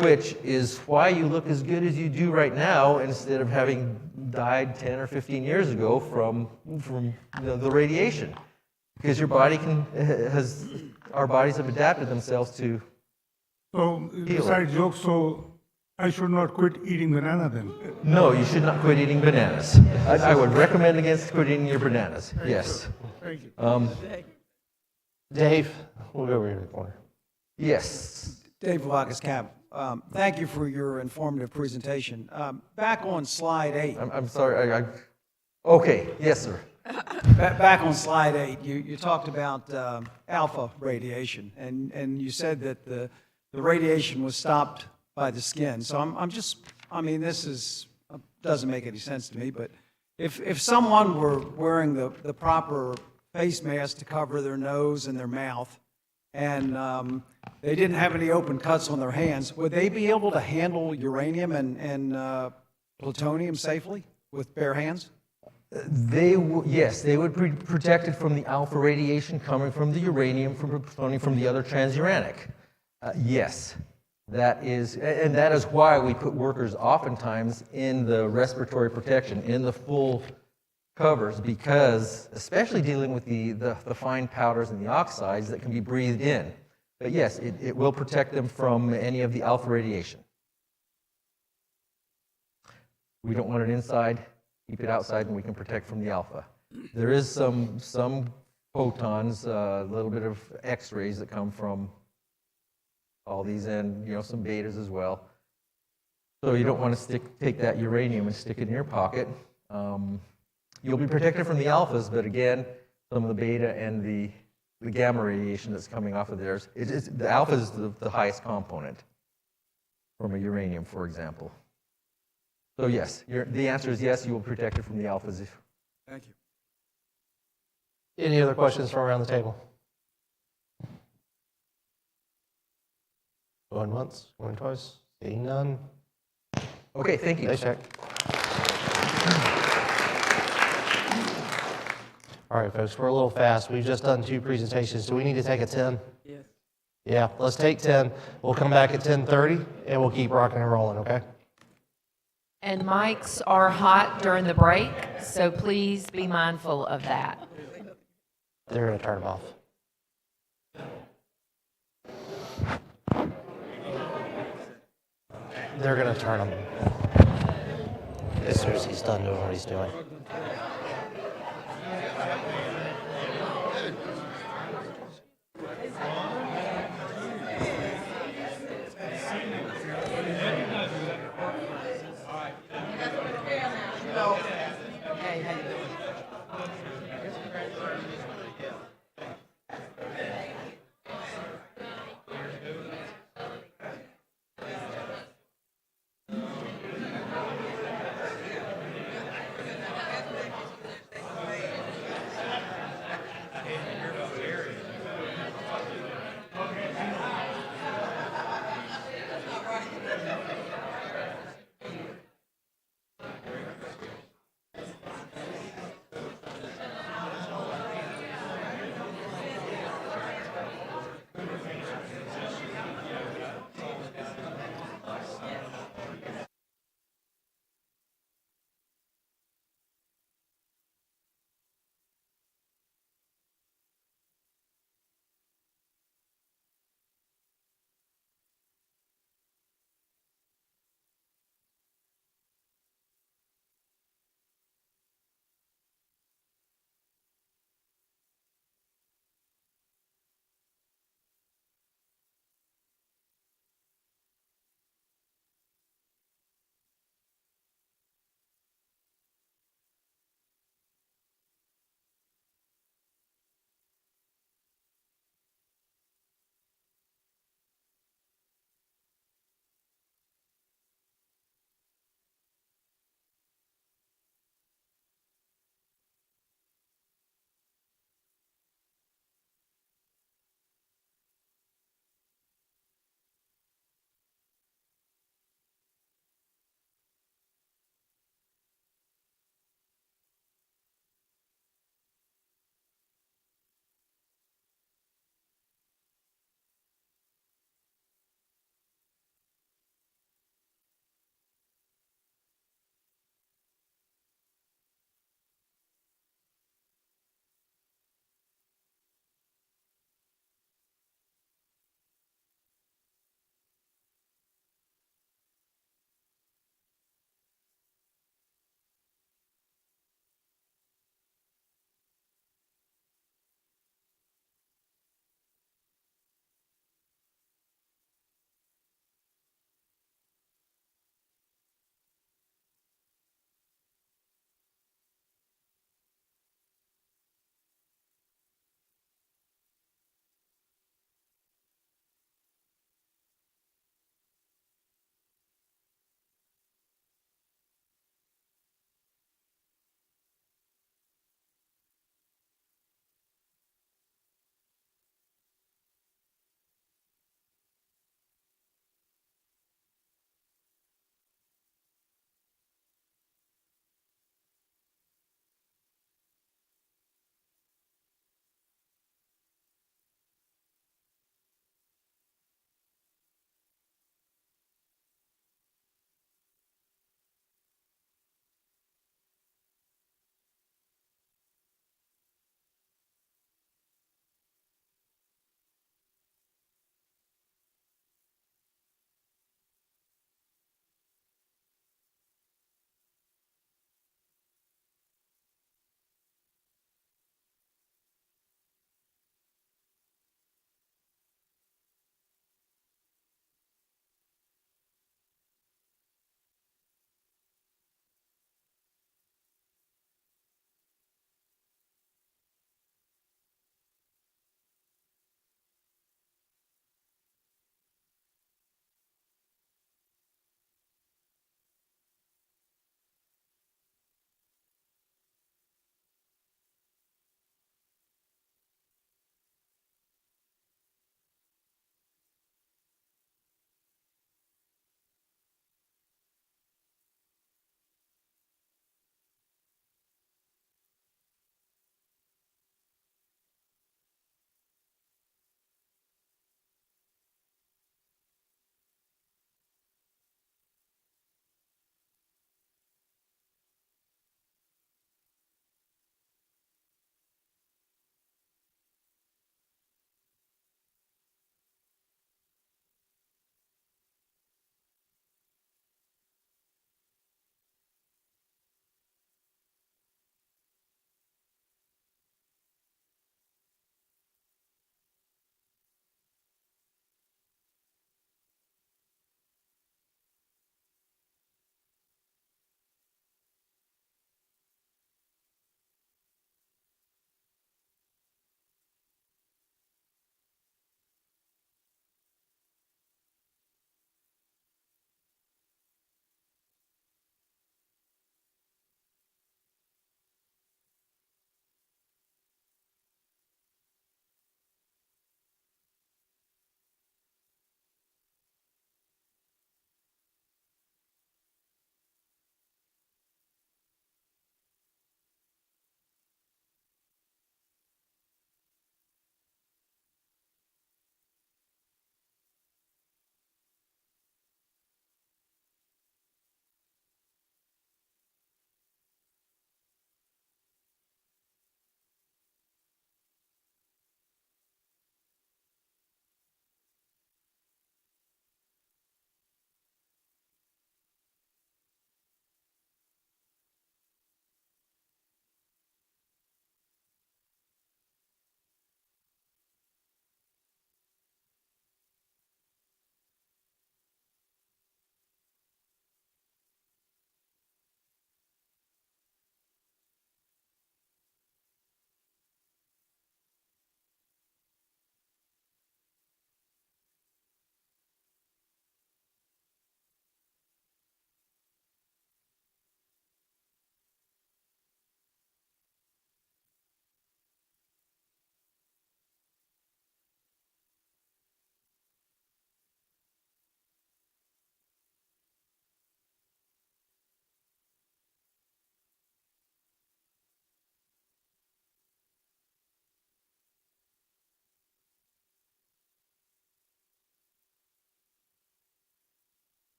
which is why you look as good as you do right now instead of having died 10 or 15 years ago from the radiation. Because your body our bodies have adapted themselves to So, heal besides it. jokes, so I should not quit eating banana then? No, you should not quit eating bananas. I would recommend against quit eating your bananas. Yes. Thank you. Dave, we'll go over here to the corner. Yes. Dave Vacas, CAB. Thank you for your informative presentation. Back on slide 8. I'm sorry. Okay. Yes, sir. Back on slide 8, you talked about alpha radiation, and you said that the radiation was stopped by the skin. So this doesn't make any sense to me, but if someone were wearing the proper face mask to cover their nose and their mouth, and they didn't have any open cuts on their hands, would they be able to handle uranium and plutonium safely with bare hands? Yes, they would be protected from the alpha radiation coming from the uranium, from the plutonium, from the other transuranic. Yes, that is why we put workers oftentimes in the respiratory protection, in the full covers, because especially dealing with the fine powders and the oxides that can be breathed in. But yes, it will protect them from any of the alpha radiation. We don't want it inside. Keep it outside, and we can protect from the alpha. There is some photons, a little bit of X-rays that come from all these, and some betas as well. So you don't want to take that uranium and stick it in your pocket. You'll be protected from the alphas, but again, some of the beta and the gamma radiation that's coming off of theirs, the alpha is the highest component from a uranium, for example. So yes, the answer is yes, you will be protected from the alphas. Thank you. Any other questions from around the table? Going once, going twice, seeing none. Okay, thank you. Nice check. All right, folks, we're a little fast. We've just done 2 presentations. Do we need to take a 10? Yes. Yeah, let's take 10. We'll come back at 10:30, and we'll keep rocking and rolling, okay? And mics are hot during the break, so please be mindful of that. They're going to turn them off. They're going to turn them. as soon as he's done doing what he's doing. Hey, how you doing?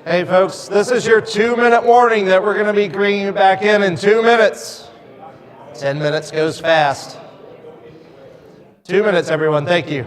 Hey, folks, this is your 2-minute warning that we're going to be bringing you back in 2 minutes. 10 minutes goes fast. 2 minutes, everyone. Thank you.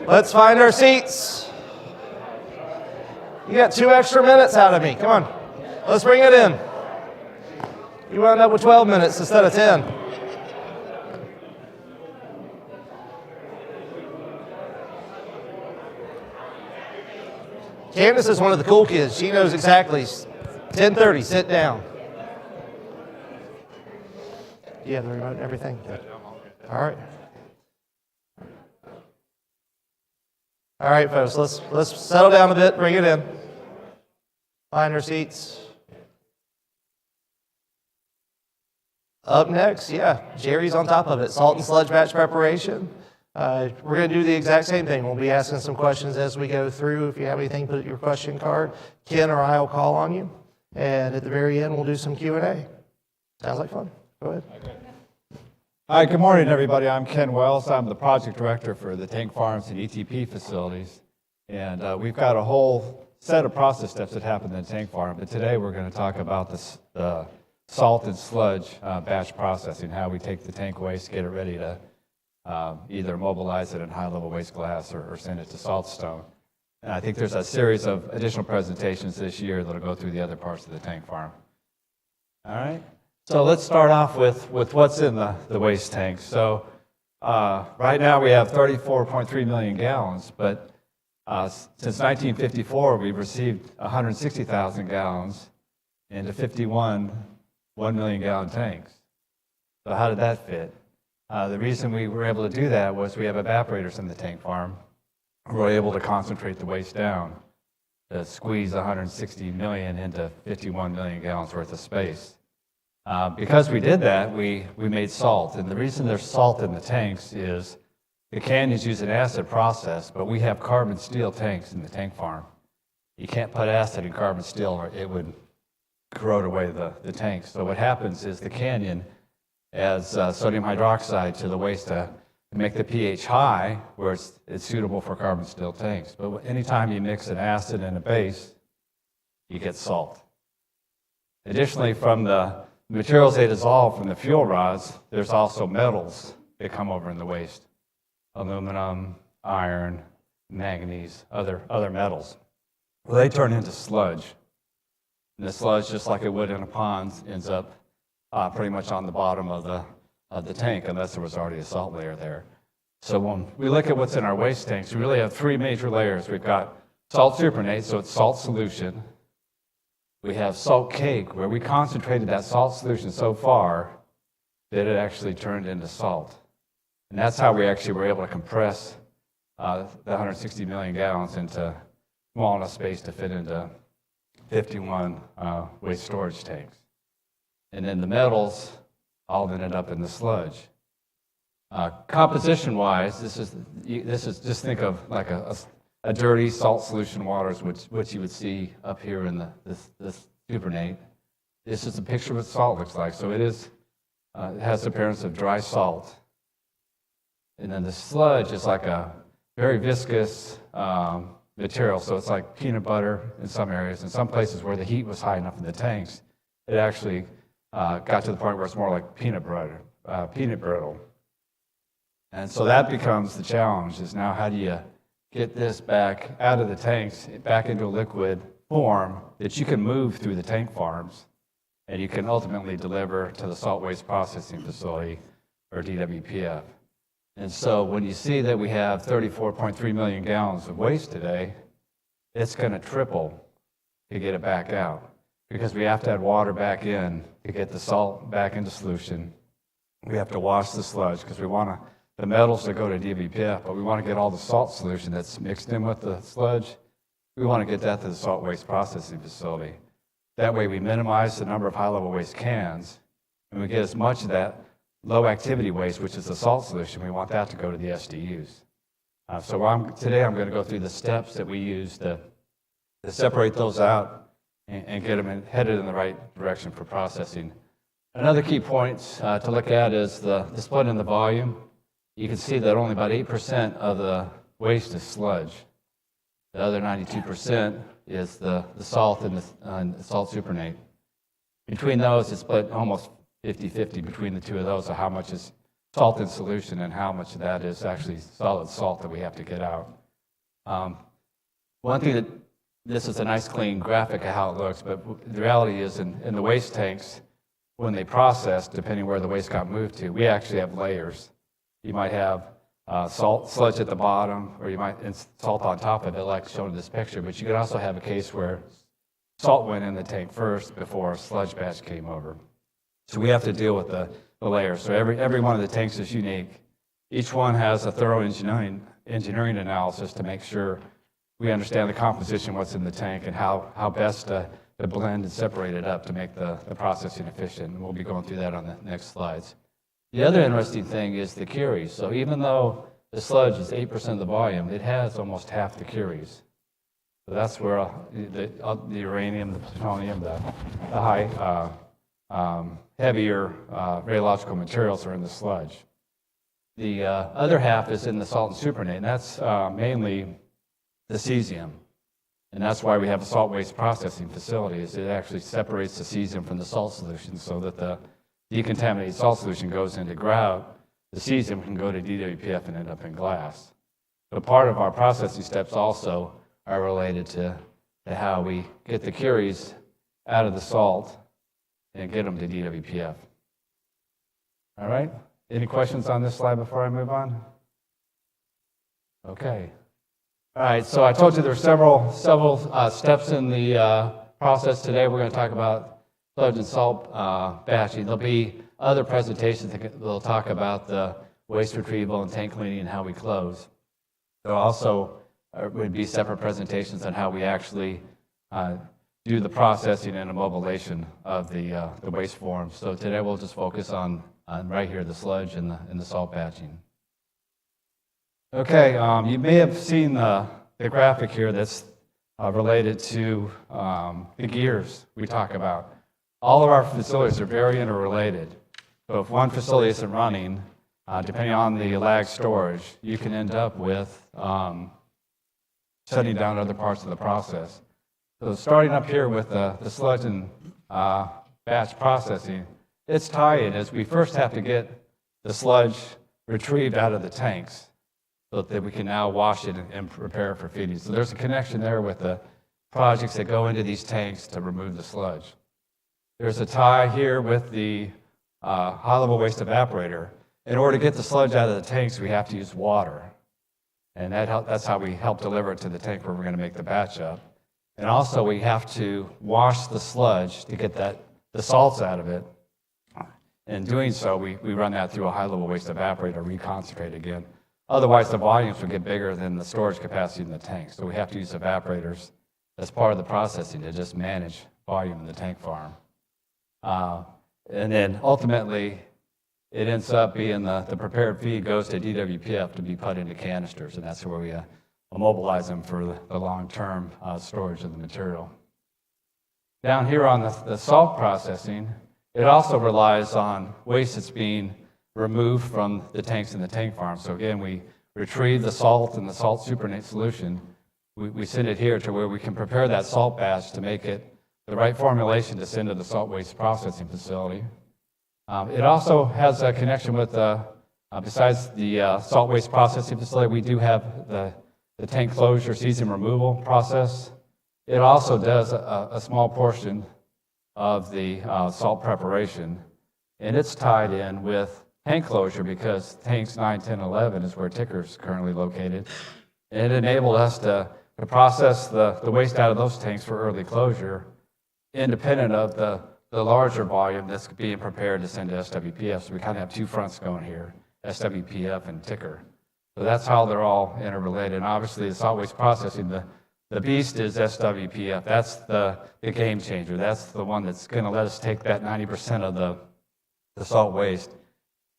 Let's find our seats. You got 2 extra minutes out of me. Come on. Let's bring it in. You wound up with 12 minutes instead of 10. Candace is one of the cool kids. She knows exactly. 10:30, sit down. Do you have the remote and everything? All right. All right, folks, let's settle down a bit, bring it in. Find our seats. Up next, yeah, Jerry's on top of it. Salt and sludge batch preparation. We're going to do the exact same thing. We'll be asking some questions as we go through. If you have anything, put your question card. Ken or I will call on you. And at the very end, we'll do some Q&A. Sounds like fun. Go ahead. Hi, good morning, everybody. I'm Ken Wells. I'm the project director for the tank farms and ETP facilities. And we've got a whole set of process steps that happen in the tank farm. But today we're going to talk about the salt and sludge batch processing, how we take the tank waste, get it ready to either mobilize it in high-level waste glass or send it to saltstone. And I think there's a series of additional presentations this year that'll go through the other parts of the tank farm. All right, so let's start off with what's in the waste tanks. So right now we have 34.3 million gallons, but since 1954 we've received 160,000 gallons into 51 1-million-gallon tanks. So how did that fit? The reason we were able to do that was we have evaporators in the tank farm. We're able to concentrate the waste down to squeeze 160 million into 51 million gallons worth of space. Because we did that, we made salt. And the reason there's salt in the tanks is the canyons use an acid process, but we have carbon steel tanks in the tank farm. You can't put acid in carbon steel or it would corrode away the tanks. So what happens is the canyon adds sodium hydroxide to the waste to make the pH high, where it's suitable for carbon steel tanks. But anytime you mix an acid and a base, you get salt. Additionally, from the materials they dissolve from the fuel rods, there's also metals that come over in the waste. Aluminum, iron, manganese, other metals. Well, they turn into sludge. And the sludge, just like it would in a pond, ends up pretty much on the bottom of the tank, unless there was already a salt layer there. So when we look at what's in our waste tanks, we really have three major layers. We've got salt supernatant, so it's salt solution. We have salt cake, where we concentrated that salt solution so far that it actually turned into salt. And that's how we actually were able to compress the 160 million gallons into small enough space to fit into 51 waste storage tanks. And then the metals all ended up in the sludge. Composition-wise, this is just think of like a dirty salt solution waters, which you would see up here in this supernatant. This is a picture of what salt looks like. So it has the appearance of dry salt. And then the sludge is like a very viscous material. So it's like peanut butter in some areas. In some places where the heat was high enough in the tanks, it actually got to the point where it's more like peanut brittle. And so that becomes the challenge, is now how do you get this back out of the tanks, back into a liquid form that you can move through the tank farms and you can ultimately deliver to the salt waste processing facility, or DWPF. And so when you see that we have 34.3 million gallons of waste today, it's going to triple to get it back out, because we have to add water back in to get the salt back into solution. We have to wash the sludge because we want the metals to go to DWPF, but we want to get all the salt solution that's mixed in with the sludge. We want to get that to the salt waste processing facility. That way we minimize the number of high-level waste cans, and we get as much of that low-activity waste, which is the salt solution. We want that to go to the SDUs. Today I'm going to go through the steps that we use to separate those out and get them headed in the right direction for processing. Another key point to look at is the split in the volume. You can see that only about 8% of the waste is sludge. The other 92% is the salt and the salt supernatant. Between those, it's split almost 50-50 between the two of those, of how much is salt in solution and how much of that is actually solid salt that we have to get out. One thing this is a nice clean graphic of how it looks, but the reality is in the waste tanks, when they process, depending where the waste got moved to, we actually have layers. You might have salt sludge at the bottom, or you might salt on top of it, like shown in this picture, but you could also have a case where salt went in the tank first before a sludge batch came over. So we have to deal with the layers. So every one of the tanks is unique. Each one has a thorough engineering analysis to make sure we understand the composition, what's in the tank, and how best to blend and separate it up to make the processing efficient. And we'll be going through that on the next slides. The other interesting thing is the curies. So even though the sludge is 8% of the volume, it has almost half the curies. So that's where the uranium, the plutonium, the high, heavier radiological materials are in the sludge. The other half is in the salt and supernatant, and that's mainly the cesium. And that's why we have a salt waste processing facility, is it actually separates the cesium from the salt solution so that the decontaminated salt solution goes into grout. The cesium can go to DWPF and end up in glass. So part of our processing steps also are related to how we get the curies out of the salt and get them to DWPF. All right, any questions on this slide before I move on? Okay. All right, so I told you there are several steps in the process today. We're going to talk about sludge and salt batching. There'll be other presentations that will talk about the waste retrieval and tank cleaning and how we close. There also would be separate presentations on how we actually do the processing and immobilization of the waste forms. So today we'll just focus on right here, the sludge and the salt batching. Okay, you may have seen the graphic here that's related to the gears we talk about. All of our facilities are very interrelated. So if one facility isn't running, depending on the lag storage, you can end up with shutting down other parts of the process. So starting up here with the sludge and batch processing, it's tie-in as we first have to get the sludge retrieved out of the tanks so that we can now wash it and prepare it for feeding. So there's a connection there with the projects that go into these tanks to remove the sludge. There's a tie here with the high-level waste evaporator. In order to get the sludge out of the tanks, we have to use water. And that's how we help deliver it to the tank where we're going to make the batch up. And also we have to wash the sludge to get the salts out of it. In doing so, we run that through a high-level waste evaporator, reconcentrate again. Otherwise, the volumes would get bigger than the storage capacity in the tank. So we have to use evaporators as part of the processing to just manage volume in the tank farm. And then ultimately, it ends up being the prepared feed goes to DWPF to be put into canisters, and that's where we immobilize them for the long-term storage of the material. Down here on the salt processing, it also relies on waste that's being removed from the tanks in the tank farm. So again, we retrieve the salt and the salt supernatant solution. We send it here to where we can prepare that salt batch to make it the right formulation to send to the salt waste processing facility. It also has a connection with, besides the salt waste processing facility, we do have the tank closure cesium removal process. It also does a small portion of the salt preparation, and it's tied in with tank closure because tanks 9, 10, 11 is where Ticker is currently located. And it enabled us to process the waste out of those tanks for early closure, independent of the larger volume that's being prepared to send to SWPF. So we kind of have two fronts going here, SWPF and Ticker. So that's how they're all interrelated. And obviously, the salt waste processing, the beast is SWPF. That's the game changer. That's the one that's going to let us take that 90% of the salt waste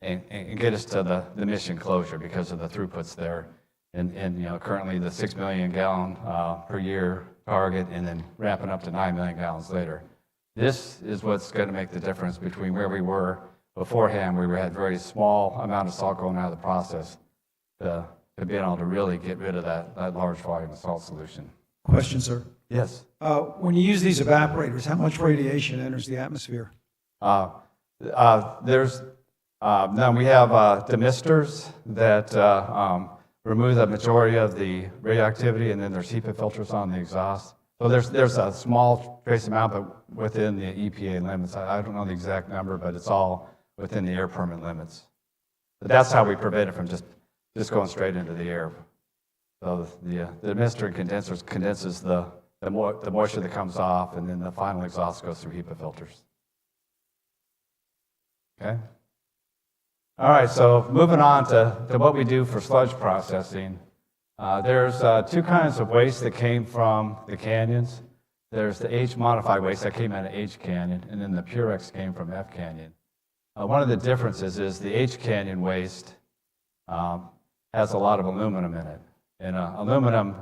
and get us to the mission closure because of the throughputs there. And you know, currently the 6 million gallon per year target, and then ramping up to 9 million gallons later. This is what's going to make the difference between where we were beforehand, where we had very small amount of salt going out of the process, to being able to really get rid of that large volume of salt solution. Question, sir. Yes. When you use these evaporators, how much radiation enters the atmosphere? Now we have demisters that remove the majority of the radioactivity, and then there's HEPA filters on the exhaust. So there's a small trace amount, but within the EPA limits. I don't know the exact number, but it's all within the air permit limits. But that's how we prevent it from just going straight into the air. So the demister condenses the moisture that comes off, and then the final exhaust goes through HEPA filters. Okay? All right, so moving on to what we do for sludge processing. There's two kinds of waste that came from the canyons. There's the H-modified waste that came out of H Canyon, and then the Purex came from F Canyon. One of the differences is the H Canyon waste has a lot of aluminum in it. And aluminum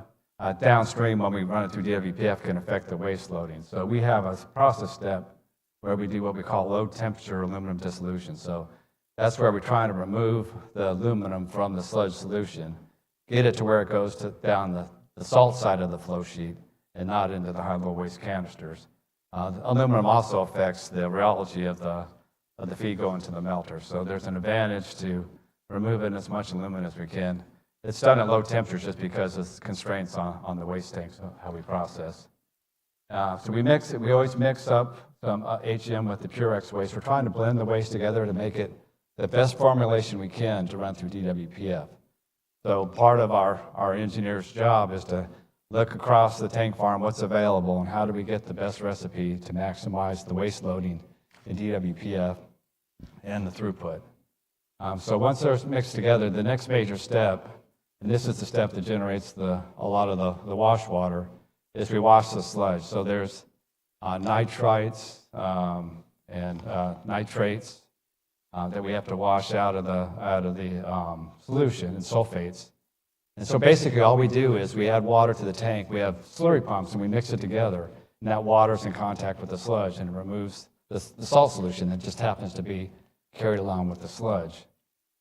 downstream, when we run it through DWPF, can affect the waste loading. So we have a process step where we do what we call low temperature aluminum dissolution. So that's where we're trying to remove the aluminum from the sludge solution, get it to where it goes down the salt side of the flow sheet, and not into the high-level waste canisters. Aluminum also affects the rheology of the feed going to the melter. So there's an advantage to removing as much aluminum as we can. It's done at low temperatures just because of constraints on the waste tanks, how we process. So we always mix up some HM with the Purex waste. We're trying to blend the waste together to make it the best formulation we can to run through DWPF. So part of our engineer's job is to look across the tank farm, what's available, and how do we get the best recipe to maximize the waste loading in DWPF and the throughput. So once they're mixed together, the next major step, and this is the step that generates a lot of the wash water, is we wash the sludge. So there's nitrites and nitrates that we have to wash out of the solution, and sulfates. And so basically all we do is we add water to the tank, we have slurry pumps, and we mix it together, and that water's in contact with the sludge and it removes the salt solution that just happens to be carried along with the sludge.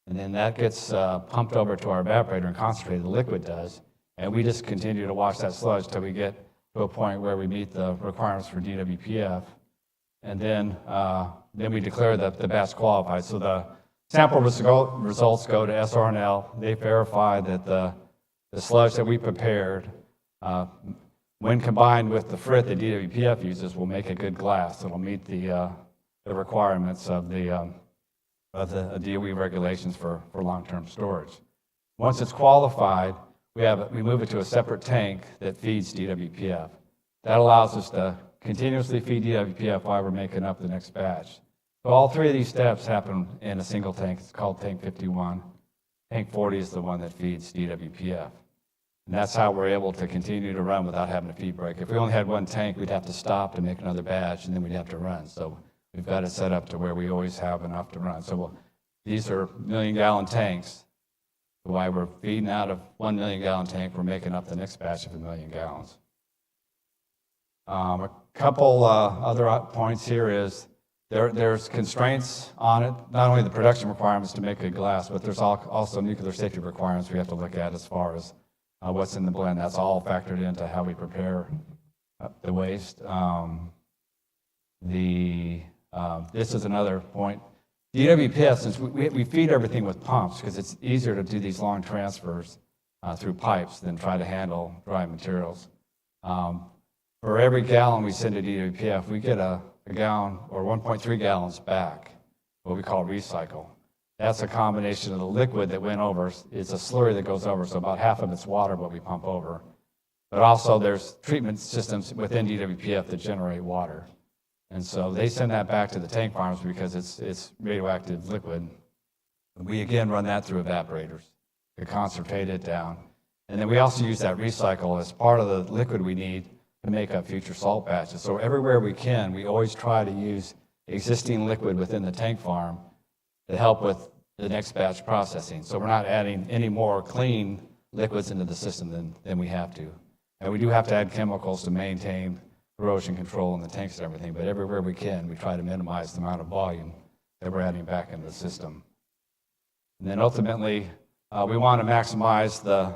And then that gets pumped over to our evaporator and concentrated, the liquid does, and we just continue to wash that sludge till we get to a point where we meet the requirements for DWPF. And then we declare the batch qualified. So the sample results go to SRNL. They verify that the sludge that we prepared, when combined with the frit that DWPF uses, will make a good glass. It'll meet the requirements of the DOE regulations for long-term storage. Once it's qualified, we move it to a separate tank that feeds DWPF. That allows us to continuously feed DWPF while we're making up the next batch. So all three of these steps happen in a single tank. It's called tank 51. Tank 40 is the one that feeds DWPF. And that's how we're able to continue to run without having a feed break. If we only had one tank, we'd have to stop to make another batch, and then we'd have to run. So we've got it set up to where we always have enough to run. So these are million-gallon tanks. While we're feeding out of 1 million-gallon tank, we're making up the next batch of 1 million gallons. A couple other points here is there's constraints on it, not only the production requirements to make a glass, but there's also nuclear safety requirements we have to look at as far as what's in the blend. That's all factored into how we prepare the waste. This is another point. DWPF, since we feed everything with pumps because it's easier to do these long transfers through pipes than try to handle dry materials. For every gallon we send to DWPF, we get a gallon or 1.3 gallons back, what we call recycle. That's a combination of the liquid that went over. It's a slurry that goes over, so about half of it's water, but we pump over. But also there's treatment systems within DWPF that generate water. And so they send that back to the tank farms because it's radioactive liquid. We again run that through evaporators to concentrate it down. And then we also use that recycle as part of the liquid we need to make up future salt batches. So everywhere we can, we always try to use existing liquid within the tank farm to help with the next batch processing. So we're not adding any more clean liquids into the system than we have to. And we do have to add chemicals to maintain corrosion control in the tanks and everything, but everywhere we can, we try to minimize the amount of volume that we're adding back into the system. And then ultimately, we want to maximize the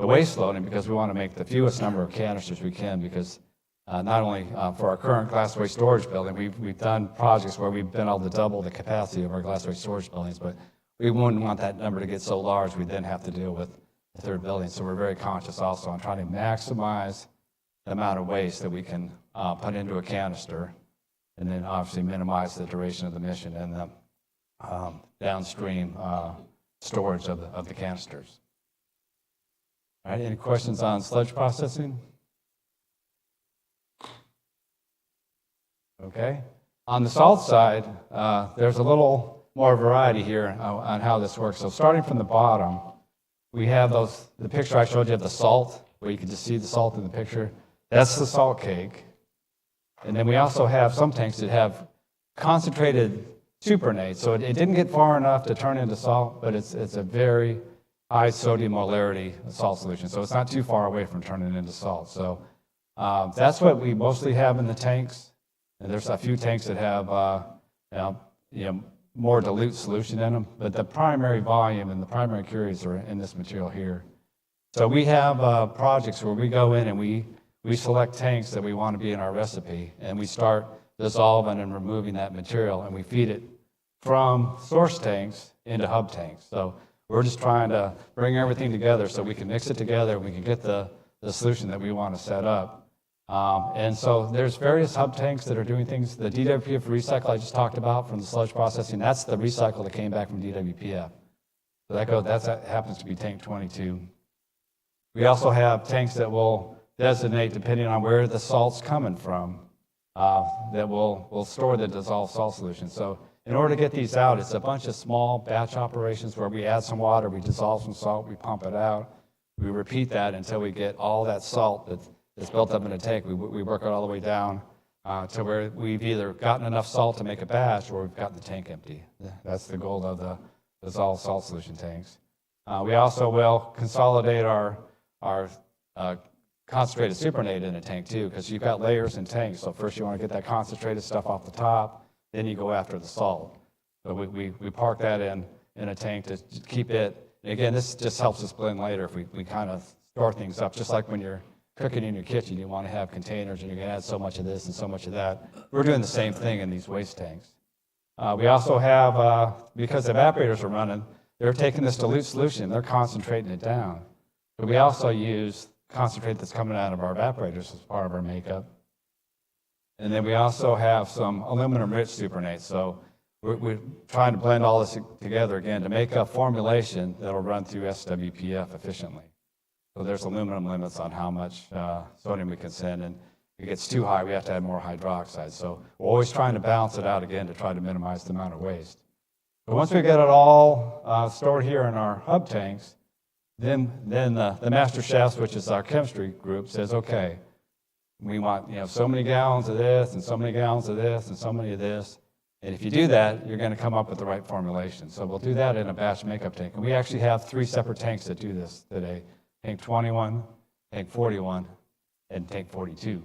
waste loading because we want to make the fewest number of canisters we can because not only for our current glass waste storage building, we've done projects where we've been able to double the capacity of our glass waste storage buildings, but we wouldn't want that number to get so large we then have to deal with the third building. So we're very conscious also on trying to maximize the amount of waste that we can put into a canister, and then obviously minimize the duration of the mission and the downstream storage of the canisters. All right, any questions on sludge processing? Okay. On the salt side, there's a little more variety here on how this works. So starting from the bottom, we have the picture I showed you of the salt, where you can just see the salt in the picture. That's the salt cake. And then we also have some tanks that have concentrated supernates. So it didn't get far enough to turn into salt, but it's a very high sodium molarity salt solution. So it's not too far away from turning into salt. So that's what we mostly have in the tanks. And there's a few tanks that have more dilute solution in them, but the primary volume and the primary curities are in this material here. So we have projects where we go in and we we select tanks that we want to be in our recipe, and we start dissolving and removing that material, and we feed it from source tanks into hub tanks. So we're just trying to bring everything together so we can mix it together, and we can get the solution that we want to set up. And so there's various hub tanks that are doing things. The DWPF recycle I just talked about from the sludge processing, that's the recycle that came back from DWPF. So that happens to be tank 22. We also have tanks that will designate, depending on where the salt's coming from, that will store the dissolved salt solution. So in order to get these out, it's a bunch of small batch operations where we add some water, we dissolve some salt, we pump it out. We repeat that until we get all that salt that's built up in a tank. We work it all the way down to where we've either gotten enough salt to make a batch or we've gotten the tank empty. That's the goal of the dissolved salt solution tanks. We also will consolidate our concentrated supernatant in a tank too, because you've got layers in tanks. So first you want to get that concentrated stuff off the top, then you go after the salt. So we park that in a tank to keep it. And again, this just helps us blend later if we kind of store things up, just like when you're cooking in your kitchen, you want to have containers and you can add so much of this and so much of that. We're doing the same thing in these waste tanks. We also have, because the evaporators are running, they're taking this dilute solution, they're concentrating it down. But we also use concentrate that's coming out of our evaporators as part of our makeup. And then we also have some aluminum-rich supernates. So we're trying to blend all this together again to make a formulation that will run through SWPF efficiently. So there's aluminum limits on how much sodium we can send, and if it gets too high, we have to add more hydroxide. So we're always trying to balance it out again to try to minimize the amount of waste. But once we get it all stored here in our hub tanks, then the master chefs, which is our chemistry group, says, okay, we want so many gallons of this and so many gallons of this and so many of this. And if you do that, you're going to come up with the right formulation. So we'll do that in a batch makeup tank. And we actually have 3 separate tanks that do this today. Tank 21, tank 41, and tank 42.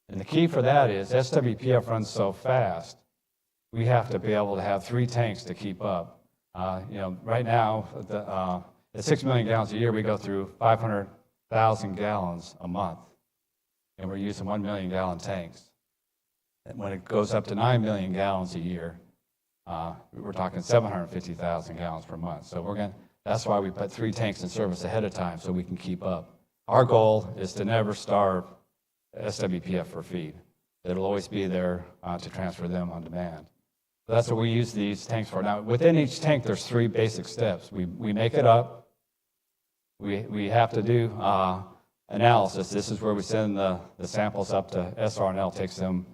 And the key for that is SWPF runs so fast, we have to be able to have 3 tanks to keep up. Right now, at 6 million gallons a year, we go through 500,000 gallons a month. And we're using 1 million gallon tanks. And when it goes up to 9 million gallons a year, we're talking 750,000 gallons per month. So that's why we put 3 tanks in service ahead of time so we can keep up. Our goal is to never starve SWPF for feed. It'll always be there to transfer them on demand. So that's what we use these tanks for. Now, within each tank, there's 3 basic steps. We make it up. We have to do analysis. This is where we send the samples up to SRNL. It takes them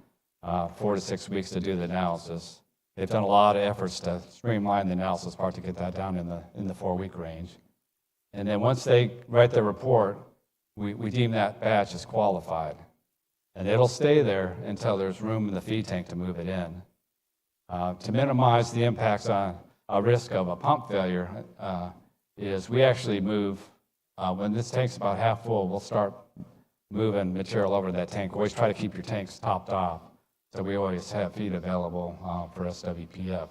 4 to 6 weeks to do the analysis. They've done a lot of efforts to streamline the analysis part to get that down in the 4-week range. And then once they write the report, we deem that batch as qualified. And it'll stay there until there's room in the feed tank to move it in. To minimize the impacts on a risk of a pump failure is we actually move, when this tank's about half full, we'll start moving material over to that tank. Always try to keep your tanks topped off. So we always have feed available for SWPF.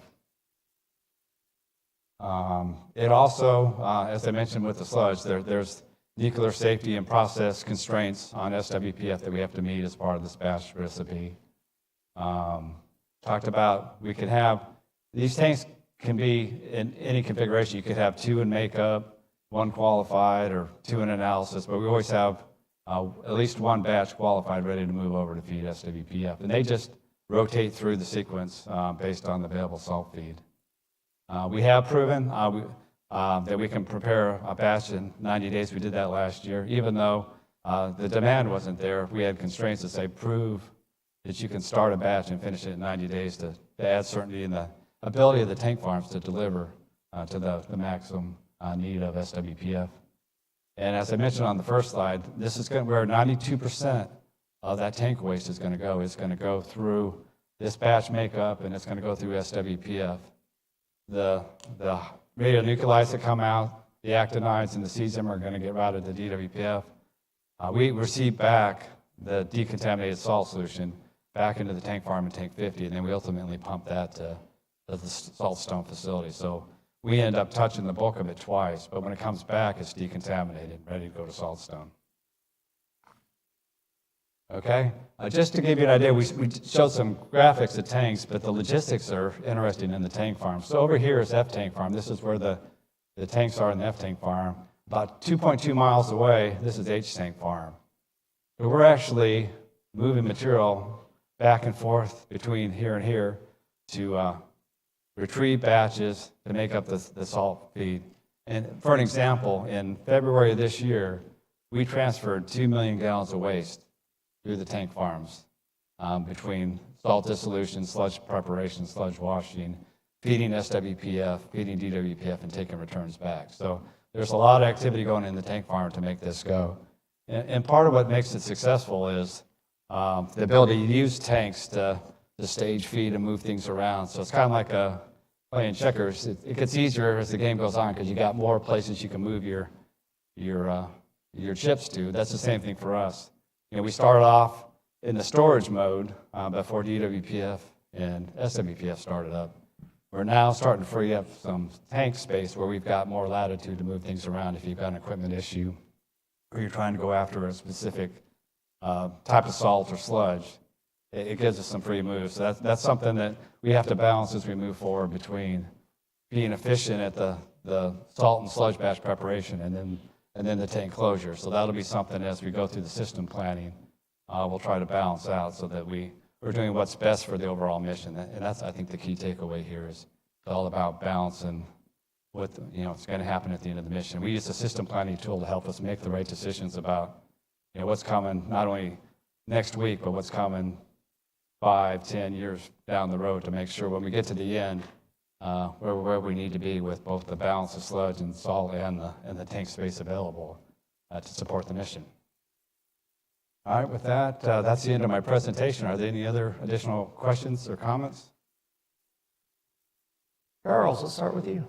It also, as I mentioned with the sludge, there's nuclear safety and process constraints on SWPF that we have to meet as part of this batch recipe. Talked about we could have, these tanks can be in any configuration. You could have 2 in makeup, 1 qualified, or 2 in analysis, but we always have at least 1 batch qualified ready to move over to feed SWPF. And they just rotate through the sequence based on the available salt feed. We have proven that we can prepare a batch in 90 days. We did that last year. Even though the demand wasn't there, we had constraints that say prove that you can start a batch and finish it in 90 days to add certainty in the ability of the tank farms to deliver to the maximum need of SWPF. And as I mentioned on the first slide, this is where 92% of that tank waste is going to go. It's going to go through this batch makeup, and it's going to go through SWPF. The radionuclides that come out, the actinides and the cesium are going to get routed to DWPF. We receive back the decontaminated salt solution back into the tank farm in tank 50, and then we ultimately pump that to the saltstone facility. So we end up touching the bulk of it twice, but when it comes back, it's decontaminated, ready to go to saltstone. Okay? Just to give you an idea, we showed some graphics of tanks, but the logistics are interesting in the tank farm. So over here is F tank farm. This is where the tanks are in the F tank farm. About 2.2 miles away, this is H tank farm. So we're actually moving material back and forth between here and here to retrieve batches to make up the salt feed. And for an example, in February of this year, we transferred 2 million gallons of waste through the tank farms between salt dissolution, sludge preparation, sludge washing, feeding SWPF, feeding DWPF, and taking returns back. So there's a lot of activity going in the tank farm to make this go. And part of what makes it successful is the ability to use tanks to stage feed and move things around. So it's kind of like playing checkers. It gets easier as the game goes on because you got more places you can move your chips to. That's the same thing for us. You know, we started off in the storage mode before DWPF and SWPF started up. We're now starting to free up some tank space where we've got more latitude to move things around if you've got an equipment issue or you're trying to go after a specific type of salt or sludge. It gives us some free moves. So that's something that we have to balance as we move forward between being efficient at the salt and sludge batch preparation and then the tank closure. So that'll be something as we go through the system planning, we'll try to balance out so that we're doing what's best for the overall mission. And that's, I think, the key takeaway here is it's all about balancing what it's going to happen at the end of the mission. We use the system planning tool to help us make the right decisions about what's coming not only next week, but what's coming 5, 10 years down the road to make sure when we get to the end, where we need to be with both the balance of sludge and salt and the tank space available to support the mission. All right, with that, that's the end of my presentation. Are there any other additional questions or comments? Charles, let's start with you.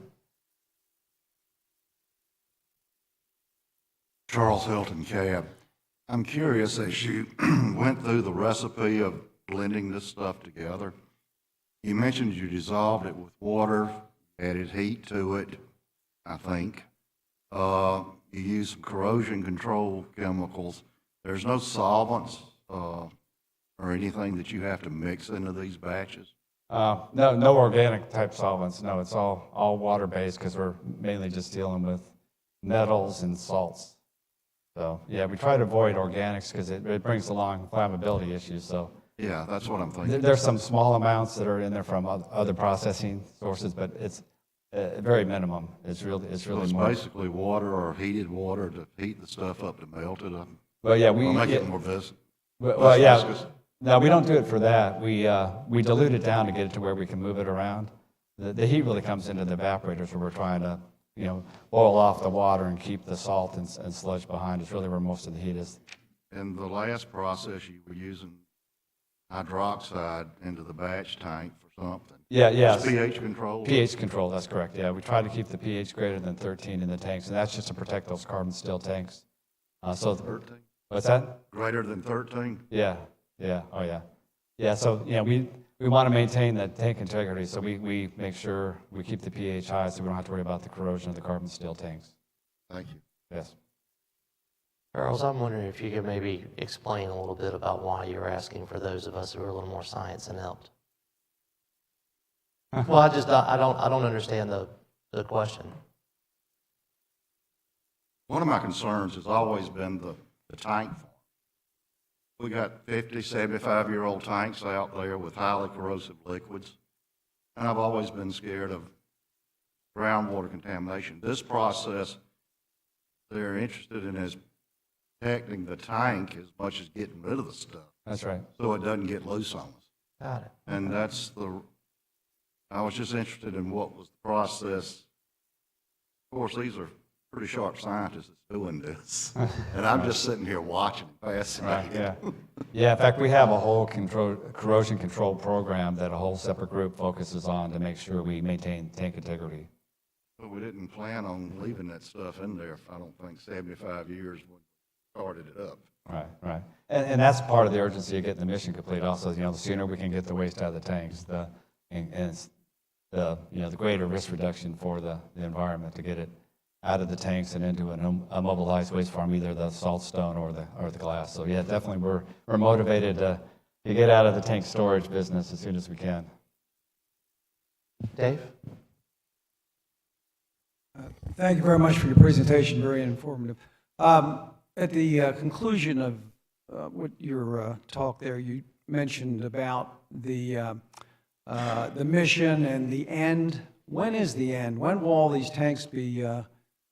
Charles Hilton, Cab. I'm curious, as you went through the recipe of blending this stuff together, you mentioned you dissolved it with water, added heat to it, I think. You used some corrosion control chemicals. There's no solvents or anything that you have to mix into these batches? No organic type solvents. No, it's all water-based because we're mainly just dealing with metals and salts. So, yeah, we try to avoid organics because it brings along flammability issues. So, yeah, that's what I'm thinking. There's some small amounts that are in there from other processing sources, but it's very minimum. It's really more. It's basically water or heated water to heat the stuff up to melt it up. Well, yeah, make it more viscous. Well, yeah. No, we don't do it for that. We dilute it down to get it to where we can move it around. The heat really comes into the evaporators where we're trying to boil off the water and keep the salt and sludge behind. It's really where most of the heat is. In the last process, you were using hydroxide into the batch tank for something. Yeah. pH control? pH control, that's correct. Yeah, we try to keep the pH greater than 13 in the tanks, and that's just to protect those carbon steel tanks. 13? What's that? Greater than 13? Yeah. Oh, yeah. Yeah, so, we want to maintain that tank integrity, so we make sure we keep the pH high so we don't have to worry about the corrosion of the carbon steel tanks. Thank you. Yes. Charles, I'm wondering if you could maybe explain a little bit about why you were asking for those of us who are a little more science inept. Well, I don't understand the question. One of my concerns has always been the tank farm. We got 50, 75-year-old tanks out there with highly corrosive liquids, and I've always been scared of groundwater contamination. This process, they're interested in is protecting the tank as much as getting rid of the stuff. That's right. So it doesn't get loose on us. Got it. And I was just interested in what was the process. Of course, these are pretty sharp scientists that's doing this. And I'm just sitting here watching, fascinated. Right, yeah, in fact, we have a whole corrosion control program that a whole separate group focuses on to make sure we maintain tank integrity. But we didn't plan on leaving that stuff in there, I don't think, 75 years when we started it up. Right. And that's part of the urgency of getting the mission complete also. The sooner we can get the waste out of the tanks, the greater risk reduction for the environment to get it out of the tanks and into a mobilized waste farm, either the salt stone or the glass. So yeah, definitely we're motivated to get out of the tank storage business as soon as we can. Dave? Thank you very much for your presentation, very informative. At the conclusion of what your talk there, you mentioned about the mission and the end. When is the end? When will all these tanks be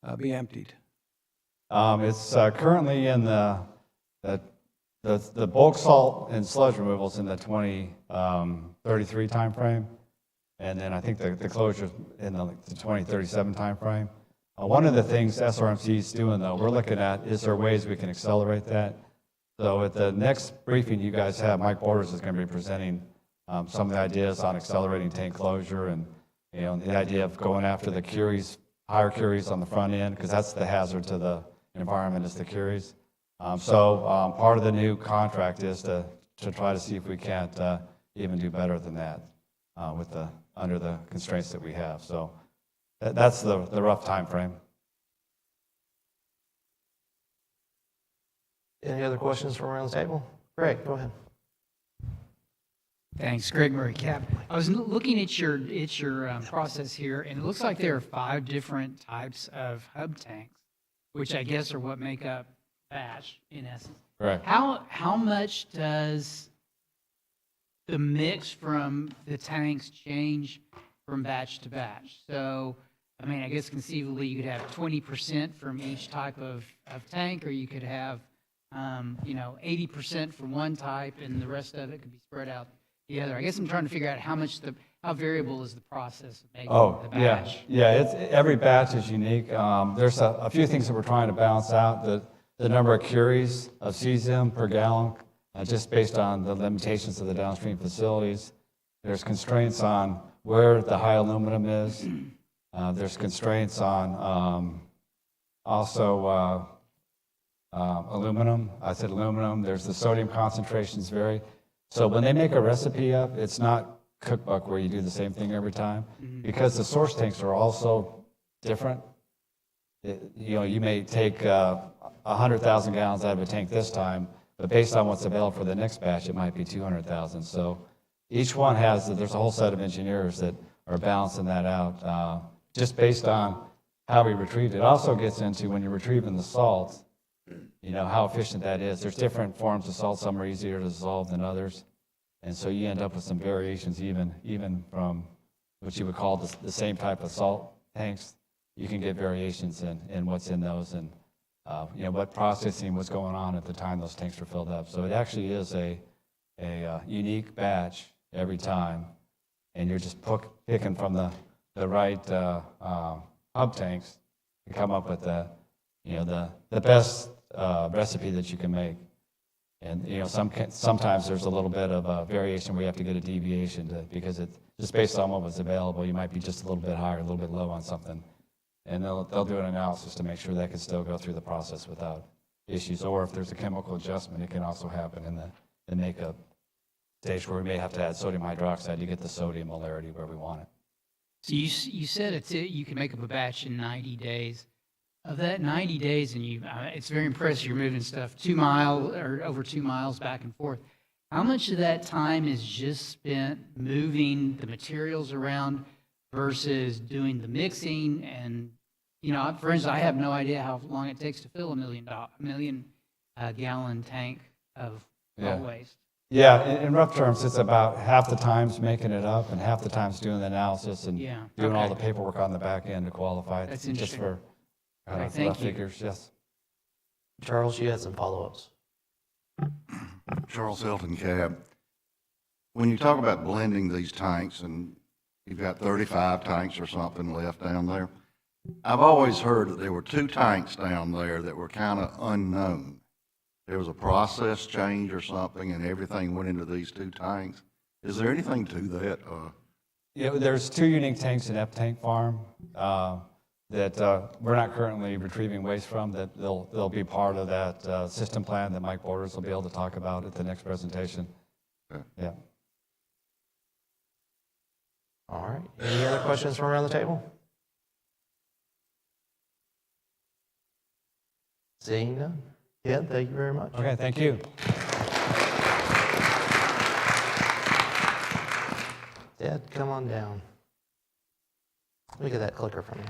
emptied? It's currently in the bulk salt and sludge removals in the 2033 timeframe, and then I think the closure in the 2037 timeframe. One of the things SRMC is doing, though, we're looking at is there ways we can accelerate that. So at the next briefing you guys have, Mike Borders is going to be presenting some of the ideas on accelerating tank closure and the idea of going after the curies, higher curies on the front end, because that's the hazard to the environment is the curies. So part of the new contract is to try to see if we can't even do better than that under the constraints that we have. So that's the rough time frame. Any other questions from around the table? Greg, go ahead. Thanks, Greg Murray, Cap. I was looking at your process here, and it looks like there are 5 different types of hub tanks, which I guess are what make up batch in essence. Right. How much does the mix from the tanks change from batch to batch? So, I mean, I guess conceivably you could have 20% from each type of tank, or you could have 80% from one type, and the rest of it could be spread out the other. I guess I'm trying to figure out how variable is the process of making the batch. Yeah. Every batch is unique. There's a few things that we're trying to balance out. The number of curies of cesium per gallon, just based on the limitations of the downstream facilities. There's constraints on where the high aluminum is. There's constraints on also aluminum. I said aluminum. There's the sodium concentrations vary. So when they make a recipe up, it's not cookbook where you do the same thing every time, because the source tanks are also different. You may take 100,000 gallons out of a tank this time, but based on what's available for the next batch, it might be 200,000. So each one there's a whole set of engineers that are balancing that out just based on how we retrieve it. It also gets into when you're retrieving the salts, how efficient that is. There's different forms of salt. Some are easier to dissolve than others. And so you end up with some variations even from what you would call the same type of salt tanks. You can get variations in what's in those and what processing was going on at the time those tanks were filled up. So it actually is a unique batch every time, and you're just picking from the right hub tanks to come up with the best recipe that you can make. And sometimes there's a little bit of a variation where you have to get a deviation because it's just based on what was available. You might be just a little bit higher, a little bit low on something, and they'll do an analysis to make sure that can still go through the process without issues. Or if there's a chemical adjustment, it can also happen in the makeup stage where we may have to add sodium hydroxide to get the sodium molarity where we want it. So you said you can make up a batch in 90 days. Of that 90 days, and it's very impressive, you're moving stuff 2 miles or over 2 miles back and forth. How much of that time is just spent moving the materials around versus doing the mixing? And, for instance, I have no idea how long it takes to fill a million gallon tank of waste. Yeah, in rough terms, it's about half the time's making it up and half the time's doing the analysis and doing all the paperwork on the back end to qualify it. That's interesting. Just for rough figures, yes. Charles, you had some follow-ups. Charles Hilton, Cab. When you talk about blending these tanks, and you've got 35 tanks or something left down there, I've always heard that there were 2 tanks down there that were kind of unknown. There was a process change or something, and everything went into these 2 tanks. Is there anything to that? There's 2 unique tanks in Ep Tank Farm that we're not currently retrieving waste from, that they'll be part of that system plan that Mike Borders will be able to talk about at the next presentation. Okay. Yeah. All right. Any other questions from around the table? Seeing none? Ken, thank you very much. Okay, thank you. Ted, come on down. Let me get that clicker from you.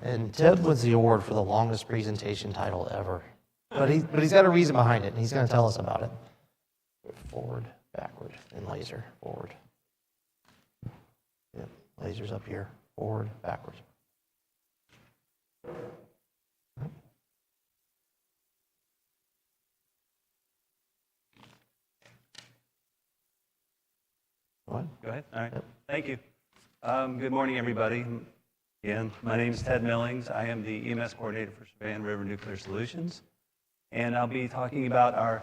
And Ted wins the award for the longest presentation title ever. But he's got a reason behind it, and he's going to tell us about it. Forward, backward, and laser. Forward. Yep, laser's up here. Forward, backward. Go ahead. All right. Thank you. Good morning, everybody. Again, my name is Ted Millings. I am the EMS coordinator for Savannah River Nuclear Solutions, and I'll be talking about our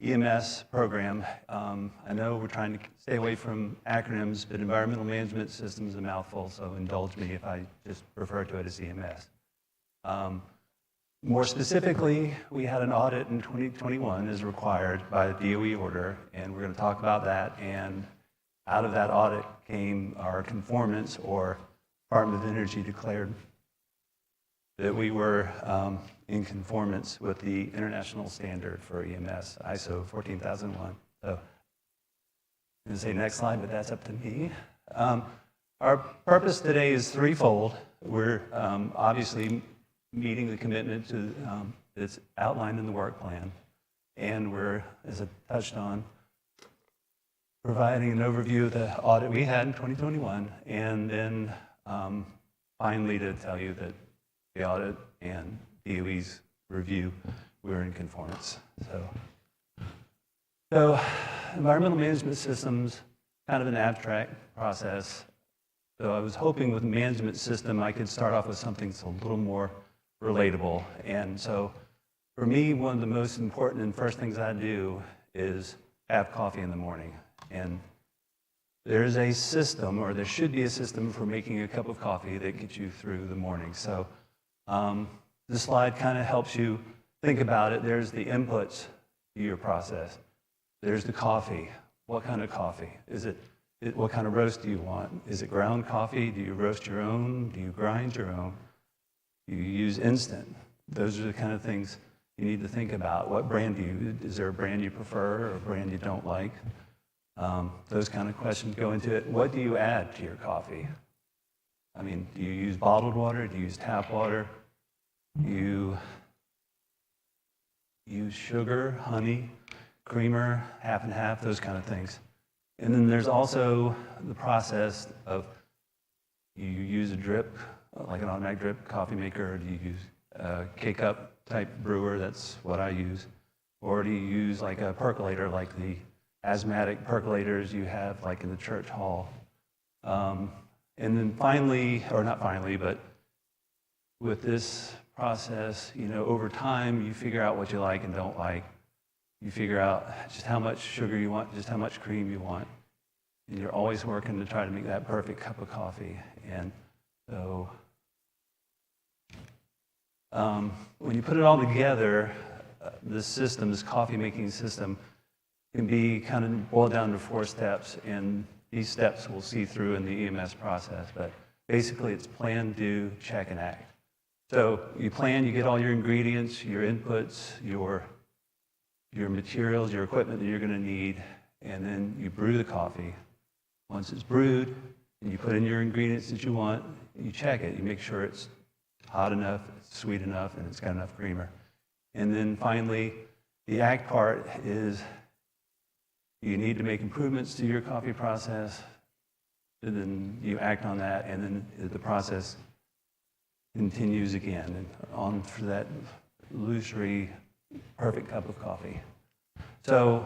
EMS program. I know we're trying to stay away from acronyms, but environmental management system is a mouthful, so indulge me if I just refer to it as EMS. More specifically, we had an audit in 2021 as required by the DOE order, and we're going to talk about that. And out of that audit came our conformance, or Department of Energy declared that we were in conformance with the international standard for EMS, ISO 14001. So I'm going to say next slide, but that's up to me. Our purpose today is threefold. We're obviously meeting the commitment to, that's outlined in the work plan, and we're, as I touched on, providing an overview of the audit we had in 2021, and then finally to tell you that the audit and DOE's review, we're in conformance. So environmental management systems, kind of an abstract process. So I was hoping with management system I could start off with something that's a little more relatable. And so for me, one of the most important and first things I do is have coffee in the morning. And there's a system, or there should be a system for making a cup of coffee that gets you through the morning. So this slide kind of helps you think about it. There's the inputs to your process. There's the coffee. What kind of coffee? What kind of roast do you want? Is it ground coffee? Do you roast your own? Do you grind your own? Do you use instant? Those are the kind of things you need to think about. What brand is there a brand you prefer or a brand you don't like? Those kind of questions go into it. What do you add to your coffee? I mean, do you use bottled water? Do you use tap water? Do you use sugar, honey, creamer, half and half, those kind of things. And then there's also the process of, you use a drip, like an automatic drip coffee maker, or do you use a K-cup type brewer? That's what I use. Or do you use like a percolator, like the asthmatic percolators you have like in the church hall? And then finally, or not finally, but with this process, you know, over time, you figure out what you like and don't like. You figure out just how much sugar you want, just how much cream you want. And you're always working to try to make that perfect cup of coffee. And so when you put it all together, this system, this coffee making system, can be kind of boiled down to 4 steps, and these steps we'll see through in the EMS process. But basically, it's plan, do, check, and act. So you plan, you get all your ingredients, your inputs, your materials, your equipment that you're going to need, and then you brew the coffee. Once it's brewed, and you put in your ingredients that you want, you check it. You make sure it's hot enough, it's sweet enough, and it's got enough creamer. And then finally, the act part is you need to make improvements to your coffee process, and then you act on that, and then the process continues again, and on for that illusory, perfect cup of coffee. So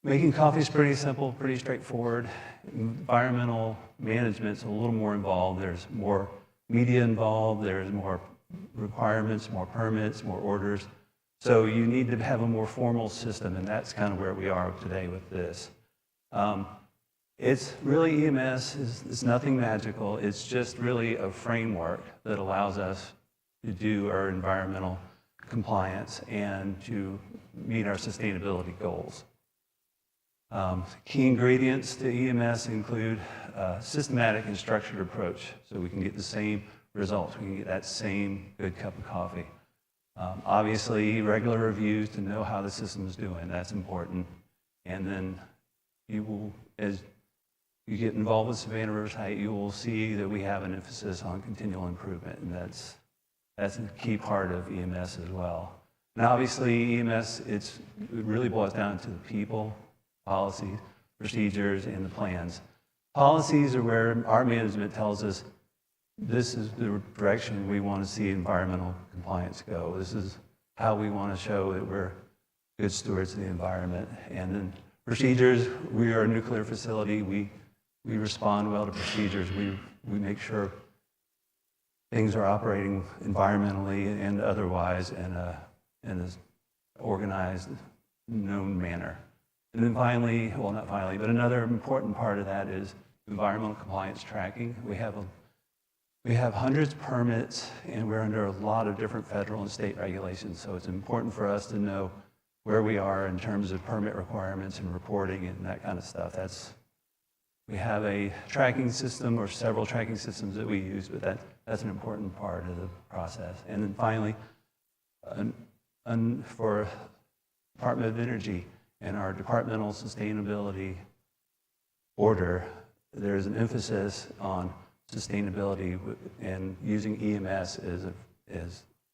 making coffee is pretty simple, pretty straightforward. Environmental management's a little more involved. There's more media involved. There's more requirements, more permits, more orders. So you need to have a more formal system, and that's kind of where we are today with this. It's really EMS, it's nothing magical. It's just really a framework that allows us to do our environmental compliance and to meet our sustainability goals. Key ingredients to EMS include systematic and structured approach, so we can get the same results. We can get that same good cup of coffee. Obviously, regular reviews to know how the system is doing. That's important. And then you will, as you get involved with Savannah Riverside, you will see that we have an emphasis on continual improvement, and that's a key part of EMS as well. And obviously, EMS, it really boils down to the people, policies, procedures, and the plans. Policies are where our management tells us this is the direction we want to see environmental compliance go. This is how we want to show that we're good stewards of the environment. And then procedures, we are a nuclear facility. We respond well to procedures. We make sure things are operating environmentally and otherwise in an organized, known manner. And then finally, well, not finally, but another important part of that is environmental compliance tracking. We have hundreds of permits, and we're under a lot of different federal and state regulations, so it's important for us to know where we are in terms of permit requirements and reporting and that kind of stuff. We have a tracking system or several tracking systems that we use, but that's an important part of the process. And then finally, for Department of Energy and our departmental sustainability order, there's an emphasis on sustainability and using EMS as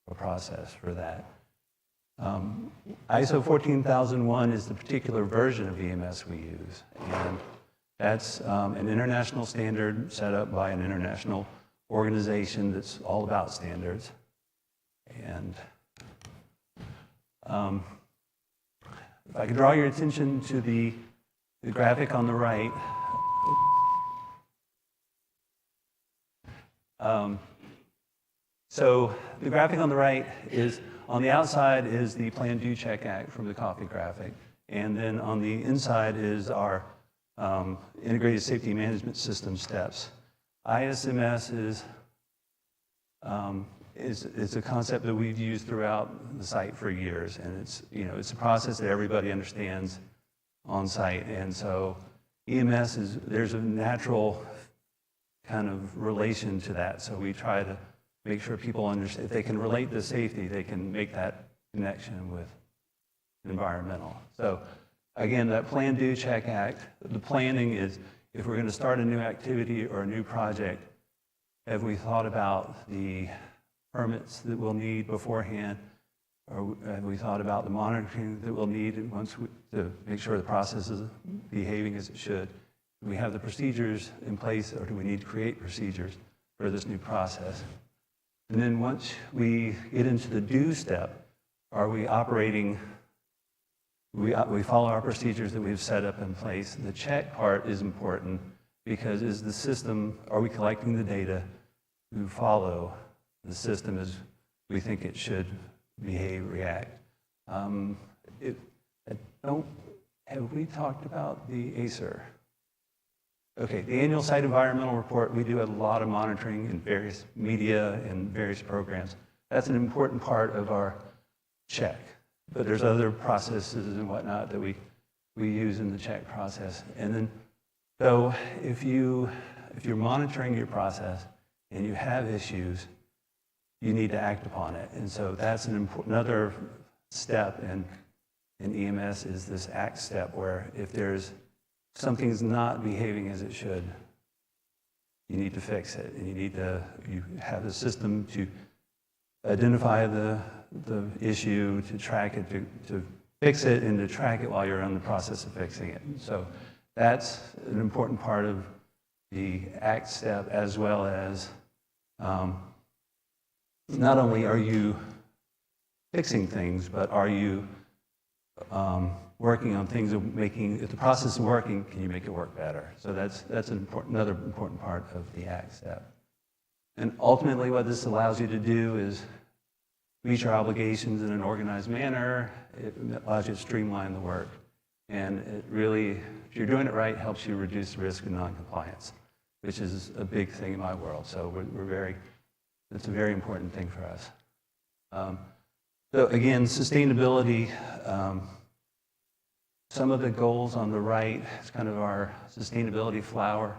a process for that. ISO 14001 is the particular version of EMS we use, and that's an international standard set up by an international organization that's all about standards. And if I could draw your attention to the graphic on the right. So the graphic on the right is, on the outside is the Plan, Do, Check, Act from the coffee graphic. And then on the inside is our integrated safety management system steps. ISMS is a concept that we've used throughout the site for years, and it's a process that everybody understands on site. And so EMS there's a natural kind of relation to that. So we try to make sure people understand, if they can relate to safety, they can make that connection with environmental. So again, that Plan, Do, Check, Act, the planning is, if we're going to start a new activity or a new project, have we thought about the permits that we'll need beforehand? Or have we thought about the monitoring that we'll need to make sure the process is behaving as it should? Do we have the procedures in place, or do we need to create procedures for this new process? And then once we get into the do step, are we operating, we follow our procedures that we've set up in place. The check part is important because is the system, are we collecting the data to follow the system as we think it should behave, react? Have we talked about the ACER? Okay, the annual site environmental report, we do a lot of monitoring in various media and various programs. That's an important part of our check. But there's other processes and whatnot that we use in the check process. And then, so if you're monitoring your process and you have issues, you need to act upon it. And so that's another step in EMS is this act step, where if something's not behaving as it should, you need to fix it, and you have the system to identify the issue, to track it, to fix it, and to track it while you're in the process of fixing it. So that's an important part of the act step, as well as not only are you fixing things, but are you working on things of making, if the process is working, can you make it work better? So that's another important part of the act step. And ultimately what this allows you to do is meet your obligations in an organized manner. It allows you to streamline the work. And it really, if you're doing it right, helps you reduce the risk of noncompliance, which is a big thing in my world. So it's a very important thing for us. So again, sustainability. some of the goals on the right, it's kind of our sustainability flower.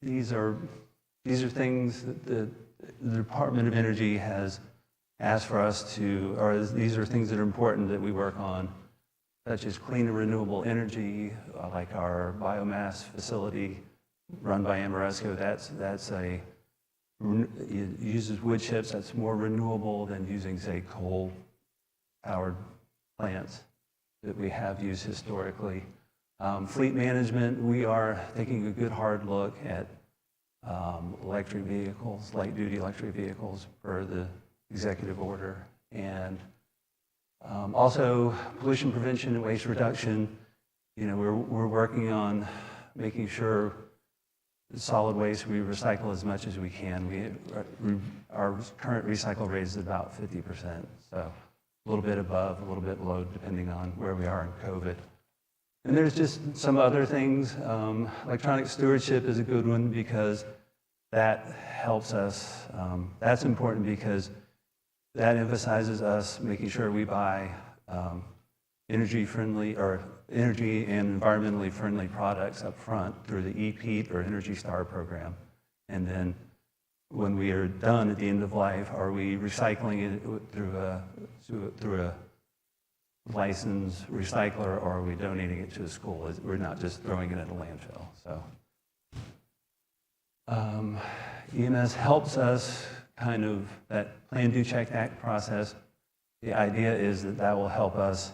These are things that the Department of Energy has asked for us to, or these are things that are important that we work on, such as clean and renewable energy, like our biomass facility run by Amoresco. It uses wood chips. That's more renewable than using, say, coal-powered plants that we have used historically. Fleet management, we are taking a good hard look at electric vehicles, light-duty electric vehicles per the executive order. And also pollution prevention and waste reduction. You know, we're working on making sure solid waste we recycle as much as we can. Our current recycle rate is about 50%, so a little bit above, a little bit below, depending on where we are in COVID. And there's just some other things. Electronic stewardship is a good one because that helps us. That's important because that emphasizes us making sure we buy energy-friendly or energy and environmentally friendly products up front through the EPEAT or Energy Star program. And then when we are done at the end of life, are we recycling it through a licensed recycler, or are we donating it to a school? We're not just throwing it in a landfill. So EMS helps us kind of, that plan, do, check, act process. The idea is that will help us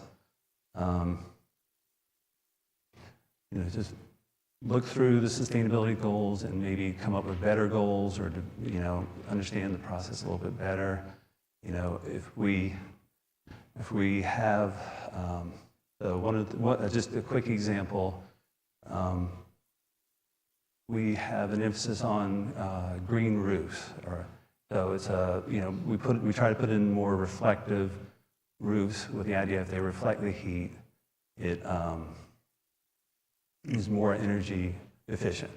just look through the sustainability goals and maybe come up with better goals, or to, understand the process a little bit better. If we have, just a quick example, we have an emphasis on green roofs. So it's we try to put in more reflective roofs with the idea if they reflect the heat, it is more energy efficient.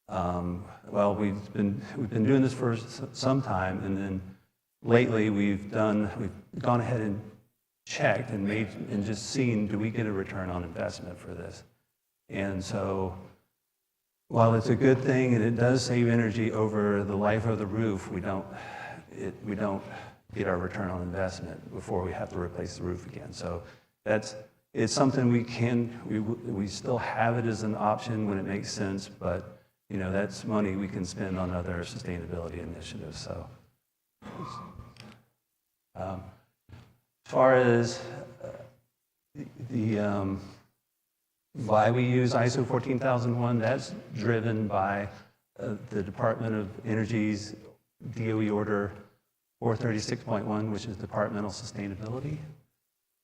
Well, we've been doing this for some time, and then lately we've gone ahead and checked and just seen, do we get a return on investment for this? And so while it's a good thing and it does save energy over the life of the roof, we don't get our return on investment before we have to replace the roof again. So it's something we still have it as an option when it makes sense, but that's money we can spend on other sustainability initiatives. So as far as the why we use ISO 14001, that's driven by the Department of Energy's DOE Order 436.1, which is departmental sustainability.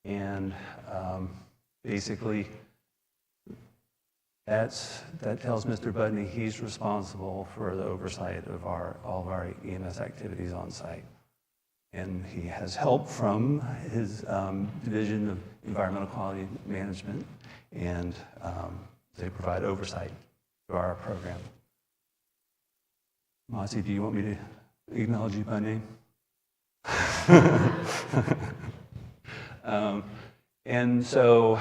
And basically, that tells Mr. Budney he's responsible for the oversight of all of our EMS activities on site. And he has help from his Division of Environmental Quality Management, and they provide oversight to our program. Mossy, do you want me to acknowledge you by name? And so,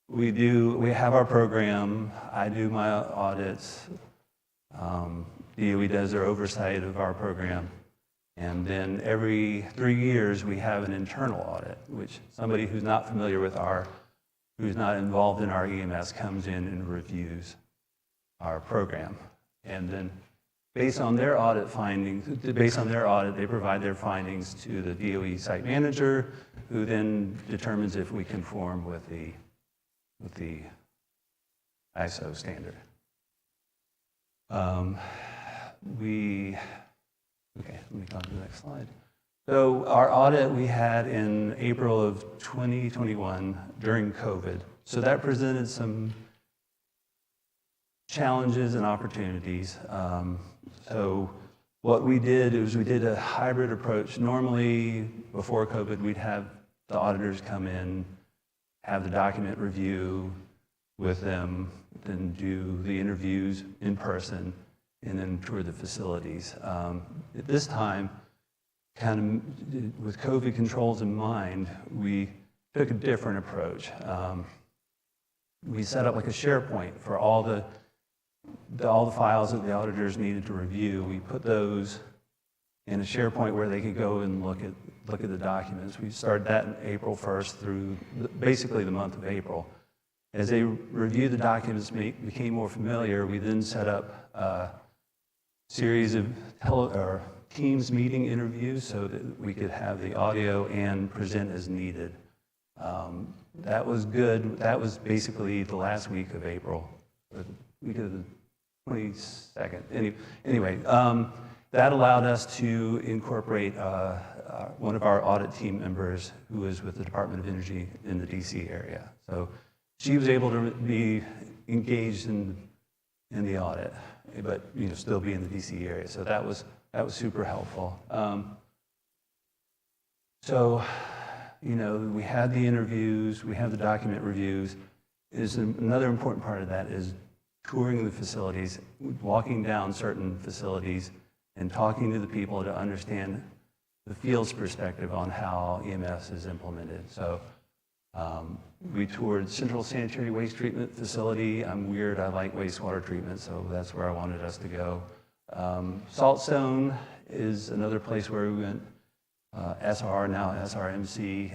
we have our program. I do my audits. DOE does their oversight of our program. And then every 3 years, we have an internal audit, which somebody who's not familiar with who's not involved in our EMS comes in and reviews our program. And then based on their audit findings, they provide their findings to the DOE site manager, who then determines if we conform with the ISO standard. Okay, let me go on to the next slide. So our audit we had in April of 2021 during COVID. So that presented some challenges and opportunities. So what we did is we did a hybrid approach. Normally, before COVID, we'd have the auditors come in, have the document review with them, then do the interviews in person, and then tour the facilities. At this time, kind of, with COVID controls in mind, we took a different approach. We set up like a SharePoint for all the files that the auditors needed to review. We put those in a SharePoint where they could go and look at the documents. We started that in April 1st through basically the month of April. As they reviewed the documents, became more familiar, we then set up a series of Teams meeting interviews so that we could have the audio and present as needed. That was good. That was basically the last week of April, or the week of the 22nd. Anyway, that allowed us to incorporate one of our audit team members who is with the Department of Energy in the DC area. So she was able to be engaged in the audit, but still be in the DC area. So that was super helpful. We had the interviews, we have the document reviews. Another important part of that is touring the facilities, walking down certain facilities and talking to the people to understand the field's perspective on how EMS is implemented. So we toured Central Sanitary Waste Treatment Facility. I'm weird, I like wastewater treatment, so that's where I wanted us to go. Saltstone is another place where we went. SR, now SRMC,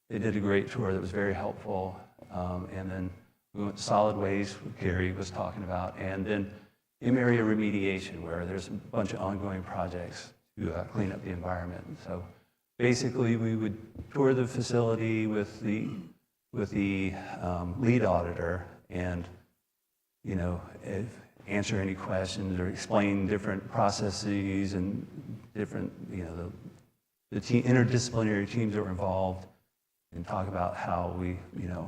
they did a great tour that was very helpful. And then we went to solid waste, what Gary was talking about, and then in-area remediation, where there's a bunch of ongoing projects to clean up the environment. So basically, we would tour the facility with the lead auditor and, answer any questions or explain different processes and different, the interdisciplinary teams that were involved, and talk about how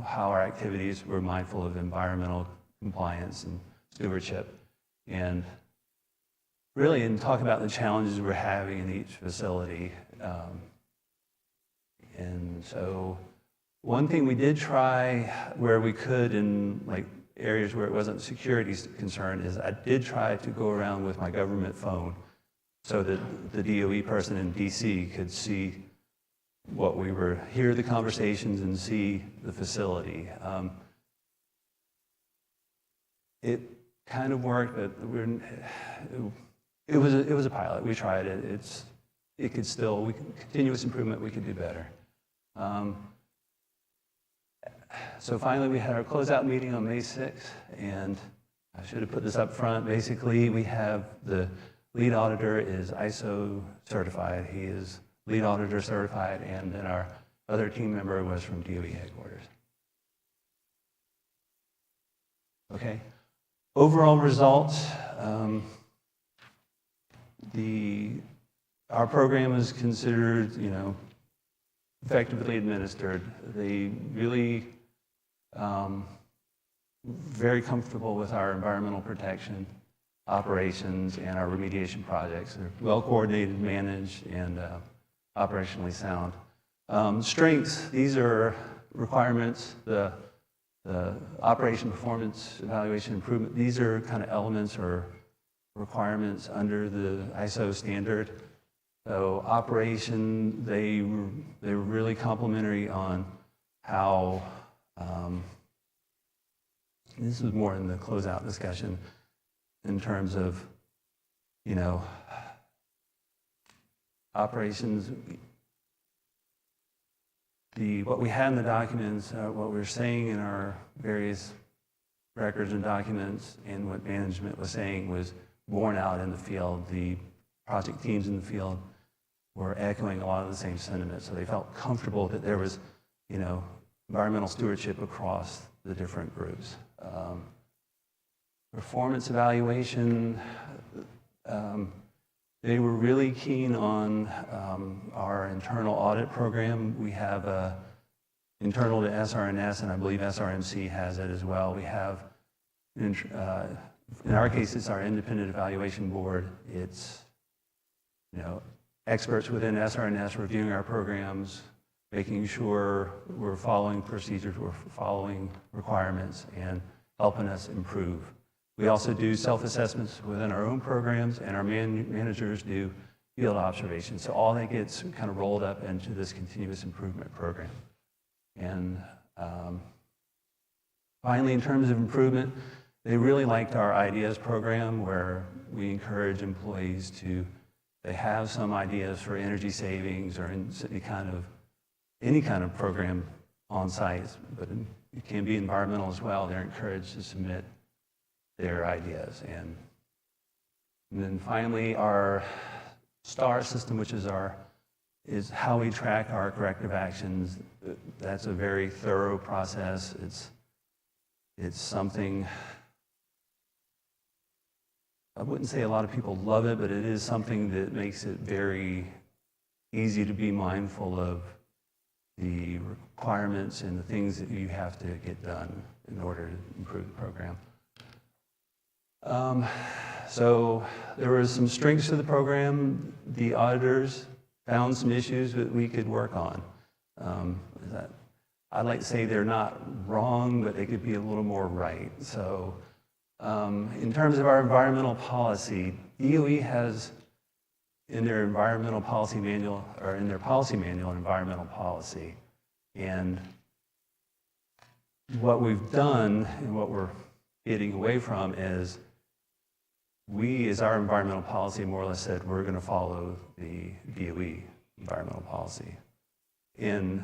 how our activities were mindful of environmental compliance and stewardship, and really, and talk about the challenges we're having in each facility. And so one thing we did try where we could in areas where it wasn't security concern is I did try to go around with my government phone so that the DOE person in DC could see what we were, hear the conversations and see the facility. It kind of worked, but it was a pilot. We tried it. Continuous improvement, we could do better. So finally, we had our closeout meeting on May 6th, and I should have put this up front. Basically, we have the lead auditor is ISO certified. He is lead auditor certified, and then our other team member was from DOE headquarters. Okay. Overall results, our program is considered, effectively administered. They really very comfortable with our environmental protection operations and our remediation projects. They're well coordinated, managed, and operationally sound. Strengths, these are requirements, the operation performance evaluation improvement, these are kind of elements or requirements under the ISO standard. So operation, they were really complimentary on how, this was more in the closeout discussion in terms of, operations, what we had in the documents, what we were saying in our various records and documents, and what management was saying was borne out in the field. The project teams in the field were echoing a lot of the same sentiments, so they felt comfortable that there was, environmental stewardship across the different groups. Performance evaluation, they were really keen on our internal audit program. We have internal to SRNS, and I believe SRMC has it as well. We have, in our case, it's our independent evaluation board. It's, experts within SRNS reviewing our programs, making sure we're following procedures, we're following requirements, and helping us improve. We also do self-assessments within our own programs, and our managers do field observation. So all that gets kind of rolled up into this continuous improvement program. And finally, in terms of improvement, they really liked our ideas program, where we encourage employees to, they have some ideas for energy savings or any kind of program on site, but it can be environmental as well. They're encouraged to submit their ideas. And then finally, our STAR system, which is how we track our corrective actions. That's a very thorough process. It's something, I wouldn't say a lot of people love it, but it is something that makes it very easy to be mindful of the requirements and the things that you have to get done in order to improve the program. So there were some strengths to the program. The auditors found some issues that we could work on. I'd like to say they're not wrong, but they could be a little more right. So in terms of our environmental policy, DOE has in their environmental policy manual, or in their policy manual, environmental policy. And what we've done and what we're getting away from is we, as our environmental policy, more or less said we're going to follow the DOE environmental policy. And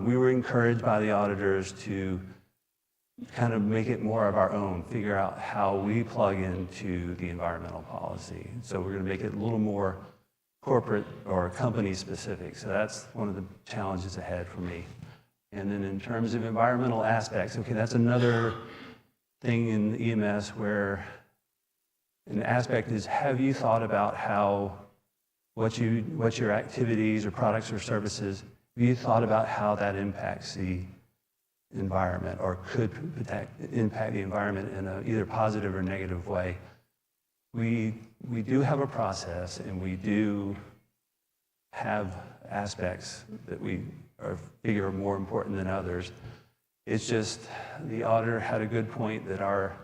we were encouraged by the auditors to kind of make it more of our own, figure out how we plug into the environmental policy. So we're going to make it a little more corporate or company specific. So that's one of the challenges ahead for me. And then in terms of environmental aspects, okay, that's another thing in EMS where an aspect is, have you thought about how, what your activities or products or services, have you thought about how that impacts the environment or could impact the environment in a either positive or negative way? We do have a process, and we do have aspects that we figure are more important than others. It's just the auditor had a good point that our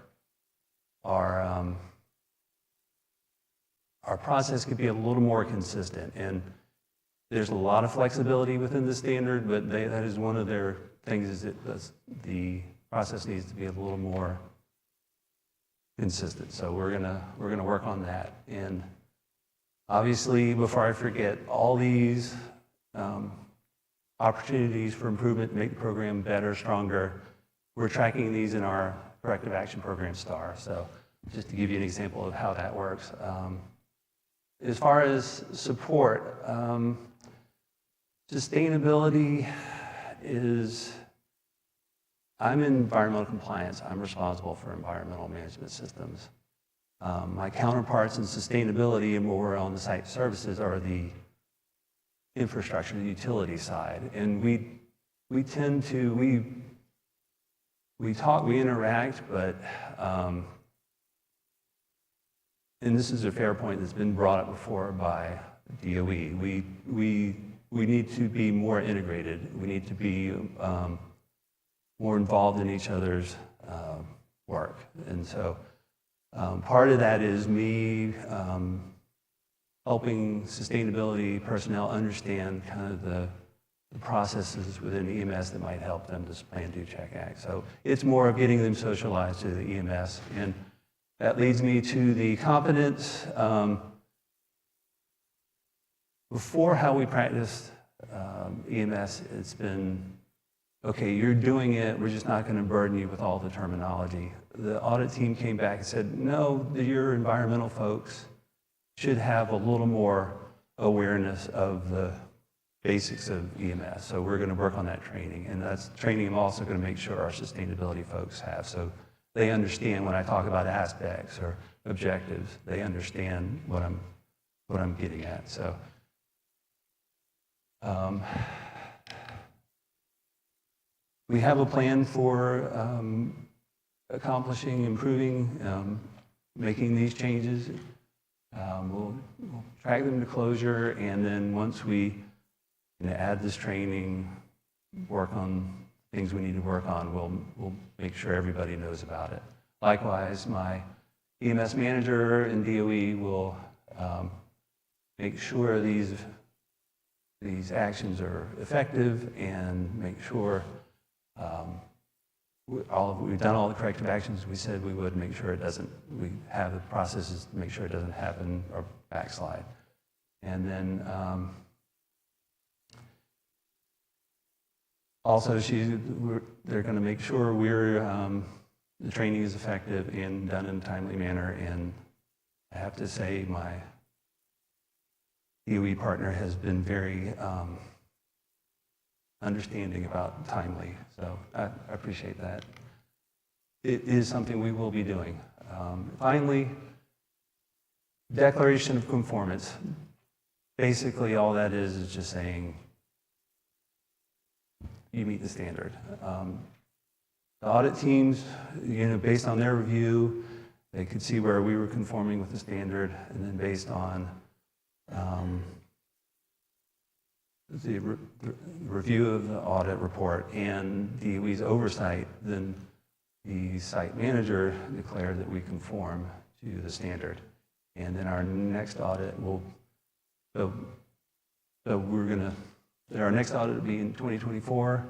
process could be a little more consistent, and there's a lot of flexibility within the standard, but that is one of their things, is that the process needs to be a little more consistent. So we're gonna work on that. And obviously, before I forget, all these opportunities for improvement to make the program better, stronger, we're tracking these in our corrective action program STAR. So just to give you an example of how that works. As far as support, sustainability is, I'm in environmental compliance. I'm responsible for environmental management systems. My counterparts in sustainability and more on the site services are the infrastructure, the utility side. And we tend to, we talk, we interact, but, and this is a fair point that's been brought up before by DOE. We need to be more integrated. We need to be more involved in each other's work. And so part of that is me helping sustainability personnel understand kind of the processes within EMS that might help them to plan, do, check, act. So it's more of getting them socialized to the EMS. And that leads me to the competence. Before how we practiced EMS, it's been, okay, you're doing it, we're just not going to burden you with all the terminology. The audit team came back and said, no, your environmental folks should have a little more awareness of the basics of EMS. So we're going to work on that training. And that's training I'm also going to make sure our sustainability folks have. So they understand when I talk about aspects or objectives, they understand what I'm getting at. So we have a plan for accomplishing, improving, making these changes. We'll track them to closure, and then once we add this training, work on things we need to work on, we'll make sure everybody knows about it. Likewise, my EMS manager in DOE will make sure these actions are effective and make sure we've done all the corrective actions we said we would, make sure it doesn't, we have the processes to make sure it doesn't happen or backslide. And then also they're going to make sure the training is effective and done in a timely manner. And I have to say my DOE partner has been very understanding about timely, so I appreciate that. It is something we will be doing. Finally, declaration of conformance. Basically, all that is just saying you meet the standard. The audit teams, based on their review, they could see where we were conforming with the standard, and then based on the review of the audit report and DOE's oversight, then the site manager declared that we conform to the standard. And then our next audit will, our next audit will be in 2024.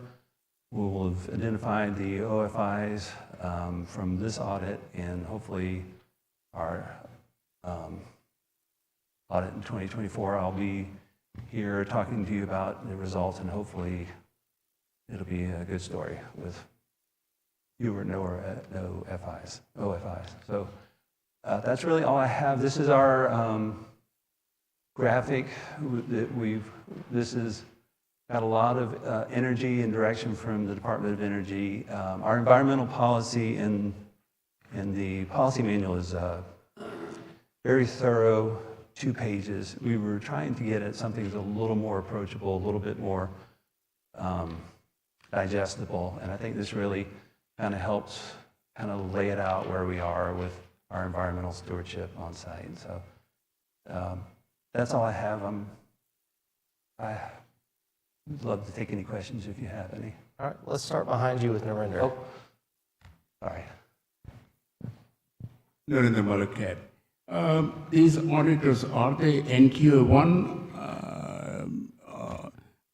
We will have identified the OFIs from this audit, and hopefully our audit in 2024, I'll be here talking to you about the results, and hopefully it'll be a good story with fewer no OFIs. So that's really all I have. This is our graphic that this is got a lot of energy and direction from the Department of Energy. Our environmental policy and the policy manual is very thorough, 2 pages. We were trying to get at something that's a little more approachable, a little bit more digestible, and I think this really kind of helps kind of lay it out where we are with our environmental stewardship on site. So that's all I have. I would love to take any questions if you have any. All right, let's start behind you with Narendra. Oh, all right. Narendra Malakat. These auditors, are they NQA1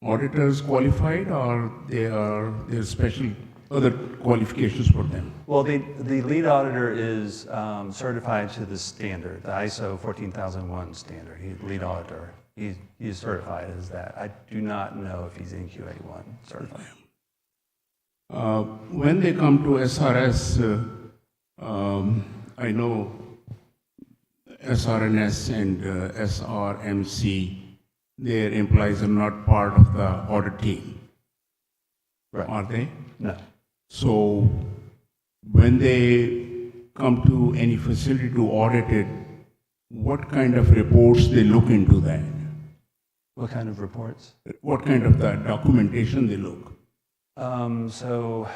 auditors qualified, or there's special other qualifications for them? Well, the lead auditor is certified to the standard, the ISO 14001 standard. He's lead auditor. He's certified as that. I do not know if he's NQA1 certified. When they come to SRS, I know SRNS and SRMC, their employees are not part of the audit team. Right. Are they? No. So when they come to any facility to audit it, what kind of reports they look into that? What kind of reports? What kind of the documentation they look? So,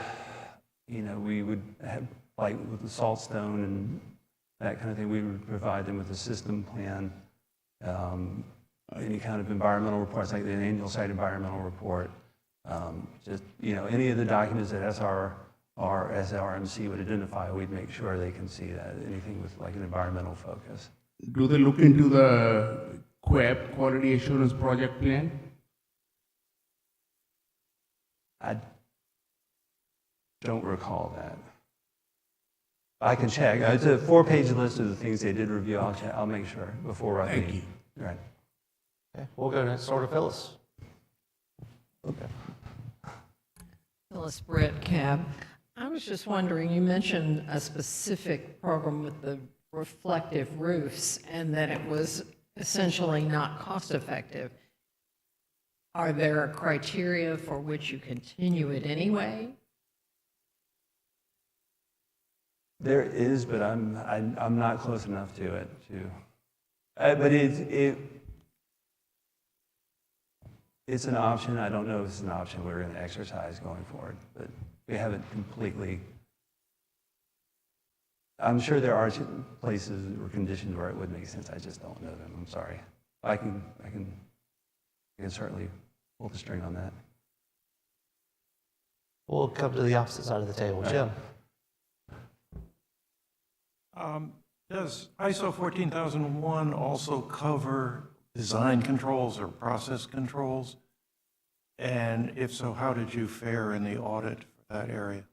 we would have, like with the salt stone and that kind of thing, we would provide them with a system plan, any kind of environmental reports, like the annual site environmental report, any of the documents that SRMC would identify, we'd make sure they can see that, anything with like an environmental focus. Do they look into the QAP, Quality Assurance Project Plan? I don't recall that. I can check. It's a 4-page list of the things they did review. I'll make sure before I Thank you. Right. Okay, we'll go next door to Phyllis. Okay. Phyllis Britt, CAB. I was just wondering, you mentioned a specific program with the reflective roofs and that it was essentially not cost effective. Are there criteria for which you continue it anyway? There is, but I'm not close enough to it but it's an option. I don't know if it's an option we're going to exercise going forward, but we haven't completely. I'm sure there are places or conditions where it would make sense. I just don't know them. I'm sorry. I can certainly pull the string on that. We'll come to the opposite side of the table. Jim. Does ISO 14001 also cover design controls or process controls? And if so, how did you fare in the audit for that area?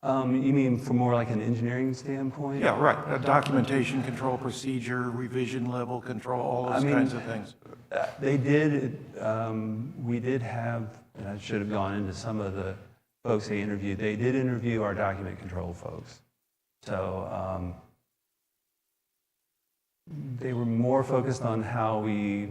You mean from more like an engineering standpoint? Yeah, right. Documentation control procedure, revision level control, all those kinds of things. They did, we did have, and I should have gone into some of the folks they interviewed. They did interview our document control folks. So they were more focused on how we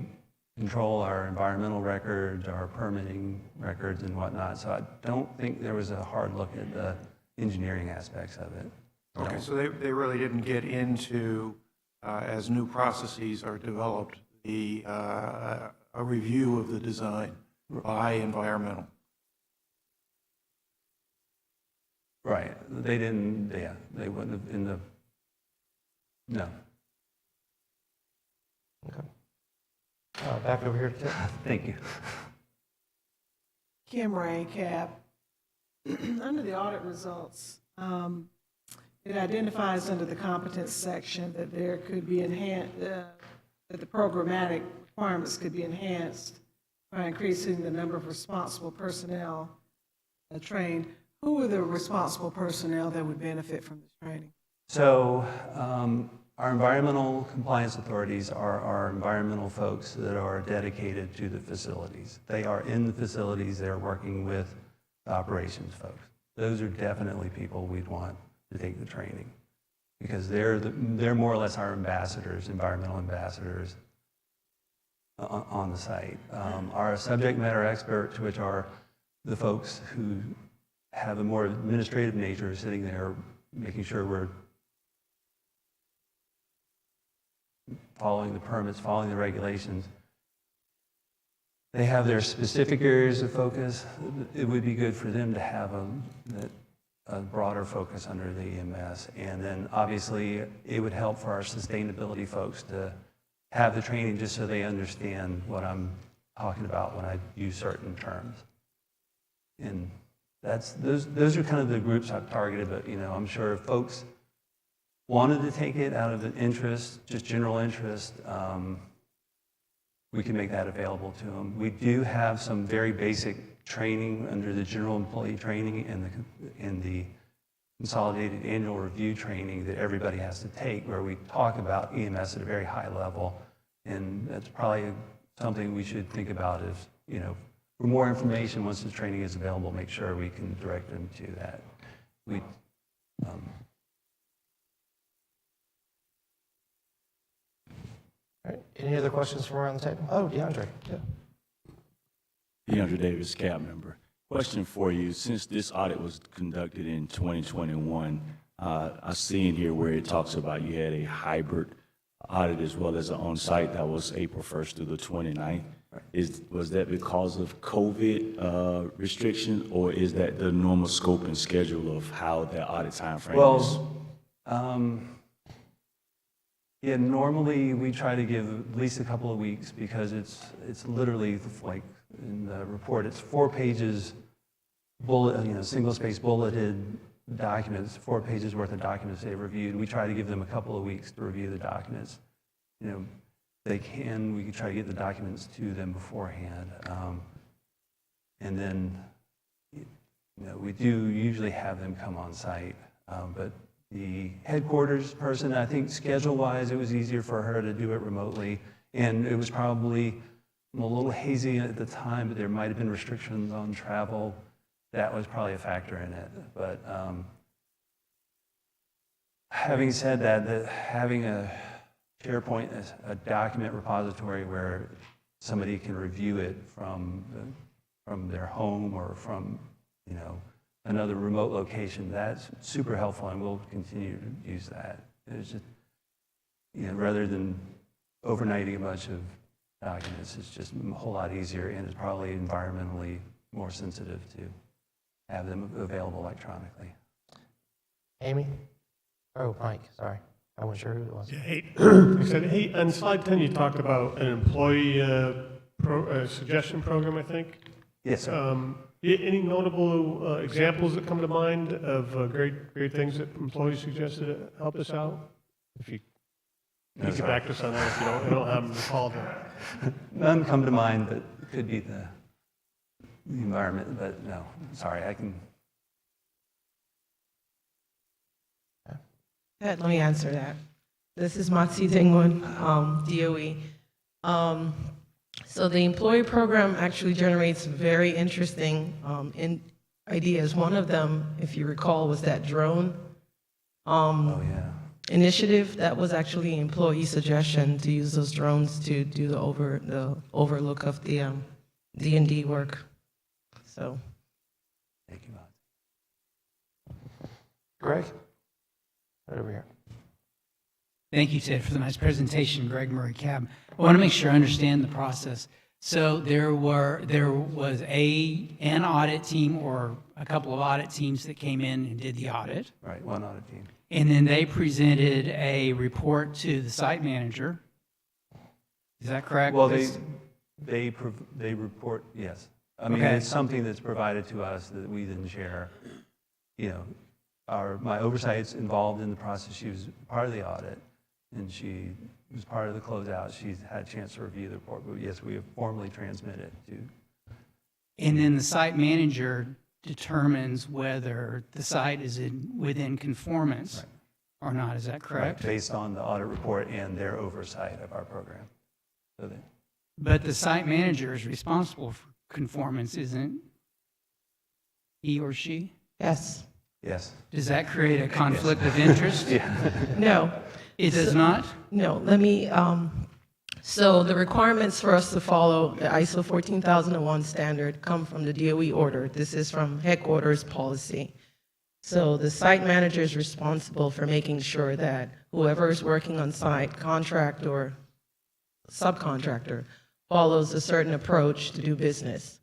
control our environmental records, our permitting records and whatnot. So I don't think there was a hard look at the engineering aspects of it. Okay, so they really didn't get into, as new processes are developed, a review of the design by environmental. Right. They didn't, yeah, they wouldn't have in the, no. Okay. Back over here to Tim. Thank you. Kim Ray, CAB. Under the audit results, it identifies under the competence section that there could be that the programmatic requirements could be enhanced by increasing the number of responsible personnel trained. Who are the responsible personnel that would benefit from this training? So our environmental compliance authorities are our environmental folks that are dedicated to the facilities. They are in the facilities, they're working with the operations folks. Those are definitely people we'd want to take the training because they're more or less our ambassadors, environmental ambassadors on the site. Our subject matter experts, which are the folks who have a more administrative nature, sitting there making sure we're following the permits, following the regulations. They have their specific areas of focus. It would be good for them to have a broader focus under the EMS. And then obviously it would help for our sustainability folks to have the training just so they understand what I'm talking about when I use certain terms. And those are kind of the groups I've targeted, but I'm sure if folks wanted to take it out of an interest, just general interest, we can make that available to them. We do have some very basic training under the general employee training and the consolidated annual review training that everybody has to take where we talk about EMS at a very high level. And that's probably something we should think about if, for more information, once the training is available, make sure we can direct them to that. All right. Any other questions from around the table? Oh, DeAndre. Yeah. DeAndre Davis, CAB member. Question for you. Since this audit was conducted in 2021, I see in here where it talks about you had a hybrid audit as well as an on-site that was April 1st through the 29th. Was that because of COVID restrictions, or is that the normal scope and schedule of how the audit timeframe is? Yeah, normally we try to give at least a couple of weeks because it's literally like in the report, it's 4 pages, single-space bulleted documents, 4 pages worth of documents they've reviewed. We try to give them a couple of weeks to review the documents. We can try to get the documents to them beforehand. And then, we do usually have them come on site, but the headquarters person, I think schedule-wise, it was easier for her to do it remotely. And it was probably a little hazy at the time, but there might have been restrictions on travel. That was probably a factor in it. But having said that, having a SharePoint, a document repository where somebody can review it from their home or from, another remote location, that's super helpful, and we'll continue to use that. It's just, rather than overnighting a bunch of documents, it's just a whole lot easier, and it's probably environmentally more sensitive to have them available electronically. Amy? Oh, Mike, sorry. I wasn't sure who it was. Yeah, hey, on slide 10, you talked about an employee suggestion program, I think. Yes, sir. Any notable examples that come to mind of great things that employees suggested to help us out? No, you get sorry. back to us on that if you don't have them recalled. None come to mind, but could be the environment, but no, sorry, I can. Let me answer that. This is Matsi Dingwon, DOE. So the employee program actually generates very interesting ideas. One of them, if you recall, was that drone initiative. That was actually an employee suggestion to use those drones to do the overlook of the D&D work. So. Thank you, Greg? Right over here. Thank you, Ted, for the nice presentation. Greg Murray Cab. I want to make sure I understand the process. So there was an audit team or a couple of audit teams that came in and did the audit. Right, one audit team. And then they presented a report to the site manager. Is that correct? Well, they report, yes. I mean, Okay. it's something that's provided to us that we then share. You know, my oversight's involved in the process. She was part of the audit, and she was part of the closeout. She's had a chance to review the report, but yes, we have formally transmitted it to. And then the site manager determines whether the site is within conformance or not. Is that correct? Right, based on the audit report and their oversight of our program. So that, But the site manager is responsible for conformance, isn't he or she? Yes. yes. Does that create a conflict of interest? No. It does not? No, let me, so the requirements for us to follow the ISO 14001 standard come from the DOE order. This is from headquarters policy. So the site manager is responsible for making sure that whoever is working on site, contract or subcontractor, follows a certain approach to do business.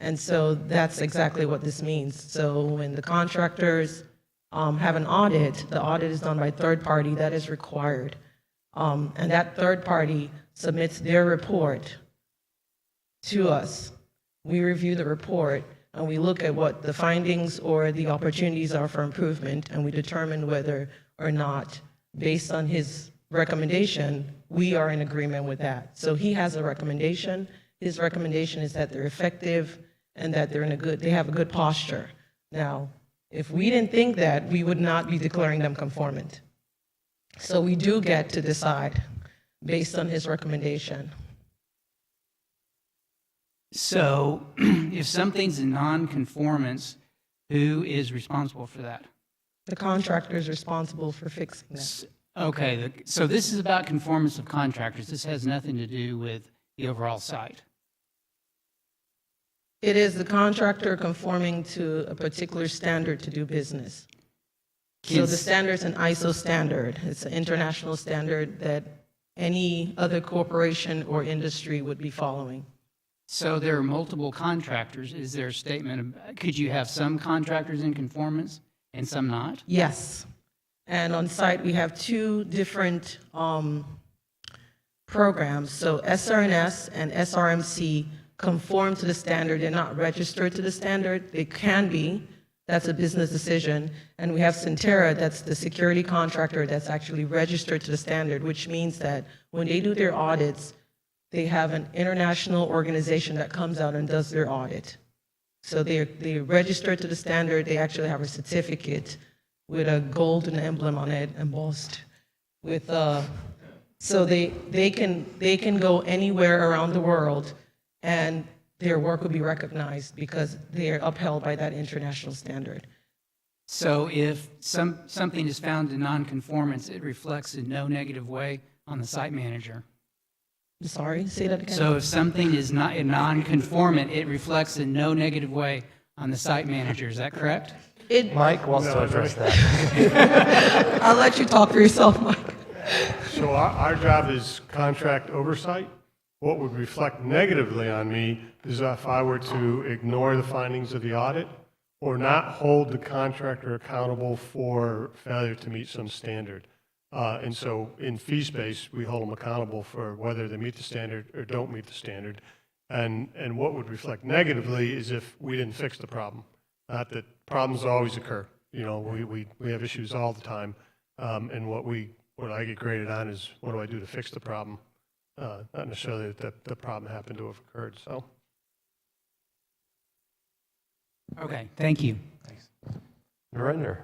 And so that's exactly what this means. So when the contractors have an audit, the audit is done by third party, that is required. And that third party submits their report to us. We review the report and we look at what the findings or the opportunities are for improvement, and we determine whether or not, based on his recommendation, we are in agreement with that. So he has a recommendation. His recommendation is that they're effective and that they have a good posture. Now, if we didn't think that, we would not be declaring them conformant. So we do get to decide based on his recommendation. So if something's in non-conformance, who is responsible for that? The contractor is responsible for fixing that. Okay, so this is about conformance of contractors. This has nothing to do with the overall site. It is the contractor conforming to a particular standard to do business. So the standard's an ISO standard. It's an international standard that any other corporation or industry would be following. So there are multiple contractors. Is there a statement, could you have some contractors in conformance and some not? Yes. And on site, we have two different programs. So SRS and SRMC conform to the standard. They're not registered to the standard. They can be. That's a business decision. And we have Centera, that's the security contractor that's actually registered to the standard, which means that when they do their audits, they have an international organization that comes out and does their audit. So they're registered to the standard. They actually have a certificate with a golden emblem on it embossed with, so they can go anywhere around the world and their work will be recognized because they're upheld by that international standard. So if something is found in non-conformance, it reflects in no negative way on the site manager. Sorry, say that again. So if something is not in non-conformant, it reflects in no negative way on the site manager. Is that correct? Mike wants to address that. I'll let you talk for yourself, Mike. So our job is contract oversight. What would reflect negatively on me is if I were to ignore the findings of the audit or not hold the contractor accountable for failure to meet some standard. And so in fee space, we hold them accountable for whether they meet the standard or don't meet the standard. And what would reflect negatively is if we didn't fix the problem. Not that problems always occur. You know, we have issues all the time. And what we what I get graded on is what do I do to fix the problem, not necessarily that the problem happened to have occurred, so. Okay, thank you. Narendra.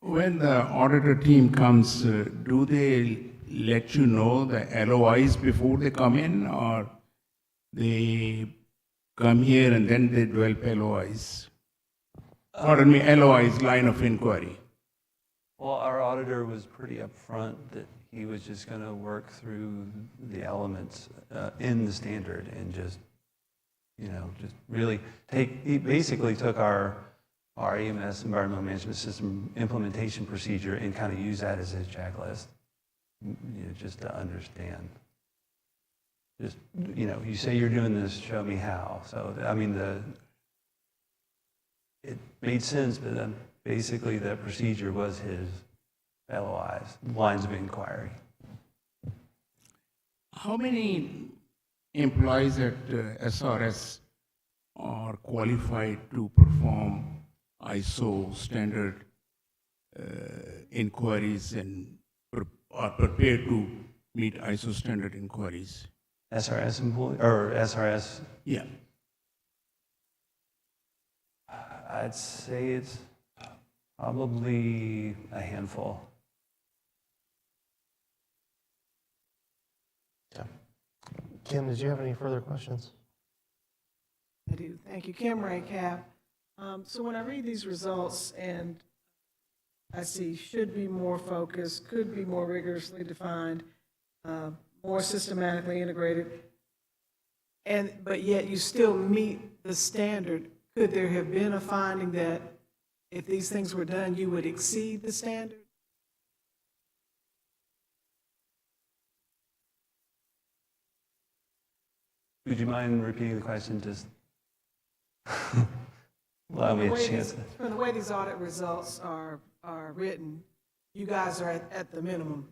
When the auditor team comes, do they let you know the LOIs before they come in, or they come here and then they develop LOIs? Pardon me, LOIs, line of inquiry. Well, our auditor was pretty upfront that he was just going to work through the elements in the standard and just, just really he basically took our EMS, Environmental Management System implementation procedure, and kind of used that as his checklist, just to understand. Just, you say you're doing this, show me how. So, I mean, it made sense, but then basically the procedure was his LOIs, lines of inquiry. How many employees at SRS are qualified to perform ISO standard inquiries and are prepared to meet ISO standard inquiries? SRS employee, or SRS? Yeah. I'd say it's probably a handful. Kim, did you have any further questions? I do. Thank you. Kim Ray, CAB. So when I read these results and I see should be more focused, could be more rigorously defined, more systematically integrated, but yet you still meet the standard, could there have been a finding that if these things were done, you would exceed the standard? Would you mind repeating the question? Just allow me a chance. From the way these audit results are written, you guys are at the minimum.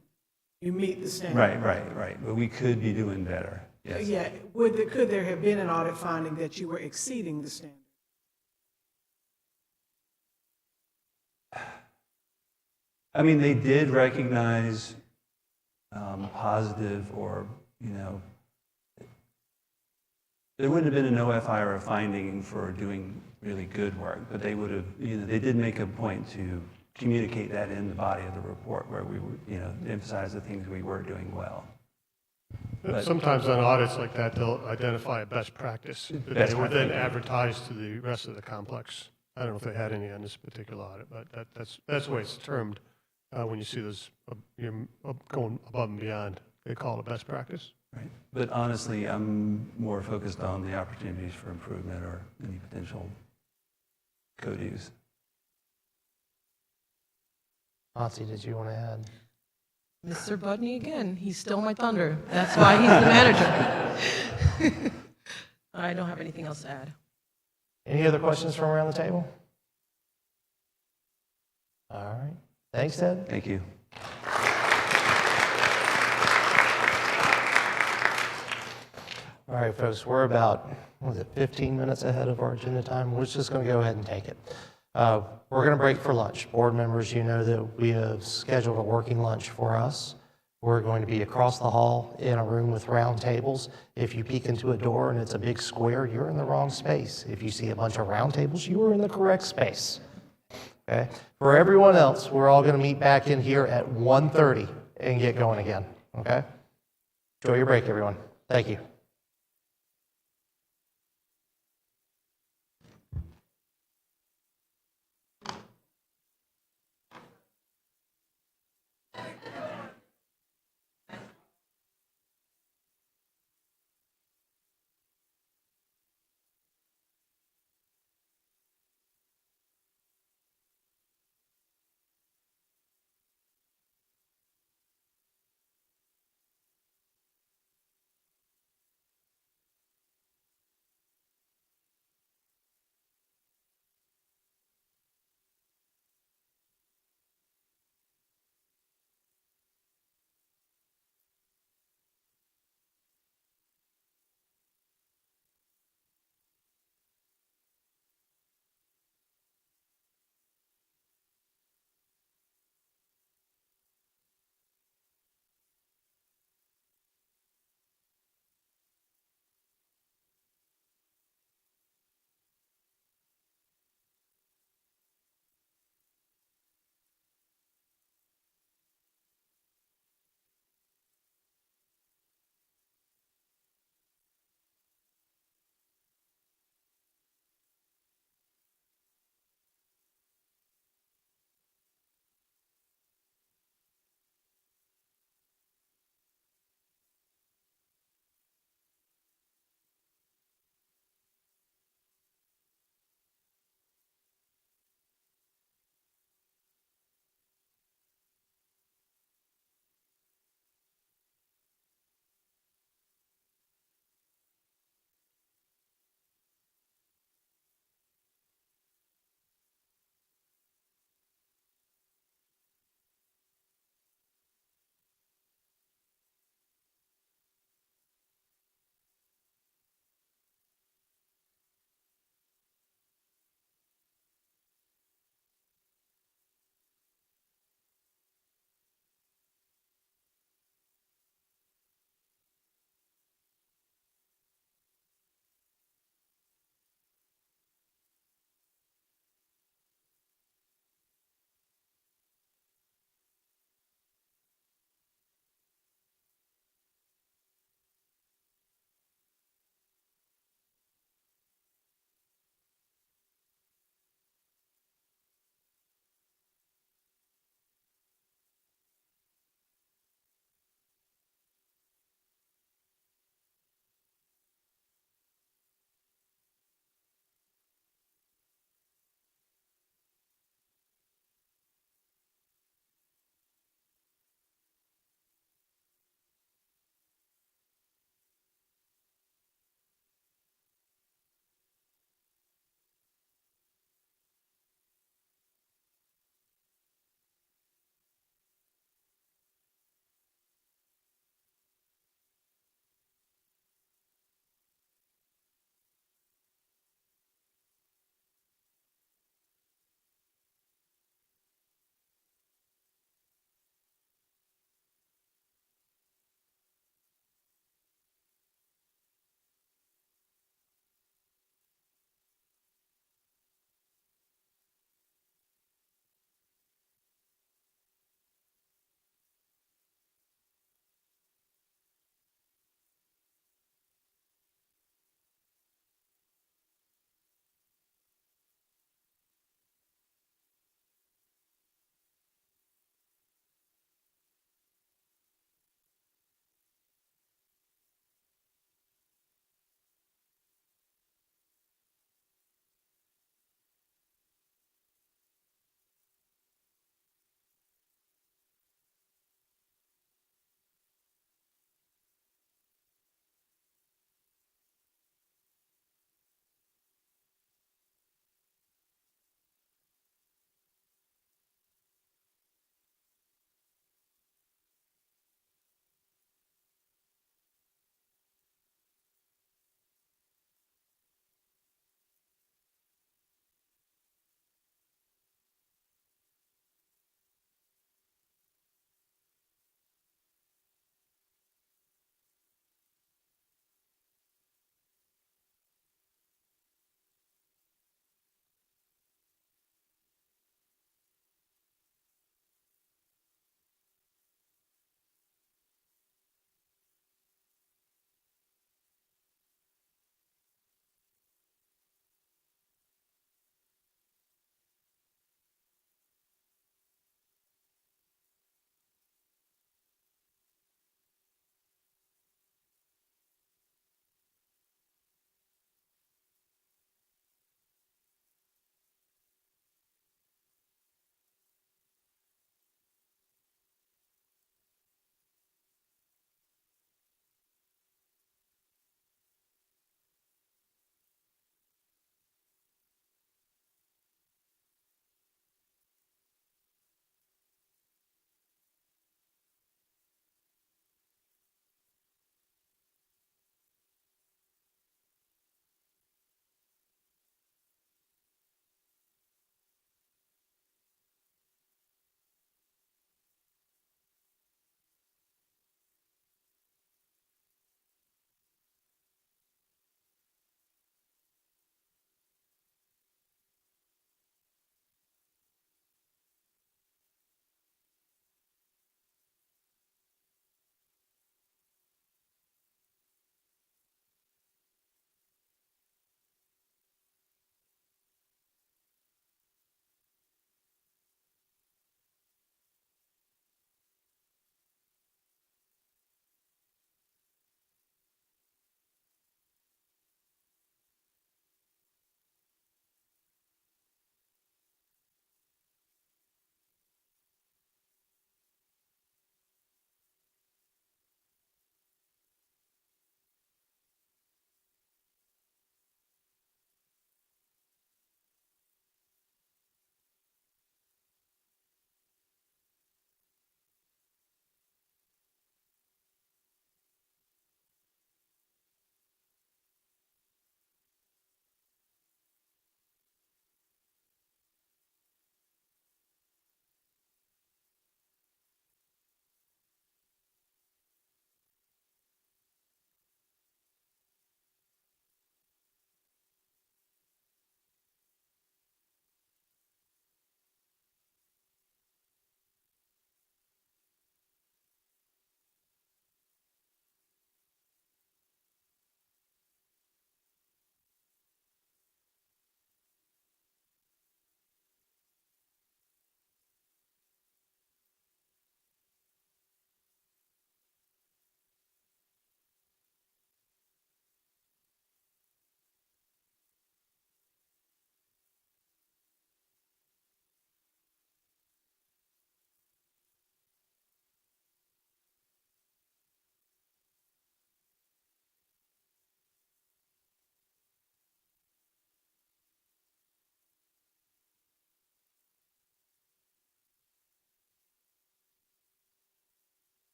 You meet the standard. Right. But we could be doing better. Yes. Yeah. Could there have been an audit finding that you were exceeding the standard? I mean, they did recognize positive, or, there wouldn't have been an OFI or a finding for doing really good work, but they would have, they did make a point to communicate that in the body of the report where we were, emphasize the things we were doing well. But sometimes on audits like that, they'll identify a best practice that they would then advertise to the rest of the complex. I don't know if they had any on this particular audit, but that's the way it's termed when you see those going above and beyond. They call it a best practice. Right. But honestly, I'm more focused on the opportunities for improvement or any potential code use. Nancy, did you want to add? Mr. Budney again, he stole my thunder. That's why he's the manager. I don't have anything else to add. Any other questions from around the table? All right. Thanks, Ted. Thank you. All right, folks, we're about, 15 minutes ahead of our agenda time. We're just going to go ahead and take it. We're going to break for lunch. Board members, you know that we have scheduled a working lunch for us. We're going to be across the hall in a room with round tables. If you peek into a door and it's a big square, you're in the wrong space. If you see a bunch of round tables, you are in the correct space. Okay? For everyone else, we're all going to meet back in here at 1:30 and get going again. Okay? Enjoy your break, everyone. Thank you.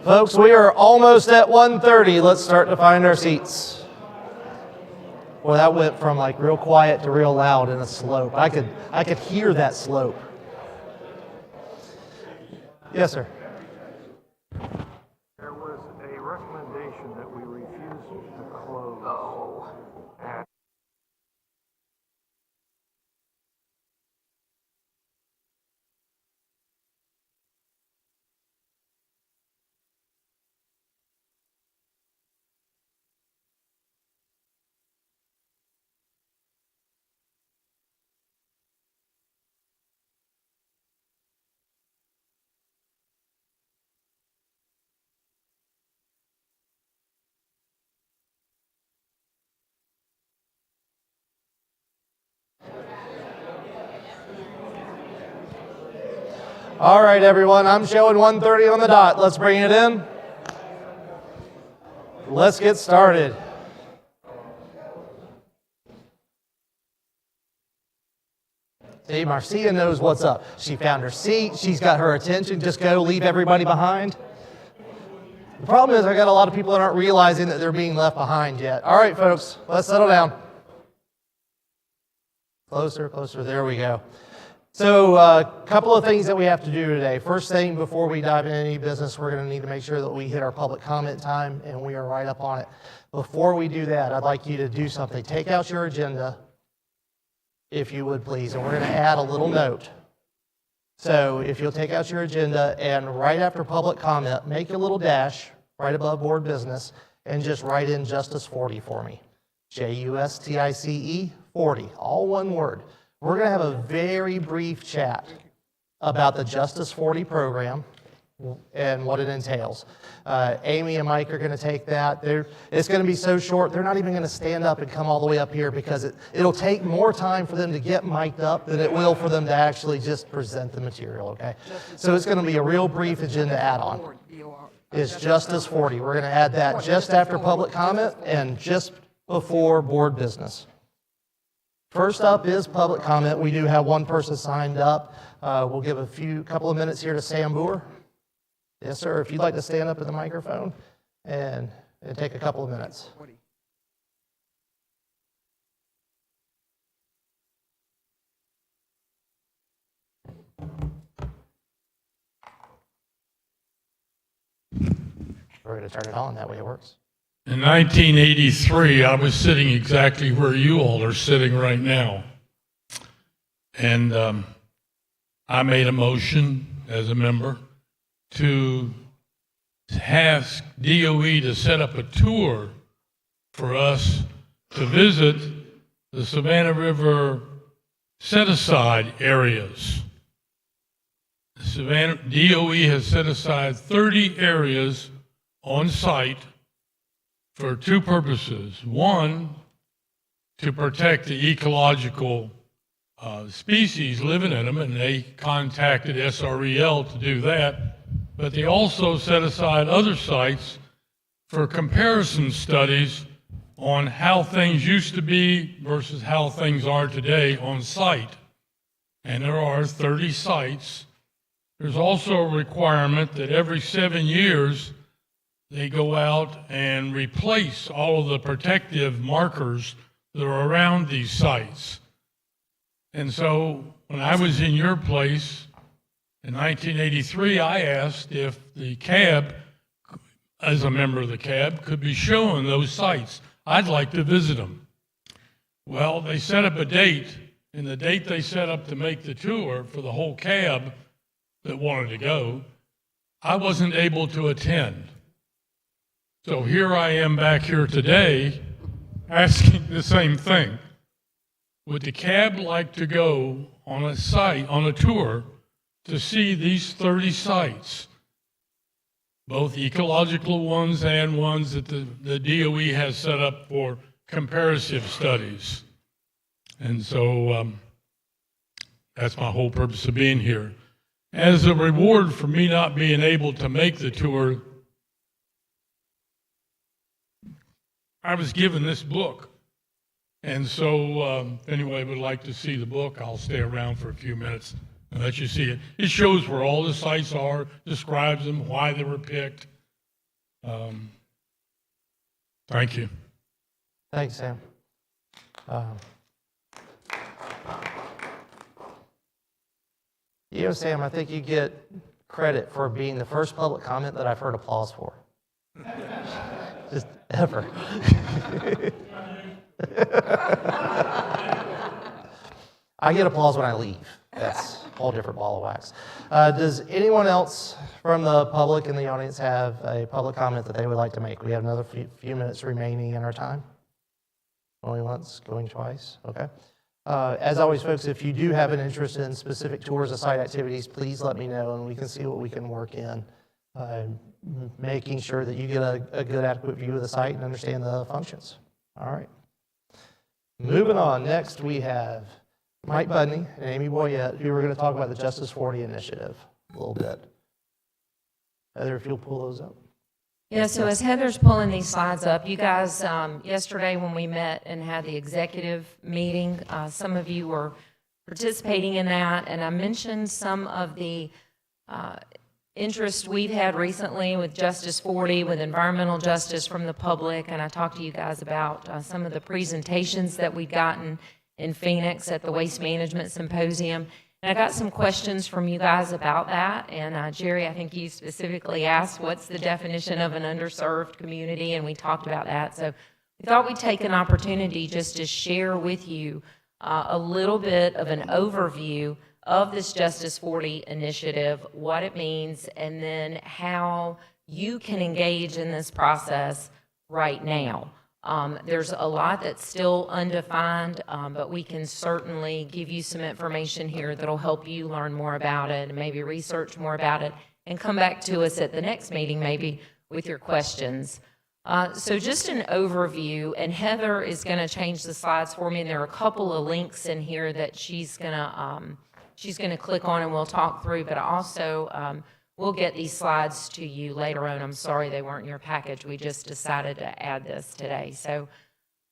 Folks, we are almost at 1:30. Let's start to find our seats. Well, that went from like real quiet to real loud in a slope. I could hear that slope. Yes, sir. There was a recommendation that we refuse to close. At All right, everyone, I'm showing 1:30 on the dot. Let's bring it in. Let's get started. See, Marcia knows what's up. She found her seat. She's got her attention. Just go, leave everybody behind. The problem is I got a lot of people that aren't realizing that they're being left behind yet. All right, folks, let's settle down. Closer, closer. There we go. So a couple of things that we have to do today. First thing, before we dive into any business, we're going to need to make sure that we hit our public comment time, and we are right up on it. Before we do that, I'd like you to do something. Take out your agenda, if you would please, and we're going to add a little note. So if you'll take out your agenda, and right after public comment, make a little dash right above board business, and just write in Justice 40 for me. JUSTICE 40, all one word. We're going to have a very brief chat about the Justice 40 program and what it entails. Amy and Mike are going to take that. It's going to be so short, they're not even going to stand up and come all the way up here because it'll take more time for them to get mic'd up than it will for them to actually just present the material, okay? So it's going to be a real brief agenda add-on. It's Justice 40. We're going to add that just after public comment and just before board business. First up is public comment. We do have one person signed up. We'll give a couple of minutes here to Sam Boer. Yes, sir. If you'd like to stand up at the microphone and take a couple of minutes. We're going to turn it on. That way it works. In 1983, I was sitting exactly where you all are sitting right now. And I made a motion as a member to ask DOE to set up a tour for us to visit the Savannah River set-aside areas. DOE has set aside 30 areas on site for two purposes. One, to protect the ecological species living in them, and they contacted SREL to do that. But they also set aside other sites for comparison studies on how things used to be versus how things are today on site. And there are 30 sites. There's also a requirement that every 7 years they go out and replace all of the protective markers that are around these sites. And so when I was in your place in 1983, I asked if the CAB, as a member of the CAB, could be shown those sites. I'd like to visit them. Well, they set up a date, and the date they set up to make the tour for the whole CAB that wanted to go, I wasn't able to attend. So here I am back here today asking the same thing. Would the CAB like to go on a site, on a tour, to see these 30 sites, both ecological ones and ones that the DOE has set up for comparative studies? And so that's my whole purpose of being here. As a reward for me not being able to make the tour, I was given this book. And so if anyone would like to see the book, I'll stay around for a few minutes and let you see it. It shows where all the sites are, describes them, why they were picked, Thank you. Thanks, Sam. You know, Sam, I think you get credit for being the first public comment that I've heard applause for. Just ever. I get applause when I leave. That's a whole different ball of wax. Does anyone else from the public in the audience have a public comment that they would like to make? We have another few minutes remaining in our time. Going once, going twice, okay. As always, folks, if you do have an interest in specific tours of site activities, please let me know and we can see what we can work in, making sure that you get a good, adequate view of the site and understand the functions. All right. Moving on, next we have Mike Budney and Amy Boyette, who are going to talk about the Justice 40 initiative a little bit. Heather, if you'll pull those up. Yeah, so as Heather's pulling these slides up, you guys, yesterday when we met and had the executive meeting, some of you were participating in that, and I mentioned some of the interest we've had recently with Justice 40, with environmental justice from the public, and I talked to you guys about some of the presentations that we've gotten in Phoenix at the Waste Management Symposium. And I got some questions from you guys about that, and Jerry, I think you specifically asked what's the definition of an underserved community, and we talked about that. So we thought we'd take an opportunity just to share with you a little bit of an overview of this Justice 40 initiative, what it means, and then how you can engage in this process right now. There's a lot that's still undefined, but we can certainly give you some information here that'll help you learn more about it and maybe research more about it and come back to us at the next meeting maybe with your questions. So just an overview, and Heather is going to change the slides for me, and there are a couple of links in here that she's going to click on and we'll talk through, but also we'll get these slides to you later on. I'm sorry they weren't in your package. We just decided to add this today. So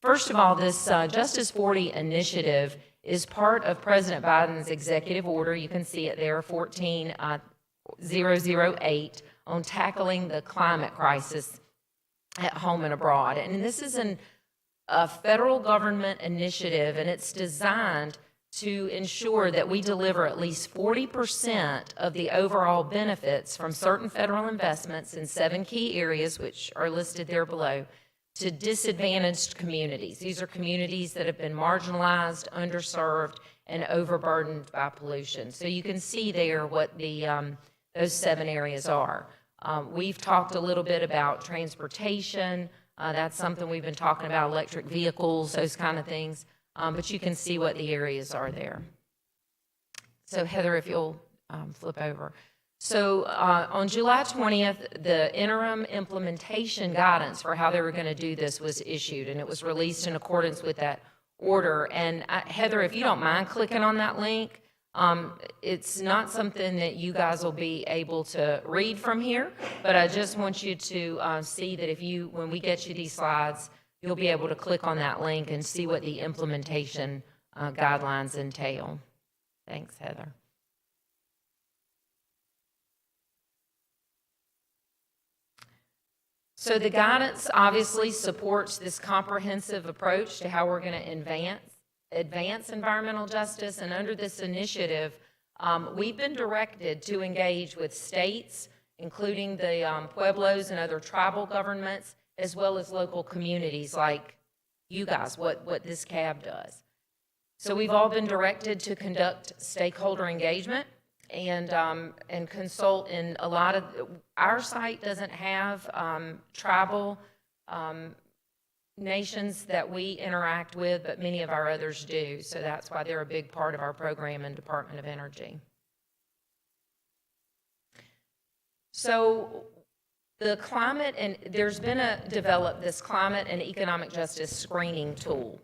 first of all, this Justice 40 initiative is part of President Biden's executive order. You can see it there, 14008, on tackling the climate crisis at home and abroad. And this is a federal government initiative, and it's designed to ensure that we deliver at least 40% of the overall benefits from certain federal investments in 7 key areas, which are listed there below, to disadvantaged communities. These are communities that have been marginalized, underserved, and overburdened by pollution. So you can see there what those 7 areas are. We've talked a little bit about transportation. That's something we've been talking about, electric vehicles, those kind of things. But you can see what the areas are there. So Heather, if you'll flip over. So on July 20th, the interim implementation guidance for how they were going to do this was issued, and it was released in accordance with that order. And Heather, if you don't mind clicking on that link, it's not something that you guys will be able to read from here, but I just want you to see that when we get you these slides, you'll be able to click on that link and see what the implementation guidelines entail. Thanks, Heather. So the guidance obviously supports this comprehensive approach to how we're going to advance environmental justice. And under this initiative, we've been directed to engage with states, including the Pueblos and other tribal governments, as well as local communities like you guys, what this CAB does. So we've all been directed to conduct stakeholder engagement and consult in a lot of, our site doesn't have tribal nations that we interact with, but many of our others do. So that's why they're a big part of our program in Department of Energy. So the climate, and there's been developed this climate and economic justice screening tool.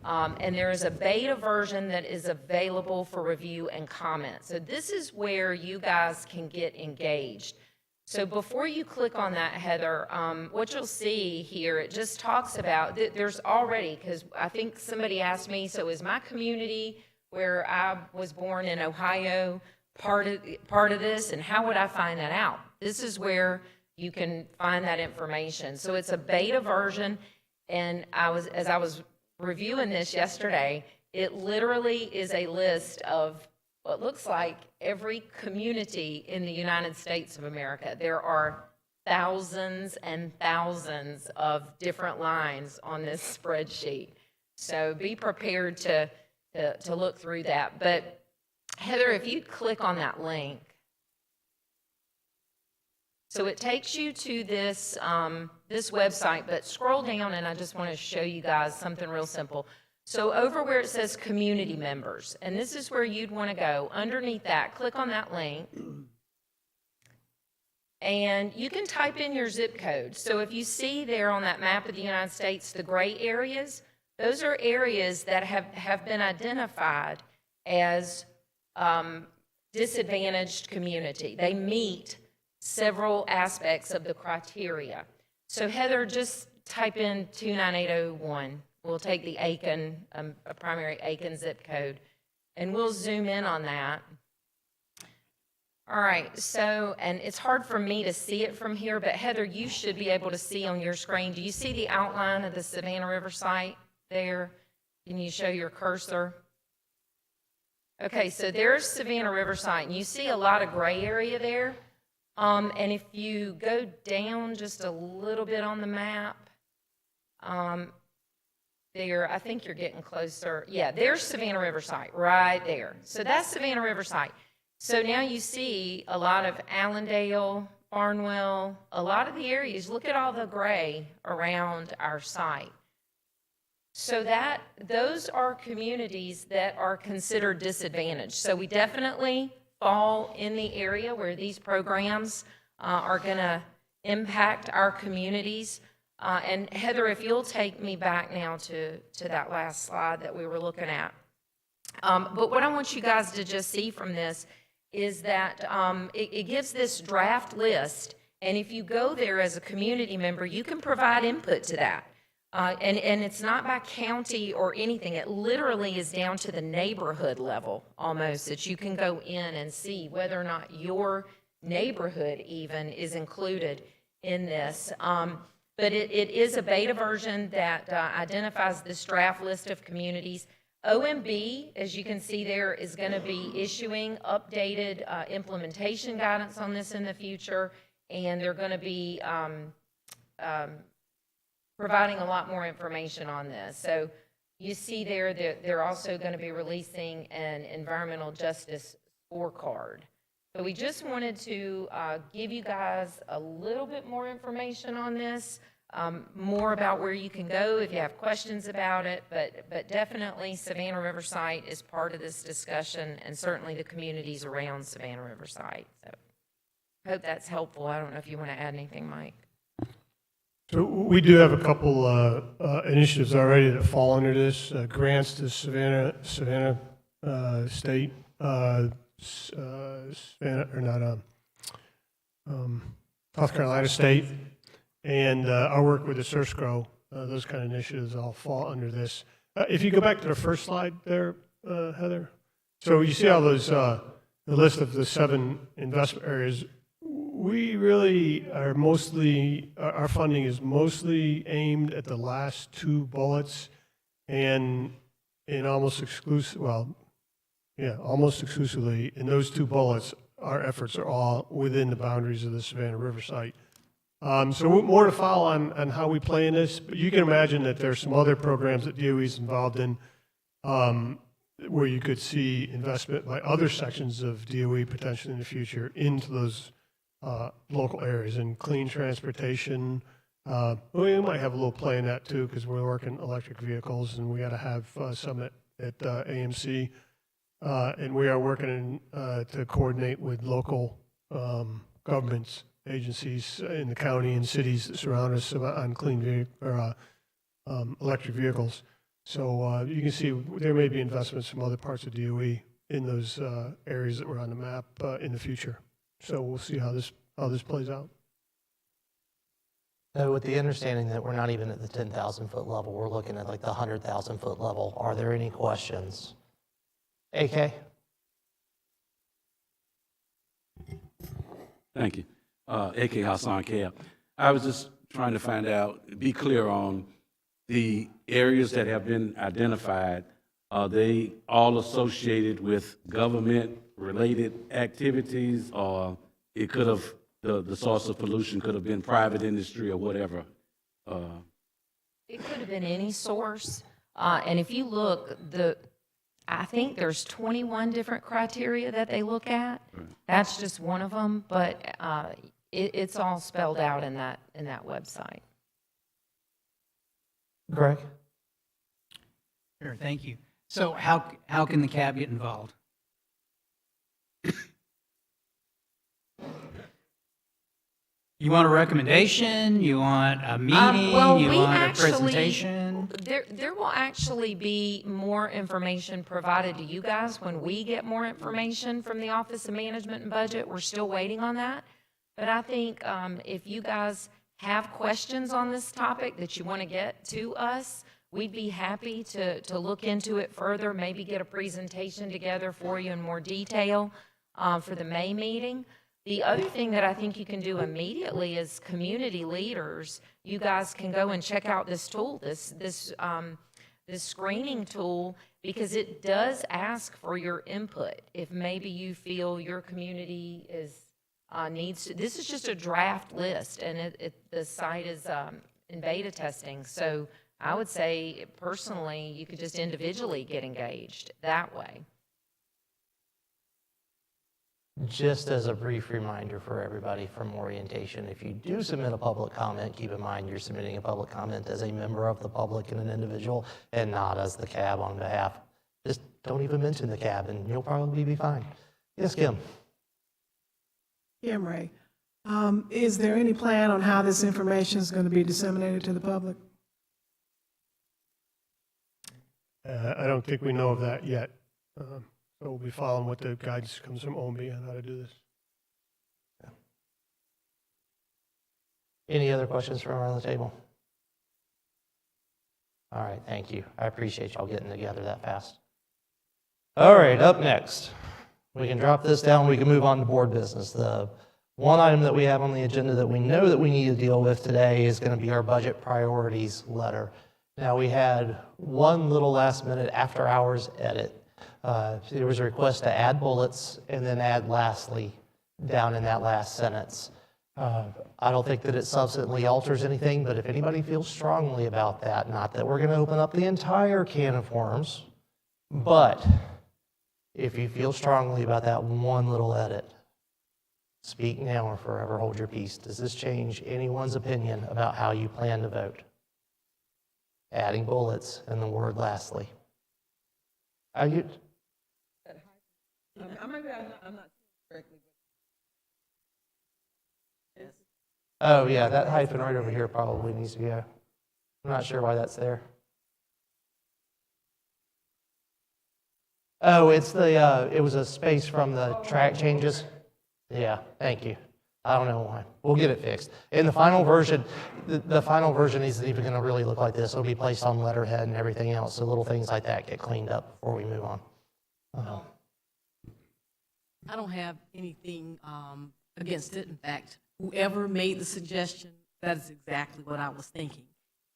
And there is a beta version that is available for review and comment. So this is where you guys can get engaged. So before you click on that, Heather, what you'll see here, it just talks about, there's already, because I think somebody asked me, so is my community where I was born in Ohio part of this, and how would I find that out? This is where you can find that information. So it's a beta version, and as I was reviewing this yesterday, it literally is a list of what looks like every community in the United States of America. There are thousands and thousands of different lines on this spreadsheet. So be prepared to look through that. But Heather, if you click on that link, so it takes you to this, this website, but scroll down and I just want to show you guys something real simple. So over where it says community members, and this is where you'd want to go, underneath that, click on that link. And you can type in your zip code. So if you see there on that map of the United States, the gray areas, those are areas that have been identified as disadvantaged community. They meet several aspects of the criteria. So Heather, just type in 29801. We'll take the Aiken, a primary Aiken zip code, and we'll zoom in on that. All right, so, and it's hard for me to see it from here, but Heather, you should be able to see on your screen. Do you see the outline of the Savannah River site there? Can you show your cursor? Okay, so there's Savannah River site, and you see a lot of gray area there. And if you go down just a little bit on the map, there, I think you're getting closer. Yeah, there's Savannah River site right there. So that's Savannah River site. So now you see a lot of Allendale, Barnwell, a lot of the areas. Look at all the gray around our site. So that those are communities that are considered disadvantaged. So we definitely fall in the area where these programs are going to impact our communities. And Heather, if you'll take me back now to that last slide that we were looking at. But what I want you guys to just see from this is that it gives this draft list, and if you go there as a community member, you can provide input to that. And it's not by county or anything. It literally is down to the neighborhood level almost, that you can go in and see whether or not your neighborhood even is included in this. But it is a beta version that identifies this draft list of communities. OMB, as you can see there, is going to be issuing updated implementation guidance on this in the future, and they're going to be providing a lot more information on this. So you see there that they're also going to be releasing an environmental justice scorecard. So we just wanted to give you guys a little bit more information on this, more about where you can go if you have questions about it, but definitely Savannah River site is part of this discussion, and certainly the communities around Savannah River site. So I hope that's helpful. I don't know if you want to add anything, Mike. So we do have a couple initiatives already that fall under this. Grants to Savannah State, Savannah, or not, South Carolina State, and our work with the SRS, those kind of initiatives all fall under this. If you go back to the first slide there, Heather, so you see all those, the list of the 7 investment areas. We really are mostly, our funding is mostly aimed at the last 2 bullets, and in almost almost exclusively in those 2 bullets, our efforts are all within the boundaries of the Savannah River site. So more to follow on how we play in this, but you can imagine that there's some other programs that DOE is involved in where you could see investment by other sections of DOE potentially in the future into those local areas. And clean transportation, we might have a little play in that too, because we're working electric vehicles and we got to have some at AMC. And we are working to coordinate with local governments, agencies in the county and cities that surround us on electric vehicles. So you can see there may be investments from other parts of DOE in those areas that were on the map in the future. So we'll see how this plays out. So with the understanding that we're not even at the 10,000 foot level, we're looking at like the 100,000 foot level. Are there any questions? AK? Thank you. A.K. Hassan Cab. I was just trying to find out, be clear on the areas that have been identified. Are they all associated with government-related activities, or it could have, the source of pollution could have been private industry or whatever? It could have been any source. And if you look, I think there's 21 different criteria that they look at. That's just one of them, but it's all spelled out in that website. Greg? Sure, thank you. So how can the cab get involved? You want a recommendation? You want a meeting? You want a presentation? There will actually be more information provided to you guys when we get more information from the Office of Management and Budget. We're still waiting on that. But I think if you guys have questions on this topic that you want to get to us, we'd be happy to look into it further, maybe get a presentation together for you in more detail for the May meeting. The other thing that I think you can do immediately is community leaders. You guys can go and check out this tool, this screening tool, because it does ask for your input. If maybe you feel your community needs to, this is just a draft list, and the site is in beta testing. So I would say personally, you could just individually get engaged that way. Just as a brief reminder for everybody from orientation, if you do submit a public comment, keep in mind you're submitting a public comment as a member of the public and an individual, and not as the cab on behalf. Just don't even mention the cab, and you'll probably be fine. Yes, Kim? Kim Ray, is there any plan on how this information is going to be disseminated to the public? I don't think we know of that yet. So we'll be following what the guidance comes from OMB on how to do this. Any other questions from around the table? All right, thank you. I appreciate y'all getting together that fast. All right, up next, we can drop this down. We can move on to board business. The one item that we have on the agenda that we know that we need to deal with today is going to be our budget priorities letter. Now, we had one little last minute after hours edit. There was a request to add bullets and then add lastly down in that last sentence. I don't think that it substantially alters anything, but if anybody feels strongly about that, not that we're going to open up the entire can of worms, but if you feel strongly about that one little edit, speak now or forever hold your peace. Does this change anyone's opinion about how you plan to vote? Adding bullets and the word lastly. Are you? I'm not correctly. Oh, yeah, that hyphen right over here probably needs to go. I'm not sure why that's there. Oh, it's the, it was a space from the track changes. Yeah, thank you. I don't know why. We'll get it fixed. In the final version, the final version isn't even going to really look like this. It'll be placed on letterhead and everything else, so little things like that get cleaned up before we move on. I don't have anything against it. In fact, whoever made the suggestion, that is exactly what I was thinking.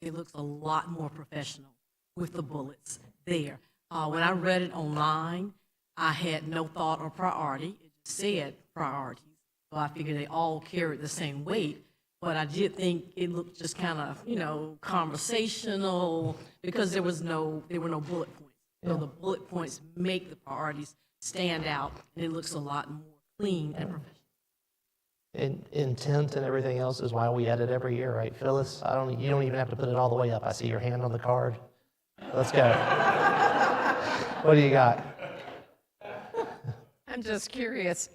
It looks a lot more professional with the bullets there. When I read it online, I had no thought or priority. It just said priorities. So I figured they all carried the same weight. But I did think it looked just kind of, conversational because there were no bullet points. So the bullet points make the priorities stand out, and it looks a lot more clean and professional. Intent and everything else is why we edit every year, right, Phyllis? You don't even have to put it all the way up. I see your hand on the card. Let's go. What do you got? I'm just curious.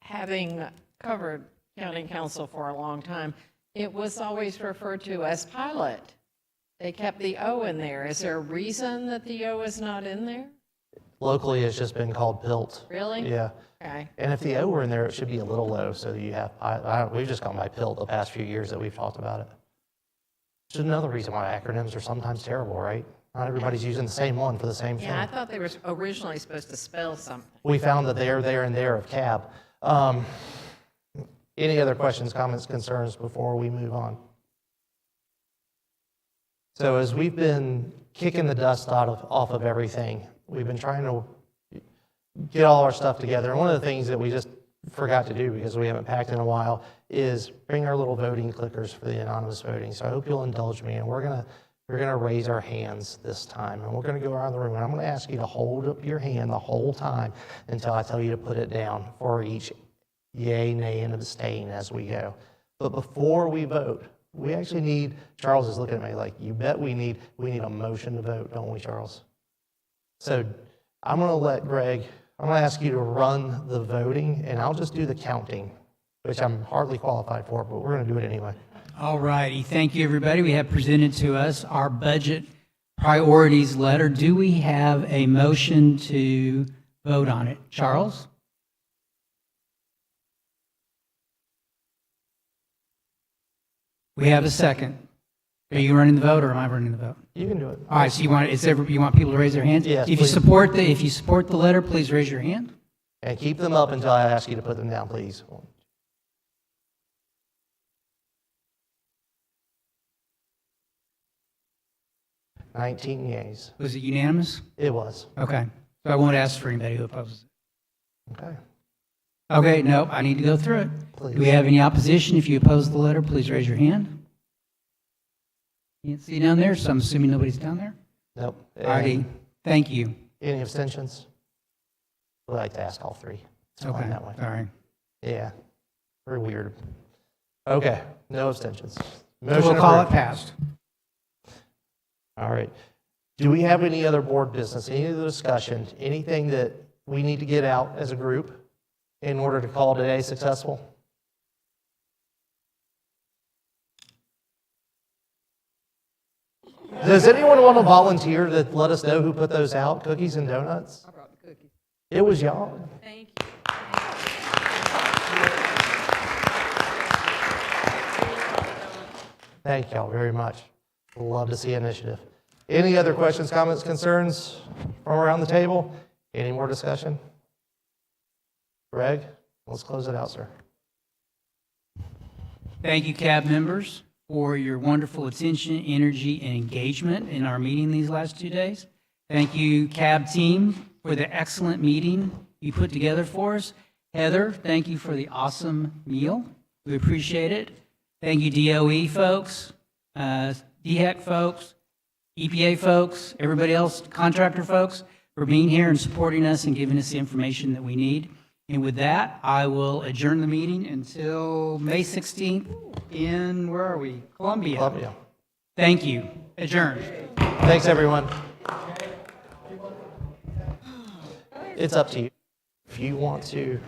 Having covered county council for a long time, it was always referred to as pilot. They kept the O in there. Is there a reason that the O is not in there? Locally, it's just been called PILT. Really? Yeah. Okay. And if the O were in there, it should be a little low, so you have, we've just gone by PILT the past few years that we've talked about it. Which is another reason why acronyms are sometimes terrible, right? Not everybody's using the same one for the same thing. Yeah, I thought they were originally supposed to spell something. We found that there, and there of cab. Any other questions, comments, concerns before we move on? So as we've been kicking the dust off of everything, we've been trying to get all our stuff together. And one of the things that we just forgot to do because we haven't packed in a while is bring our little voting clickers for the anonymous voting. So I hope you'll indulge me, and we're gonna raise our hands this time, and we're gonna go around the room, and I'm gonna ask you to hold up your hand the whole time until I tell you to put it down for each yay, nay, and abstain as we go. But before we vote, we actually need, Charles is looking at me like, you bet we need a motion to vote, don't we, Charles? So I'm gonna let Greg, I'm gonna ask you to run the voting, and I'll just do the counting, which I'm hardly qualified for, but we're gonna do it anyway. All righty. Thank you, everybody. We have presented to us our budget priorities letter. Do we have a motion to vote on it? Charles? We have a second. Are you running the vote, or am I running the vote? You can do it. All right. So you want people to raise their hands? Yes, If you please. support the letter, please raise your hand. And keep them up until I ask you to put them down, please. 19 yeas. Was it unanimous? It was. Okay. So I won't ask for anybody who opposes it. Okay. Okay, nope, I need to go through it. Please. Do we have any opposition? If you oppose the letter, please raise your hand. Can't see down there, so I'm assuming nobody's down there? Nope. All righty, thank you. Any abstentions? We'd like to ask all three. It's fine Okay, that way. all right. Yeah. Very weird. Okay, no abstentions. So Motion we'll call it approved. passed. All right. Do we have any other board business, any other discussion, anything that we need to get out as a group in order to call today successful? Does anyone want to volunteer to let us know who put those out, cookies and donuts? I brought the cookies. It was y'all. Thank you. Thank y'all very much. Love to see initiative. Any other questions, comments, concerns from around the table? Any more discussion? Greg, let's close it out, sir. Thank you, CAB members, for your wonderful attention, energy, and engagement in our meeting these last 2 days. Thank you, CAB team, for the excellent meeting you put together for us. Heather, thank you for the awesome meal. We appreciate it. Thank you, DOE folks, DHEC folks, EPA folks, everybody else, contractor folks, for being here and supporting us and giving us the information that we need. And with that, I will adjourn the meeting until May 16th in, where are we? Columbia. Columbia. Thank you. Adjourned. Thanks, everyone. It's up to you. If you want to